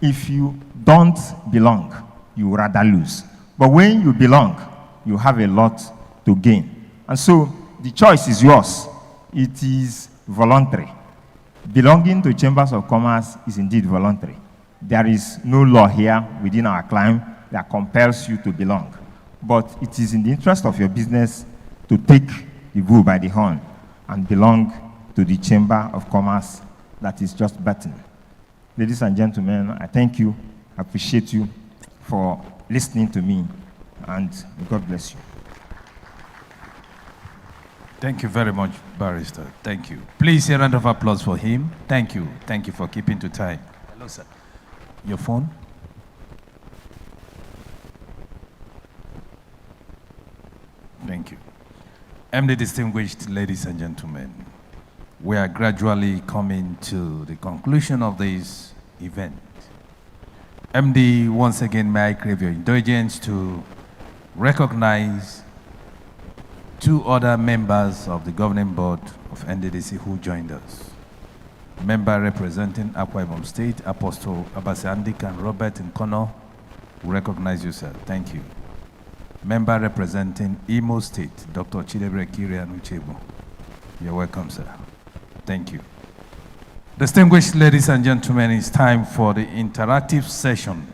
If you don't belong, you rather lose. But when you belong, you have a lot to gain. And so the choice is yours. It is voluntary. Belonging to chambers of commerce is indeed voluntary. There is no law here within our climb that compels you to belong. But it is in the interest of your business to take the bull by the horn and belong to the Chamber of Commerce that is just betting. Ladies and gentlemen, I thank you, I appreciate you for listening to me, and God bless you. Thank you very much, Barrister. Thank you. Please, a round of applause for him. Thank you. Thank you for keeping to time. Hello, sir. Your phone? Thank you. MD distinguished ladies and gentlemen, we are gradually coming to the conclusion of this event. MD, once again, may I crave your indulgence to recognize two other members of the governing board of NDDC who joined us. Member representing Akwa Ibom State, Apostle Abasandik and Robert Nkono, we recognize you, sir. Thank you. Member representing Imo State, Dr. Chidebre Kirian Uchebo. You're welcome, sir. Thank you. Distinguished ladies and gentlemen, it's time for the interactive session.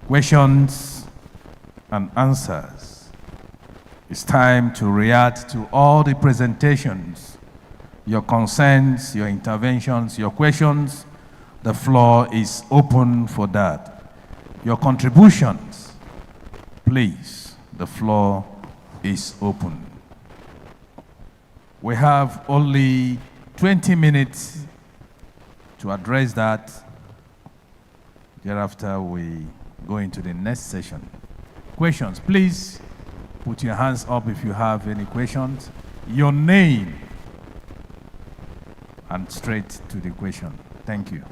Questions and answers. It's time to react to all the presentations, your concerns, your interventions, your questions. The floor is open for that. Your contributions, please, the floor is open. We have only 20 minutes to address that. Thereafter, we go into the next session. Questions, please put your hands up if you have any questions. Your name and straight to the question. Thank you.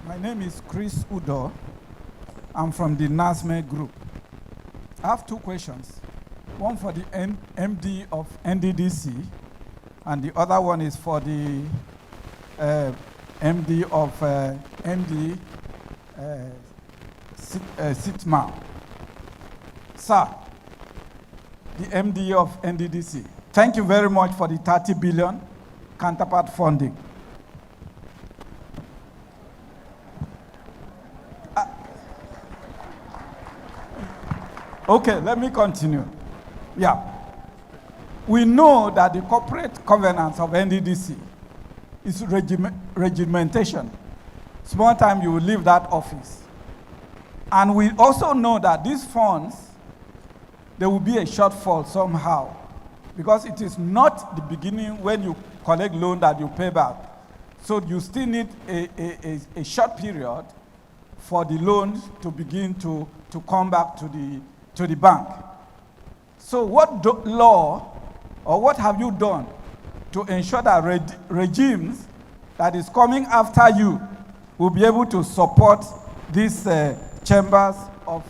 My name is Chris Udo. I'm from the NASME group. I have two questions. One for the MD of NDDC, and the other one is for the MD of NDCCITMA. Sir, the MD of NDDC, thank you very much for the 30 billion counterpart funding. Okay, let me continue. Yeah. We know that the corporate governance of NDDC is regimentation. Small time you will leave that office. And we also know that these funds, there will be a shortfall somehow, because it is not the beginning when you collect loan that you pay back. So you still need a short period for the loans to begin to come back to the bank. So what law or what have you done to ensure that regimes that is coming after you will be able to support these chambers of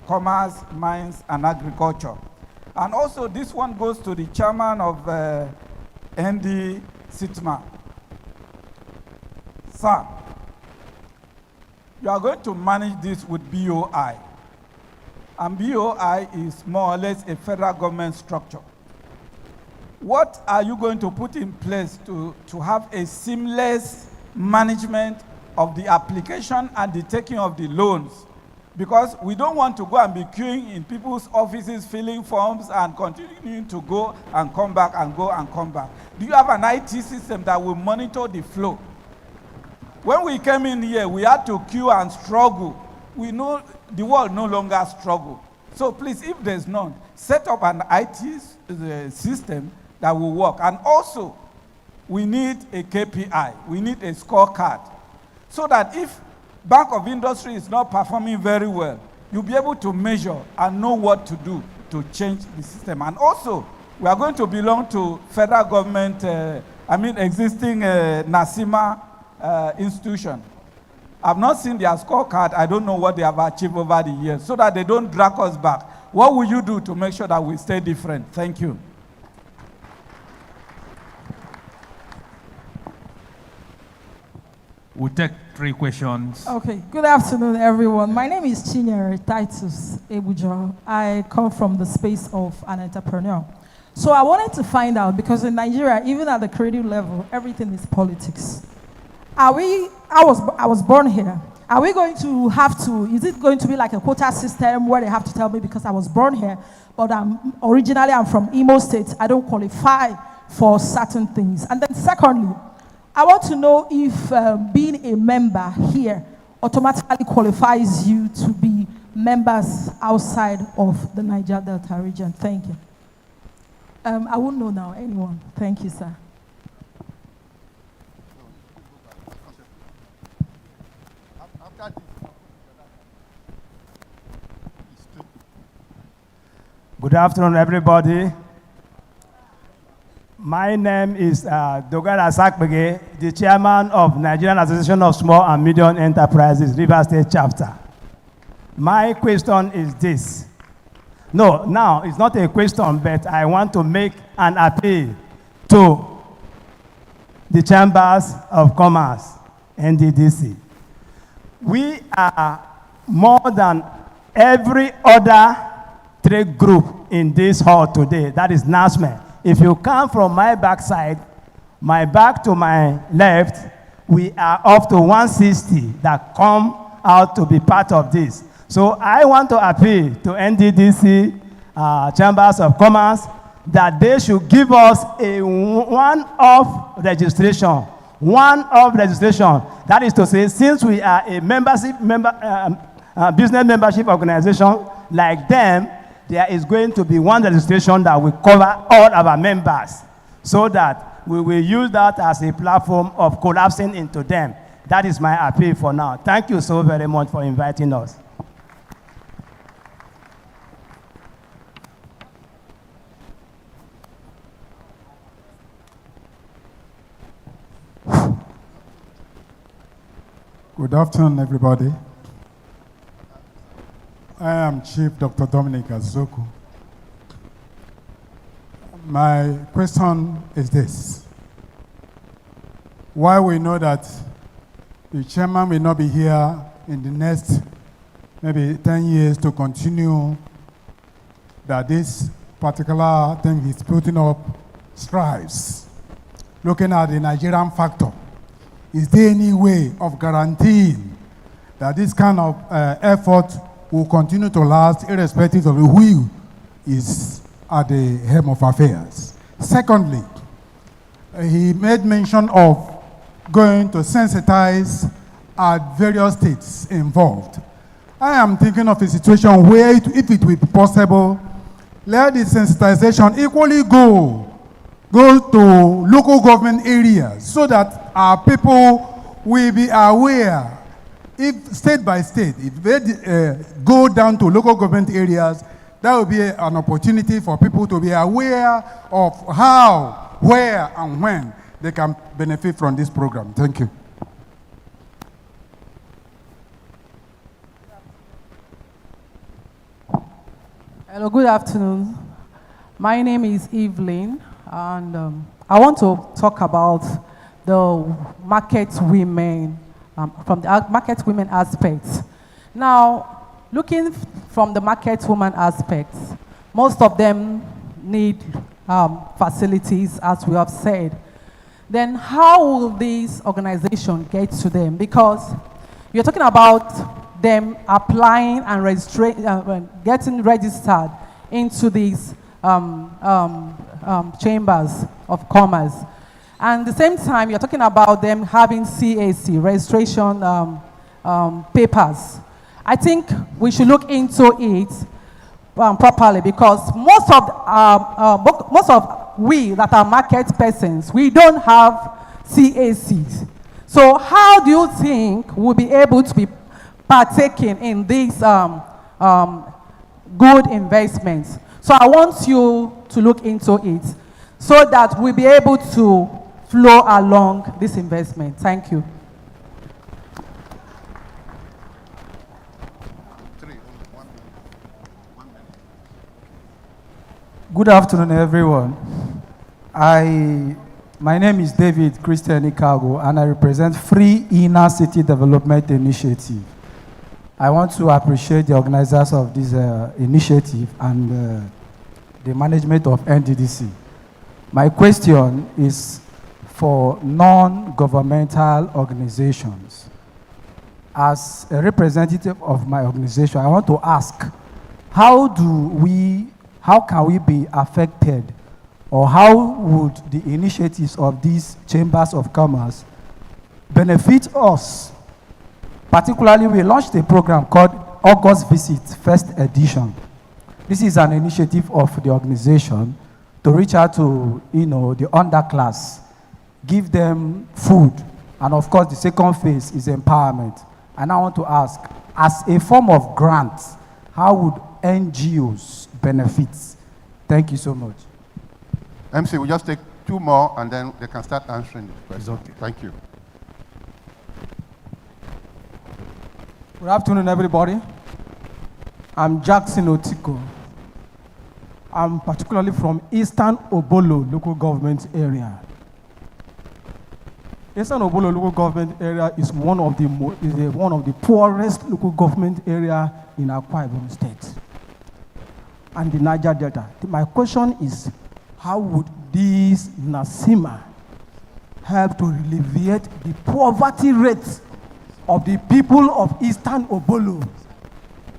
commerce, mines, and agriculture? And also this one goes to the chairman of NDCCITMA. Sir, you are going to manage this with BOI. And BOI is more or less a federal government structure. What are you going to put in place to have a seamless management of the application and the taking of the loans because we don't want to go and be queuing in people's offices, filling forms, and continuing to go and come back and go and come back. Do you have an IT system that will monitor the flow? When we came in here, we had to queue and struggle. We know the world no longer struggle. So please, if there's none, set up an IT system that will work. And also, we need a KPI. We need a scorecard. So that if Bank of Industry is not performing very well, you'll be able to measure and know what to do to change the system. And also, we are going to belong to federal government, existing NACIMA institution. I've not seen their scorecard. I don't know what they have achieved over the years, so that they don't drag us back. What will you do to make sure that we stay different? Thank you. We'll take 3 questions. Okay, good afternoon, everyone. My name is Chinyere Titus Ebujo. I come from the space of an entrepreneur. So I wanted to find out, because in Nigeria, even at the creative level, everything is politics. I was born here. Are we going to have to, is it going to be like a quota system where they have to tell me because I was born here, but originally I'm from Imo State, I don't qualify for certain things? And then secondly, I want to know if being a member here automatically qualifies you to be members outside of the Niger Delta region. Thank you. I won't know now, anyone. Thank you, sir. Good afternoon, everybody. My name is Dogara Sakbege, the chairman of Nigerian Association of Small and Medium Enterprises, River State Chapter. My question is this. No, now it's not a question, but I want to make an appeal to the Chambers of Commerce, NDDC. We are more than every other trade group in this hall today, that is NASME. If you come from my backside, my back to my left, we are up to 160 that come out to be part of this. So I want to appeal to NDDC, Chambers of Commerce, that they should give us a one-off registration. One-off registration. That is to say, since we are a business membership organization like them, there is going to be one registration that will cover all our members, so that we will use that as a platform of collapsing into them. That is my appeal for now. Thank you so very much for inviting us. Good afternoon, everybody. I am Chief Dr. Dominic Azoku. My question is this. While we know that the chairman will not be here in the next maybe 10 years to continue that this particular thing he's putting up strives, looking at the Nigerian factor, is there any way of guaranteeing that this kind of effort will continue to last irrespective of who is at the helm of affairs? Secondly, he made mention of going to sensitize at various states involved. I am thinking of a situation where, if it will be possible, let the sensitization equally go to local government areas so that our people will be aware. If state by state, if they go down to local government areas, that will be an opportunity for people to be aware of how, where, and when they can benefit from this program. Thank you. Hello, good afternoon. My name is Evelyn, and I want to talk about the market women, from the market women aspects. Now, looking from the market woman aspects, most of them need facilities, as we have said. Then how will this organization get to them? Because you're talking about them applying and getting registered into these chambers of commerce. And at the same time, you're talking about them having CAC, registration papers. I think we should look into it properly, because most of we that are market persons, we don't have CACs. So how do you think we'll be able to be partaking in these good investments? So I want you to look into it so that we'll be able to flow along this investment. Thank you. Good afternoon, everyone. My name is David Christian Ikago, and I represent Free Inner City Development Initiative. I want to appreciate the organizers of this initiative and the management of NDDC. My question is for non-governmental organizations. As a representative of my organization, I want to ask, how can we be affected, or how would the initiatives of these chambers of commerce benefit us? Particularly, we launched a program called August Visit, first edition. This is an initiative of the organization to reach out to, the underclass, give them food, and of course, the second phase is empowerment. And I want to ask, as a form of grant, how would NGOs benefit? Thank you so much. MC, we'll just take 2 more, and then they can start answering the questions. Okay. Thank you. Good afternoon, everybody. I'm Jackson Otiko. I'm particularly from Eastern Obolo local government area. Eastern Obolo local government area is one of the poorest local government area in Akwa Ibom State and the Niger Delta. My question is, how would this NASIMA help to alleviate the poverty rate of the people of Eastern Obolo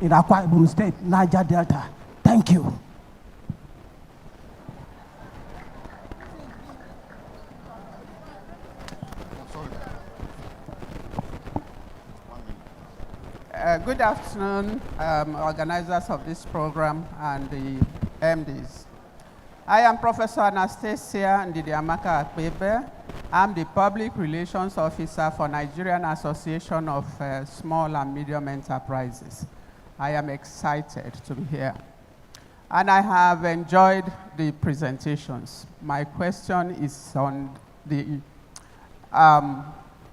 in Akwa Ibom State, Niger Delta? Thank you. Good afternoon, organizers of this program and the MDs. I am Professor Anastasia Ndidiamaka Akpebe. I'm the Public Relations Officer for Nigerian Association of Small and Medium Enterprises. I am excited to be here. And I have enjoyed the presentations. My question is on the,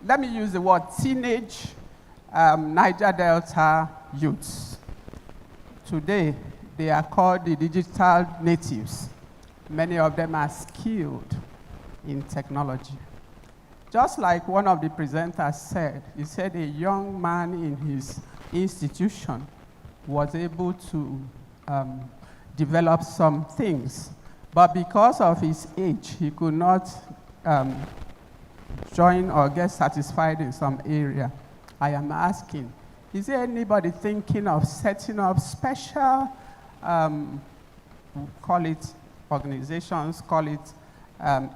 let me use the word teenage Niger Delta youths. Today, they are called the digital natives. Many of them are skilled in technology. Just like one of the presenters said, he said a young man in his institution was able to develop some things, but because of his age, he could not join or get satisfied in some area. I am asking, is there anybody thinking of setting up special, call it organizations, call it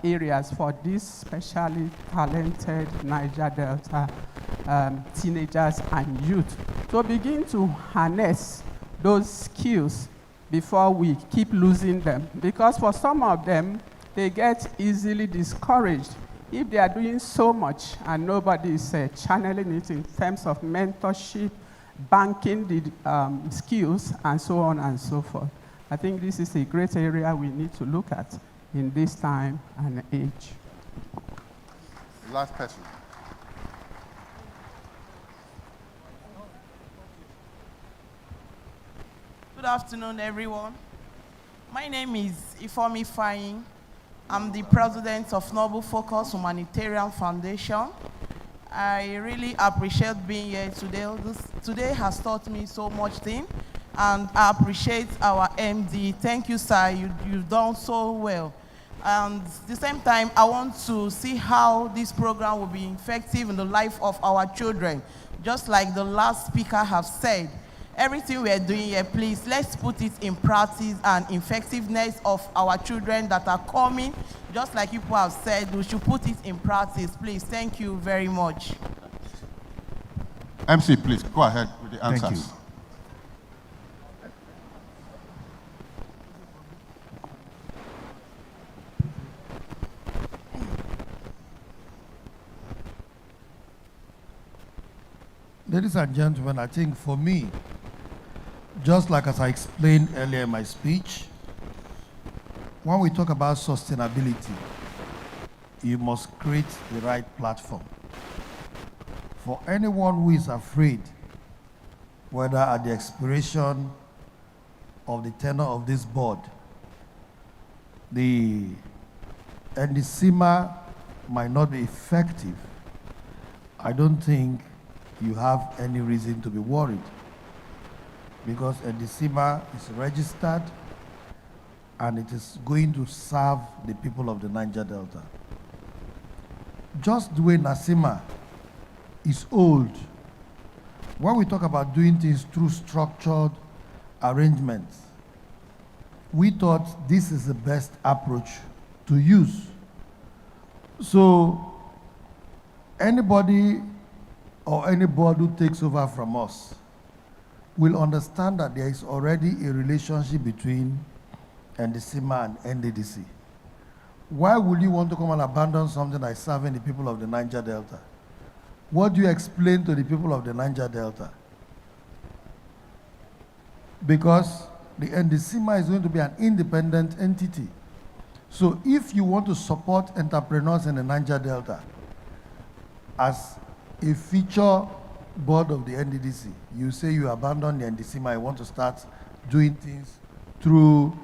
areas for these specially talented Niger Delta teenagers and youth to begin to harness those skills before we keep losing them? Because for some of them, they get easily discouraged if they are doing so much and nobody is channeling it in terms of mentorship, banking the skills, and so on and so forth. I think this is a great area we need to look at in this time and age. Last person. Good afternoon, everyone. My name is Ifomi Fayin. I'm the president of Noble Focus Humanitarian Foundation. I really appreciate being here today. Today has taught me so much things, and I appreciate our MD. Thank you, sir. You've done so well. And at the same time, I want to see how this program will be effective in the life of our children. Just like the last speaker have said, everything we are doing here, please, let's put it in practice and effectiveness of our children that are coming. Just like people have said, we should put it in practice. Please, thank you very much. MC, please, go ahead with the answers. Thank you. Ladies and gentlemen, I think for me, just like as I explained earlier in my speech, when we talk about sustainability, you must create the right platform. For anyone who is afraid, whether at the expiration of the tenure of this board, the NDCITMA might not be effective, I don't think you have any reason to be worried, because NDCITMA is registered and it is going to serve the people of the Niger Delta. Just the way NASIMA is old, when we talk about doing things through structured arrangements, we thought this is the best approach to use. So anybody or any board who takes over from us will understand that there is already a relationship between NDCITMA and NDDC. Why would you want to come and abandon something like serving the people of the Niger Delta? What do you explain to the people of the Niger Delta? Because the NDCITMA is going to be an independent entity. So if you want to support entrepreneurs in the Niger Delta as a feature board of the NDDC, you say you abandon the NDCITMA, you want to start doing things through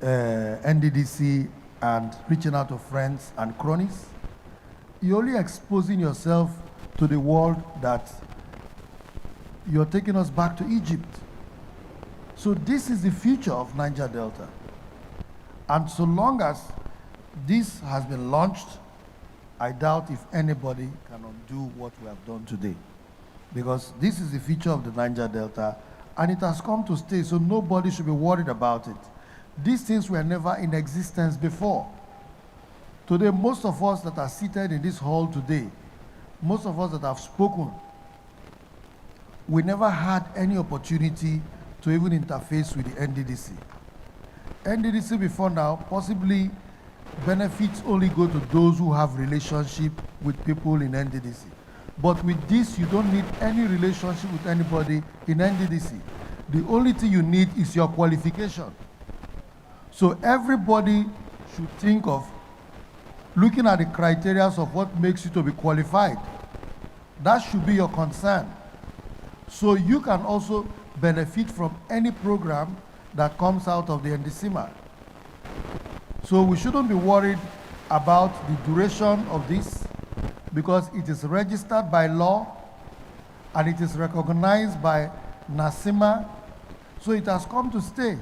NDDC and reaching out to friends and cronies, you're only exposing yourself to the world that you're taking us back to Egypt. So this is the future of Niger Delta. And so long as this has been launched, I doubt if anybody can undo what we have done today. Because this is the future of the Niger Delta, and it has come to stay, so nobody should be worried about it. These things were never in existence before. Today, most of us that are seated in this hall today, most of us that have spoken, we never had any opportunity to even interface with the NDDC. NDDC before now possibly benefits only go to those who have relationship with people in NDDC. But with this, you don't need any relationship with anybody in NDDC. The only thing you need is your qualification. So everybody should think of looking at the criteria of what makes you to be qualified. That should be your concern. So you can also benefit from any program that comes out of the NDCITMA. So we shouldn't be worried about the duration of this, because it is registered by law and it is recognized by NASIMA. So it has come to stay.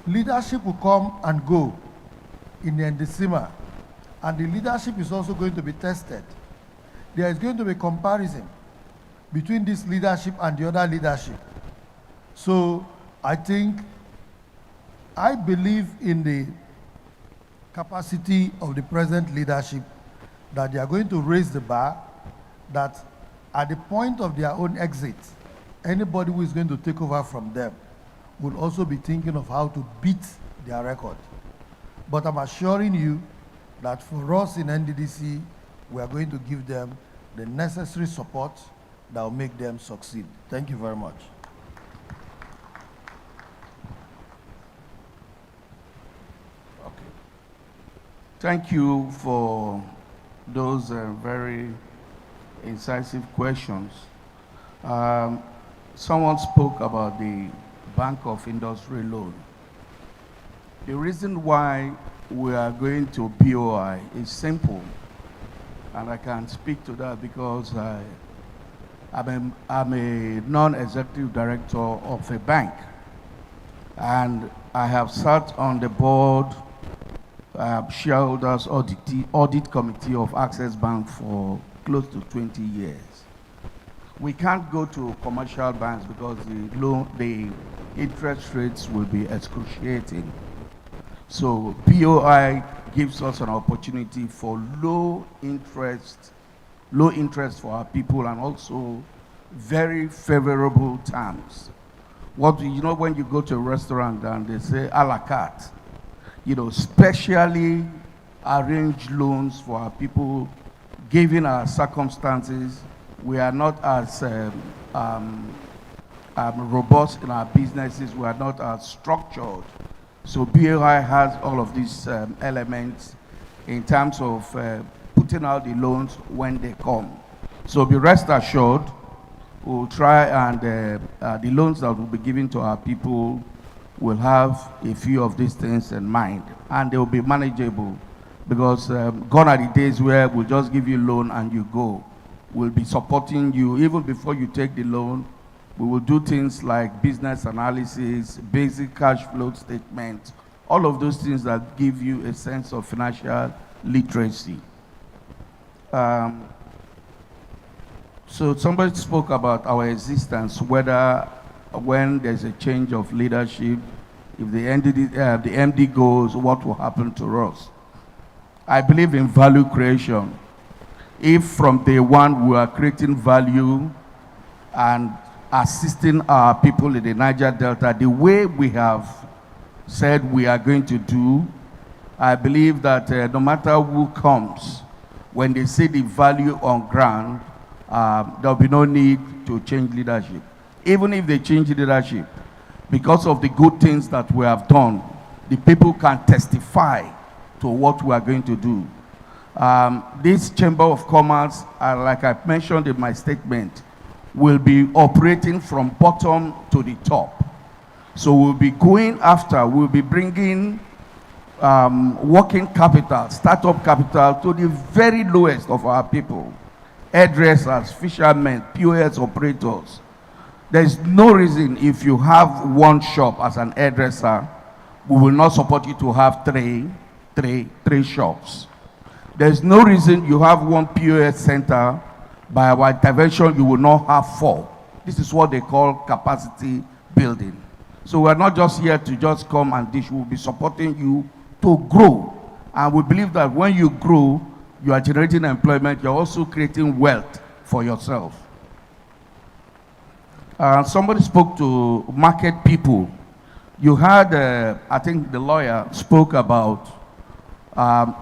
Leadership will come and go in the NDCITMA, and the leadership is also going to be tested. There is going to be comparison between this leadership and the other leadership. So I believe in the capacity of the present leadership, that they are going to raise the bar, that at the point of their own exit, anybody who is going to take over from them will also be thinking of how to beat their record. But I'm assuring you that for us in NDDC, we are going to give them the necessary support that will make them succeed. Thank you very much. Thank you for those very incisive questions. Someone spoke about the Bank of Industry Loan. The reason why we are going to BOI is simple, and I can speak to that because I'm a non-executive director of a bank, and I have sat on the board shareholders audit committee of Access Bank for close to 20 years. We can't go to commercial banks because the interest rates will be excruciating. So BOI gives us an opportunity for low interest for our people, and also very favorable terms. When you go to a restaurant and they say a la carte, specially arranged loans for our people, given our circumstances. We are not as robust in our businesses. We are not as structured. So BOI has all of these elements in terms of putting out the loans when they come. So be rest assured, we'll try and the loans that will be given to our people will have a few of these things in mind, and they will be manageable, because gone are the days where we'll just give you a loan and you go. We'll be supporting you even before you take the loan. We will do things like business analysis, basic cash flow statement, all of those things that give you a sense of financial literacy. So somebody spoke about our existence, whether when there's a change of leadership, if the MD goes, what will happen to us? I believe in value creation. If from day one we are creating value and assisting our people in the Niger Delta the way we have said we are going to do, I believe that no matter who comes, when they see the value on ground, there will be no need to change leadership. Even if they change leadership, because of the good things that we have done, the people can testify to what we are going to do. This Chamber of Commerce, like I mentioned in my statement, will be operating from bottom to the top. So we'll be going after, we'll be bringing working capital, startup capital to the very lowest of our people. Hairdressers, fishermen, POS operators. There's no reason if you have one shop as an hairdresser, we will not support you to have three shops. There's no reason you have one POS center, by our intervention you will not have 4. This is what they call capacity building. So we're not just here to just come and dish, we'll be supporting you to grow. And we believe that when you grow, you are generating employment, you're also creating wealth for yourself. Somebody spoke to market people. You heard, I think the lawyer spoke about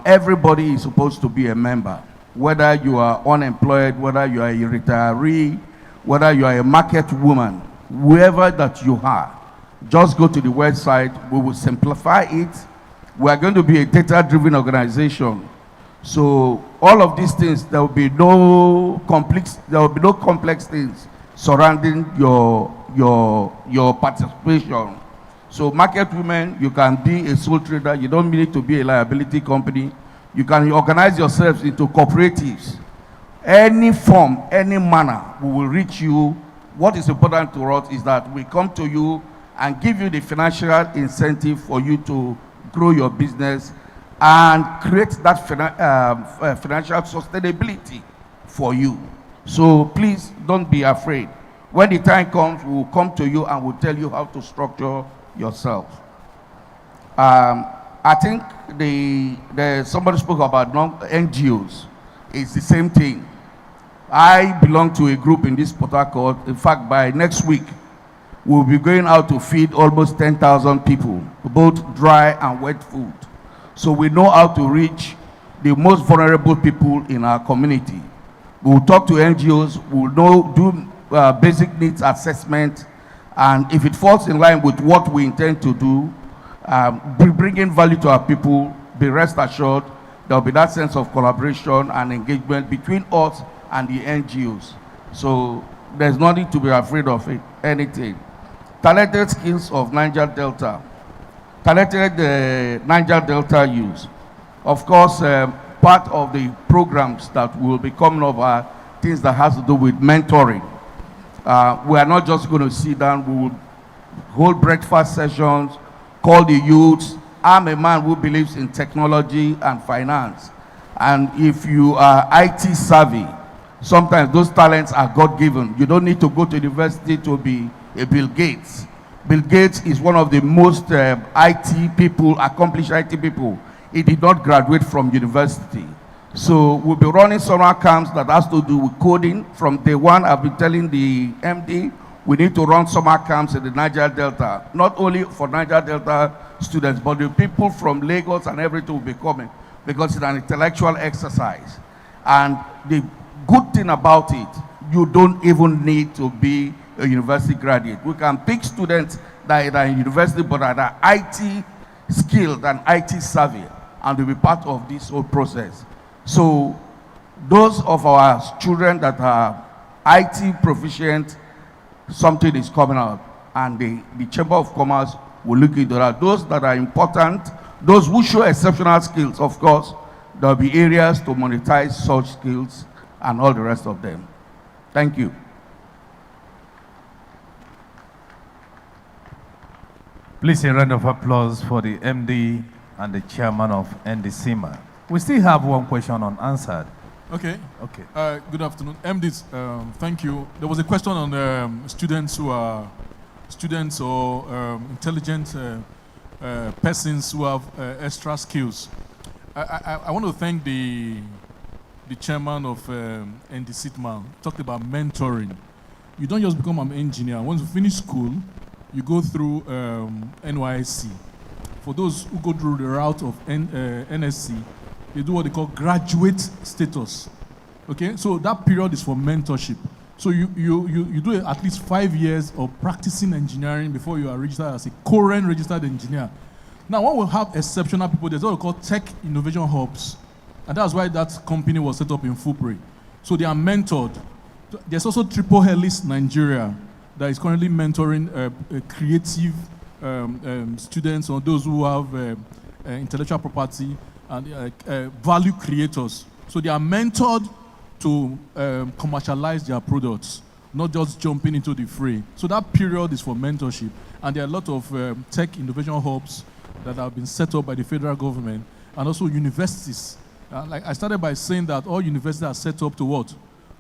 everybody is supposed to be a member. Whether you are unemployed, whether you are a retiree, whether you are a market woman, whoever that you are, just go to the website. We will simplify it. We are going to be a data-driven organization. So all of these things, there will be no complex things surrounding your participation. So market women, you can be a sole trader. You don't need to be a liability company. You can organize yourselves into cooperatives. Any form, any manner, we will reach you. What is important to us is that we come to you and give you the financial incentive for you to grow your business and create that financial sustainability for you. So please don't be afraid. When the time comes, we will come to you and we'll tell you how to structure yourself. I think somebody spoke about NGOs. It's the same thing. I belong to a group in this Port Harcourt. In fact, by next week, we'll be going out to feed almost 10,000 people, both dry and wet food. So we know how to reach the most vulnerable people in our community. We'll talk to NGOs, we'll do basic needs assessment, and if it falls in line with what we intend to do, bringing value to our people, be rest assured, there'll be that sense of collaboration and engagement between us and the NGOs. So there's no need to be afraid of anything. Talented skills of Niger Delta. Talented Niger Delta youth. Of course, part of the programs that will be coming up are things that has to do with mentoring. We are not just going to sit down, we will hold breakfast sessions, call the youths, I'm a man who believes in technology and finance. And if you are IT savvy, sometimes those talents are God-given. You don't need to go to university to be a Bill Gates. Bill Gates is one of the most IT people, accomplished IT people. He did not graduate from university. So we'll be running summer camps that has to do with coding. From day one, I've been telling the MD, we need to run summer camps in the Niger Delta, not only for Niger Delta students, but the people from Lagos and everything will be coming, because it's an intellectual exercise. And the good thing about it, you don't even need to be a university graduate. We can pick students that are in university but are IT skilled and IT savvy, and they'll be part of this whole process. So those of our children that are IT proficient, something is coming out, and the Chamber of Commerce will look into that. Those that are important, those who show exceptional skills, of course, there will be areas to monetize such skills and all the rest of them. Thank you. Please a round of applause for the MD and the chairman of NDCCITMA. We still have one question unanswered. Okay. Okay. Good afternoon. MDs, thank you. There was a question on students who are students or intelligent persons who have extra skills. I want to thank the chairman of NDCCITMA. Talked about mentoring. You don't just become an engineer. Once you finish school, you go through NYSC. For those who go through the route of NSC, they do what they call graduate status. Okay, so that period is for mentorship. So you do at least 5 years of practicing engineering before you are registered as a current registered engineer. Now, one will have exceptional people. There's what we call tech innovation hubs, and that's why that company was set up in Fupre. So they are mentored. There's also Triple Helix Nigeria that is currently mentoring creative students or those who have intellectual property and value creators. So they are mentored to commercialize their products, not just jumping into the fray. So that period is for mentorship. And there are a lot of tech innovation hubs that have been set up by the federal government, and also universities. Like I started by saying that all universities are set up to what?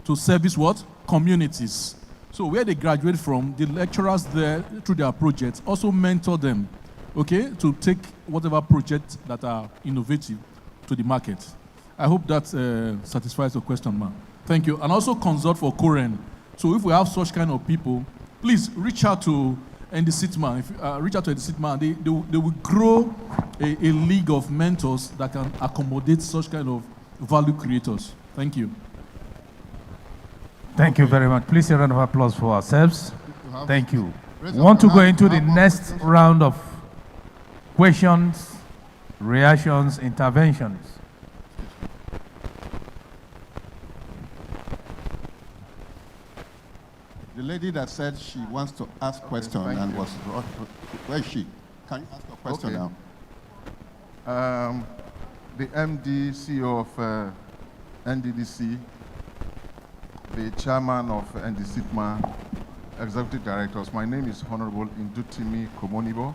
To service what? Communities. So where they graduate from, the lecturers there, through their projects, also mentor them, okay, to take whatever projects that are innovative to the market. I hope that satisfies your question, ma'am. Thank you. And also consult for Koren. So if we have such kind of people, please reach out to NDCCITMA. If reach out to NDCCITMA, they will grow a league of mentors that can accommodate such kind of value creators. Thank you. Thank you very much. Please a round of applause for ourselves. Thank you. We want to go into the next round of questions, reactions, interventions. The lady that said she wants to ask a question and was, where is she? Can you ask a question now? The MD, CEO of NDDC, the chairman of NDCCITMA, executive directors. My name is Honorable Indutimi Komonibo.